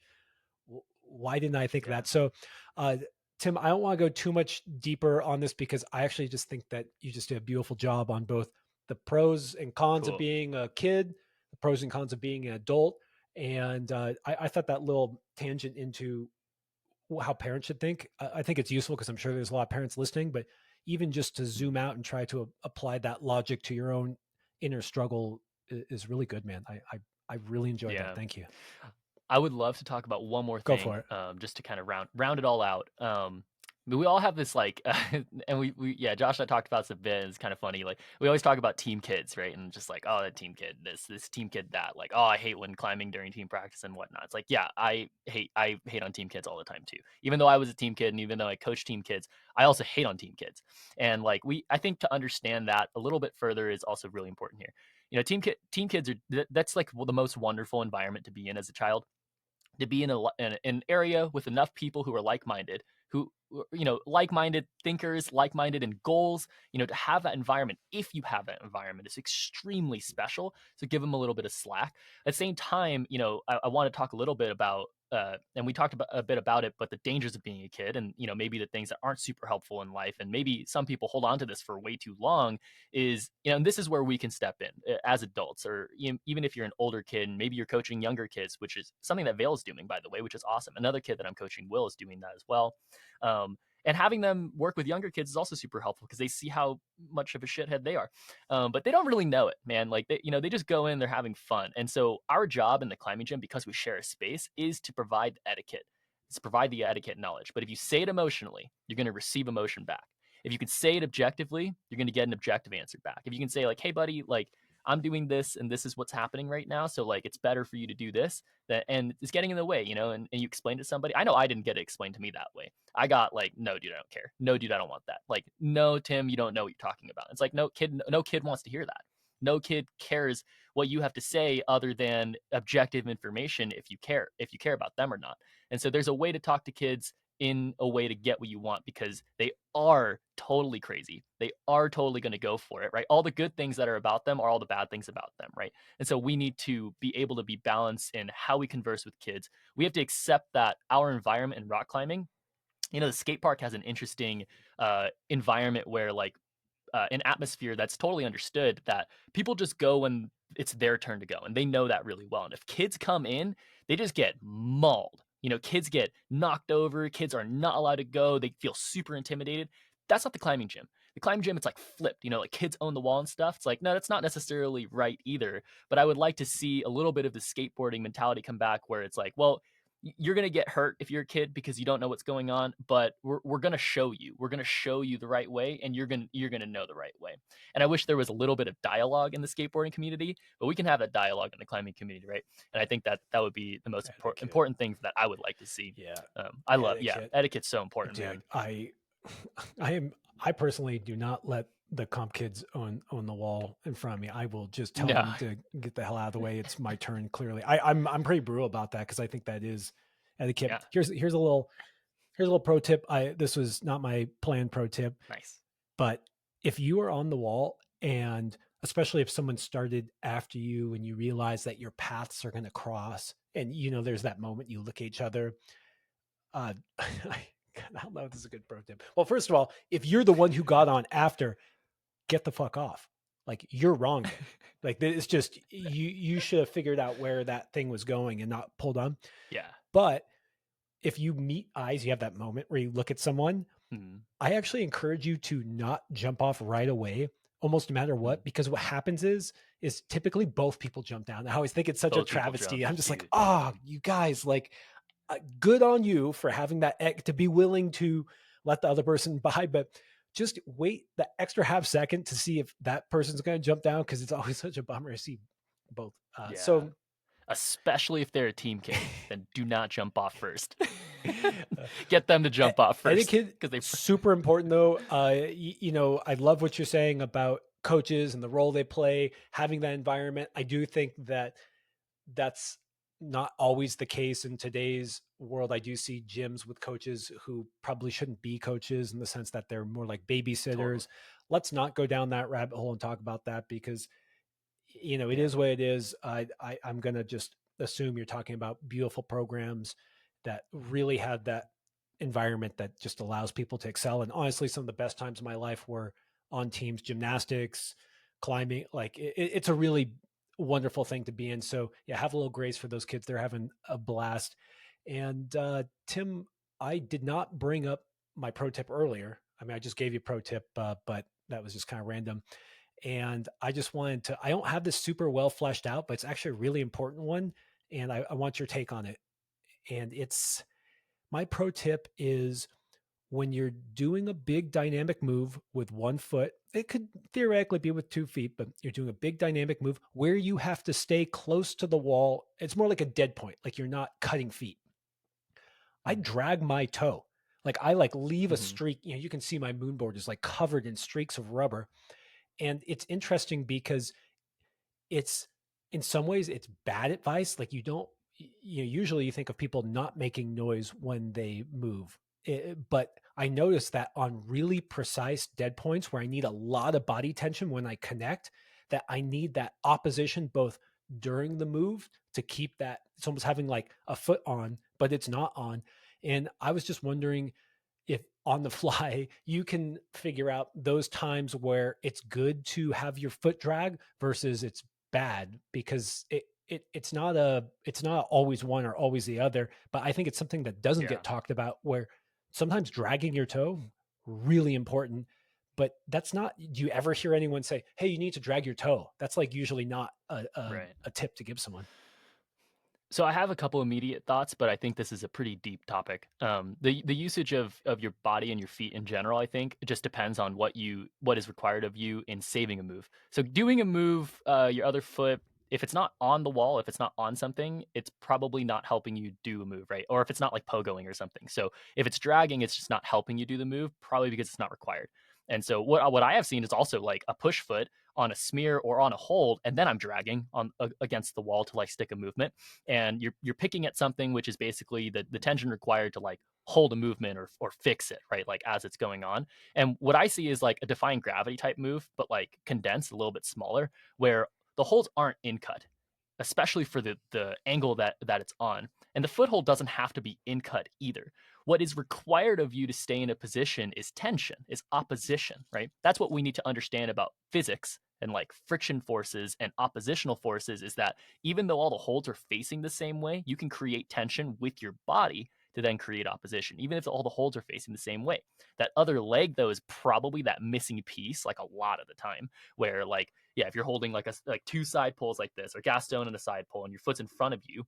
why didn't I think of Yeah. that? So, uh, Tim, I don't want to go too much deeper on this because I actually just think that you just did a beautiful job on both the pros and cons of Cool. being a kid, the pros and cons of being an adult. And I thought that little tangent into how parents should think, I think it's useful because I'm sure there's a lot of parents listening, but even just to Mhm. zoom out and try to apply that logic to your own inner struggle is really good, man. I really enjoyed that. Yeah. Thank you. I would love to talk about one more Go for thing, it. just to kind of round it all out. But we all have this like, and we yeah, Josh and I talked about this a bit. It's kind of funny. Like we always talk about team kids, right? And just like, oh, that team kid, this team kid, that. Like, oh, I hate when climbing during team practice and whatnot. It's like, yeah, I hate on team kids all the time too. Even though I was a team kid and even though I coach team kids, I also hate on team kids. And like I think to understand that a little bit further is also really important here. You know, team kids are that's like the most wonderful environment to be in as a child, to be in an area with enough people who are like-minded, who like-minded thinkers, like-minded in goals, to have that environment, if you have that environment, is extremely special. So give them a little bit of slack. At the same time, I want to talk a little bit about and we talked about a bit about it, but the dangers of being a kid, and maybe the things that aren't super helpful in life, and maybe some people hold on to this for way too long, is and this is where we can step in as adults, or even if you're an older kid and maybe you're coaching younger kids, which is something that Vale's doing, by the way, which is awesome. Another kid that I'm coaching, Will, is doing that as well. And having them work with younger kids is also super helpful because they see how much of a shithead they are, but they don't really know it, man. Like they just go in, they're having fun, and so our job in the climbing gym, because we share a space, is to provide etiquette. It's to provide the etiquette knowledge. But if you say it emotionally, you're going to receive emotion back. If you can say it objectively, you're going to get an objective answer back. If you can say like, "Hey, buddy, like I'm doing this and this is what's happening right now, so like it's better for you to do this," that and it's getting in the way, and you explain to somebody. I know I didn't get it explained to me that way. I got like, "No, dude, I don't care. No, dude, I don't want that." Like, "No, Tim, you don't know what you're talking about." It's like, no kid wants to hear that. No kid cares what you have to say other than objective information, if you care about them or not. And so there's a way to talk to kids in a way to get what you want, because they are totally crazy. They are totally going to go for it, right? All the good things that are about them are all the bad things about them, right? And so we need to be able to be balanced in how we converse with kids. We have to accept that our environment in rock climbing, the skate park has an interesting environment where like an atmosphere that's totally understood, that people just go when it's their turn to go, and they know that really well. And if kids come in, they just get mauled. Kids get knocked over. Kids are not allowed to go. They feel super intimidated. That's not the climbing gym. The climbing gym, it's like flipped. Like kids own the wall and stuff. It's like, no, that's not necessarily right either. But I would like to see a little bit of the skateboarding mentality come back, where it's like, well, you're going to get hurt if you're a kid because you don't know what's going on, but we're going to show you. We're going to show you the right way, and you're going to know the right way. And I wish there was a little bit of dialogue in the skateboarding community, but we can have that dialogue in the climbing community, right? And I think that would be the most Etiquette. important thing that I would like to see. Yeah. Yeah, Etiquette. etiquette's so important, Dude, man. I am I personally do not let the comp kids on the wall in front of me. I will just tell No, them to get the hell out of the way. It's my turn. Clearly, I'm pretty brutal about that because I think that is etiquette. yeah, Here's a little pro tip. This was not my planned pro tip, nice. but if you are on the wall, and especially if someone started after you and you realize that your paths are going to cross, and there's that moment you look at each other. I don't know if this is a good pro tip. Well, first of all, if you're the one who got on after, get the fuck off. Like, you're wrong there. Like, it's just you should have figured out where that thing was going and not pulled on. Yeah. But if you meet eyes, you have that moment where you look at someone. Mm-hmm. I actually encourage you to not jump off right away, almost no matter what, because what happens is typically both people jump down. I always think it's such a Both people jump, travesty. I'm just like, dude. oh, you guys, like, good on you for having that to be willing to let the other person by, but just wait the extra half second to see if that person's going to jump down, because it's always such a bummer to see both. Yeah. So Especially if they're a team kid, then do not jump off first. Get them to jump off first, etiquette, because they. super important though. I love what you're saying about coaches and the role they play, having that environment. I do think that that's not always the case in today's world. I do see gyms with coaches who probably shouldn't be coaches in the sense that they're more like Totally. babysitters. Let's not go down that rabbit hole and talk about that because it Yeah. is what it is. I'm gonna just assume you're talking about beautiful programs that really have that environment that just allows people to excel. And honestly, some of the best times of my life were on teams, gymnastics, climbing. Like it's a really wonderful thing to be in. So yeah, have a little grace for those kids. They're having a blast. And Tim, I did not bring up my pro tip earlier. I mean, I just gave you a pro tip, but that was just kind of random. And I just wanted to, I don't have this super well fleshed out, but it's actually a really important one. And I want your take on it. And it's my pro tip is when you're doing a big dynamic move with one foot, it could theoretically be with 2 feet, but you're doing a big dynamic move where you have to stay close to the wall. It's more like a dead point, like you're not cutting feet. I Mm. drag my toe. Like I like leave a Mhm. streak. You can see my moon board is like covered in streaks of rubber. And it's interesting because it's in some ways it's bad advice. Like you don't, usually you think of people not making noise when they move. But I noticed that on really precise dead points where I need a lot of body tension when I connect, that I need that opposition both during the move to keep that. It's almost having like a foot on, but it's not on. And I was just wondering if on the fly you can figure out those times where it's good to have your foot drag versus it's bad because it's not always one or always the other, but I think it's something that doesn't Yeah. get talked about where sometimes dragging your toe really important, but that's not. Do you ever hear anyone say, hey, you need to drag your toe? That's like usually not Right. a tip to give someone. So I have a couple immediate thoughts, but I think this is a pretty deep topic. The usage of your body and your feet in general, I think, it just depends on what is required of you in saving a move. So doing a move, your other foot, if it's not on the wall, if it's not on something, it's probably not helping you do a move, right? Or if it's not like pogoing or something. So if it's dragging, it's just not helping you do the move, probably because it's not required. And so what I have seen is also like a push foot on a smear or on a hold, and then I'm dragging on against the wall to like stick a movement, and you're picking at something which is basically the tension required to like hold a movement or fix it, right, like as it's going on. And what I see is like a defying gravity type move, but like condensed a little bit smaller, where the holds aren't in cut, especially for the angle that it's on. And the foothold doesn't have to be in cut either. What is required of you to stay in a position is tension, is opposition, right? That's what we need to understand about physics and like friction forces and oppositional forces, is that even though all the holds are facing the same way, you can create tension with your body to then create opposition, even if all the holds are facing the same way. That other leg, though, is probably that missing piece, like a lot of the time, where like, yeah, if you're holding like two side pulls like this, or gas stone and a side pull, and your foot's in front of you,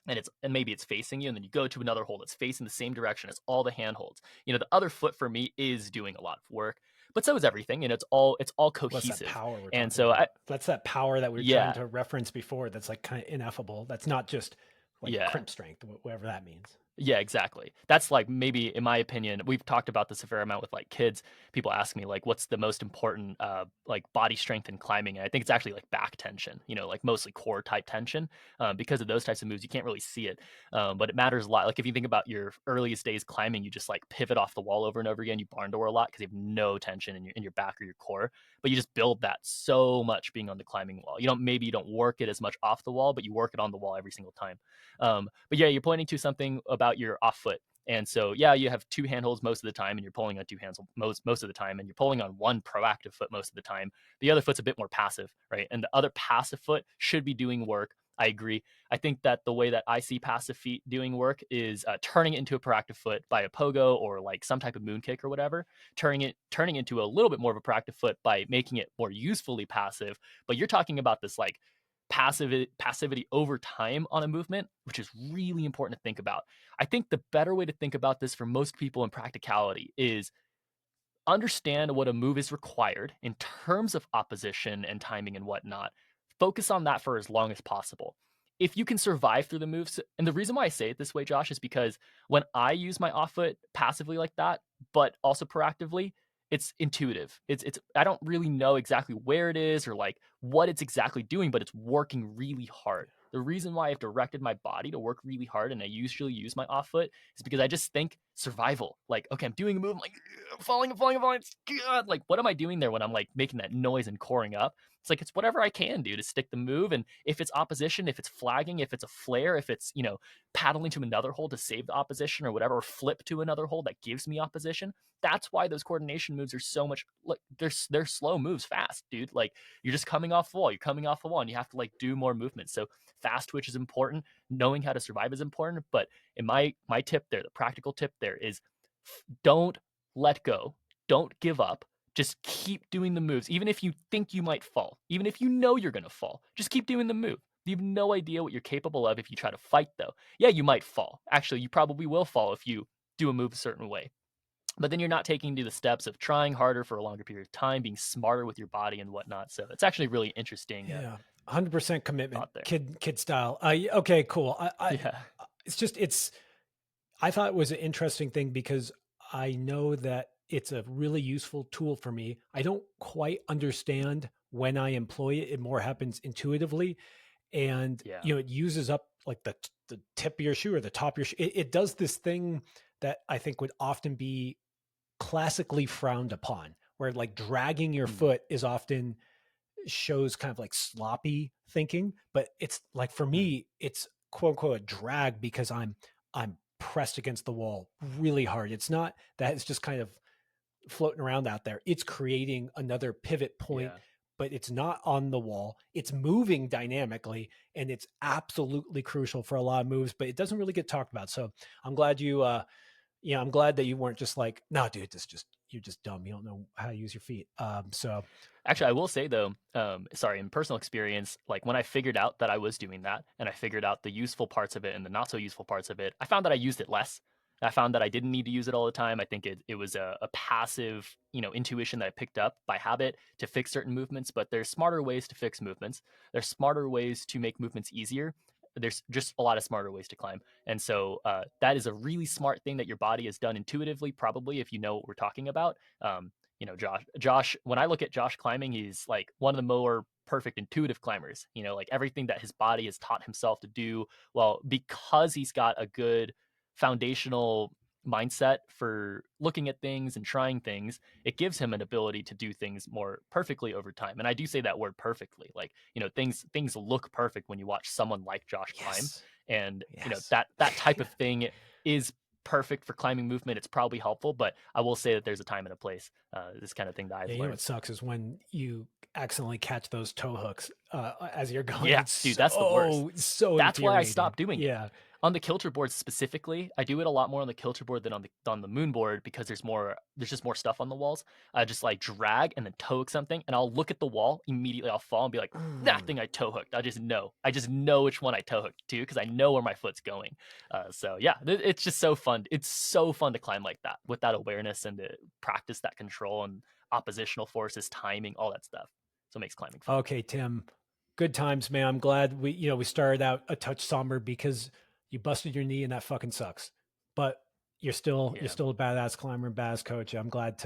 and maybe it's facing you, and then you go to another hold that's facing the same direction as all the hand holds. The other foot for me is doing a lot of work, but so is everything, and it's all Well, that's that cohesive. power we're And talking so about. That's that power that we were trying yeah, to reference before. That's like kind of ineffable. That's not just like yeah. crimp strength, whatever that means. Yeah, exactly. That's like, maybe in my opinion, we've talked about this a fair amount with like kids. People ask me like, what's the most important like body strength in climbing? And I think it's actually like back tension, like mostly core type tension. Because of those types of moves, you can't really see it. But it matters a lot. Like if you think about your earliest days climbing, you just like pivot off the wall over and over again. You barn door a lot because you have no tension in your back or your core. But you just build that so much being on the climbing wall. Maybe you don't work it as much off the wall, but you work it on the wall every single time. But yeah, you're pointing to something about your off foot. And so, yeah, you have two handholds most of the time, and you're pulling on two hands most of the time, and you're pulling on one proactive foot most of the time. The other foot's a bit more passive, right? And the other passive foot should be doing work. I agree. I think that the way that I see passive feet doing work is turning it into a proactive foot by a pogo or like some type of moon kick or whatever, turning into a little bit more of a proactive foot by making it more usefully passive. But you're talking about this like passivity over time on a movement, which is really important to think about. I think the better way to think about this for most people in practicality is understand what a move is required in terms of opposition and timing and whatnot. Focus on that for as long as possible. If you can survive through the moves, and the reason why I say it this way, Josh, is because when I use my off foot passively like that, but also proactively, it's intuitive. It's I don't really know exactly where it is or like what it's exactly doing, but it's working really hard. The reason why I've directed my body to work really hard and I usually use my off foot is because I just think survival. Like, okay, I'm doing a move, I'm like falling and falling and falling. God, like, what am I doing there when I'm like making that noise and coring up? It's like it's whatever I can do to stick the move. And if it's opposition, if it's flagging, if it's a flare, if it's, paddling to another hole to save the opposition or whatever, or flip to another hole that gives me opposition. That's why those coordination moves are so much like they're slow moves fast, dude. Like you're just coming off the wall, you're coming off the wall, and you have to like do more movement. So fast twitch is important. Knowing how to survive is important. But in my tip there, the practical tip there is don't let go. Don't give up. Just keep doing the moves, even if you think you might fall, even if you know you're going to fall. Just keep doing the move. You have no idea what you're capable of if you try to fight, though. Yeah, you might fall. Actually, you probably will fall if you do a move a certain way. But then you're not taking to the steps of trying harder for a longer period of time, being smarter with your body and whatnot. So it's actually really interesting Yeah, 100% commitment, thought there. kid style. Okay, cool. Yeah. It's I thought it was an interesting thing because I know that it's a really useful tool for me. I don't quite understand when I employ it. It more happens intuitively, and Yeah. it uses up like the tip of your shoe or the top of your shoe. It does this thing that I think would often be classically frowned upon, where like dragging your Mm. foot is often shows kind of like sloppy thinking, but it's like for Mm. me, it's quote unquote a drag because I'm pressed against the wall really hard. It's not that it's just kind of floating around out there. It's creating another pivot point, Yeah. but it's not on the wall. It's moving dynamically, and it's absolutely crucial for a lot of moves, but it doesn't really get talked about. So I'm glad I'm glad that you weren't just like, no, dude, you're just dumb. You don't know how to use your feet. So Actually, I will say though, sorry, in personal experience, like when I figured out that I was doing that and I figured out the useful parts of it and the not so useful parts of it, I found that I used it less. I found that I didn't need to use it all the time. I think it was a passive, intuition that I picked up by habit to fix certain movements, but there's smarter ways to fix movements. There's smarter ways to make movements easier. There's just a lot of smarter ways to climb. And so that is a really smart thing that your body has done intuitively, probably, if you know what we're talking about. Josh, when I look at Josh climbing, he's like one of the more perfect intuitive climbers, like everything that his body has taught himself to do. Well, because he's got a good foundational mindset for looking at things and trying things, it gives him an ability to do things more perfectly over time. And I do say that word perfectly. Like, things look perfect when you watch someone like Josh climb. yes, And, yes, that type of thing is perfect for climbing movement. It's probably helpful, but I will say that there's a time and a place. This kind of thing that yeah. I've You know what learned. sucks is when you accidentally catch those toe hooks as you're going. Yeah, It's dude, that's the worst. so That's why I infuriating. stopped doing it. Yeah, On the kilter board specifically, I do it a lot more on the kilter board than on the moon board because there's just more stuff on the walls. I just like drag and then toe hook something, and I'll look at the wall immediately. I'll fall and be like, that mm. thing I toe hooked. I just know which one I toe hooked to because I know where my foot's going. So yeah, it's just so fun. It's so fun to climb like that with that awareness and to practice that control and oppositional forces, timing, all that stuff. So it makes climbing fun. Okay, Tim. Good times, man. I'm glad we started out a touch somber because you busted your knee and that fucking sucks. But you're Yeah. still a badass climber and badass coach. I'm glad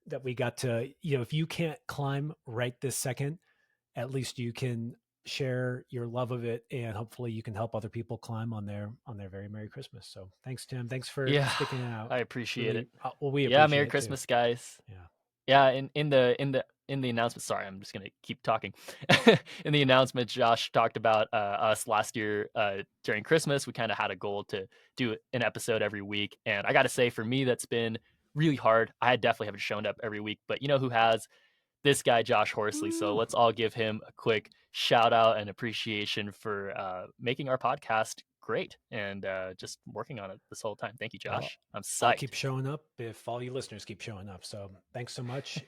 that we got to, if you can't climb right this second, at least you can share your love of it, and hopefully you can help other people climb on their very Merry Christmas. So thanks, Tim. Thanks for Yeah, sticking it out. I appreciate Really, it. well, we Yeah, appreciate Merry it too. Christmas, guys. Yeah. Yeah, in the announcement. Sorry, I'm just gonna keep talking. In the announcement, Josh talked about us last year during Christmas. We kind of had a goal to do an episode every week, and I got to say, for me, that's been really hard. I definitely haven't shown up every week, but you know who has? This guy, Josh Horsley. So Woo. let's all give him a quick shout out and appreciation for making our podcast great and just working on it this whole time. Thank you, Well, Josh. I'm I'll psyched. keep showing up if all you listeners keep showing up. So thanks so much.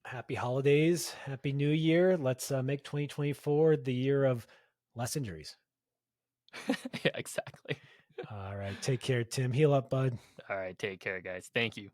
Happy holidays. Happy New Year. Let's make 2024 the year of less injuries. Yeah, exactly. All right. Take care, Tim. Heal up, bud. All right, take care, guys. Thank you.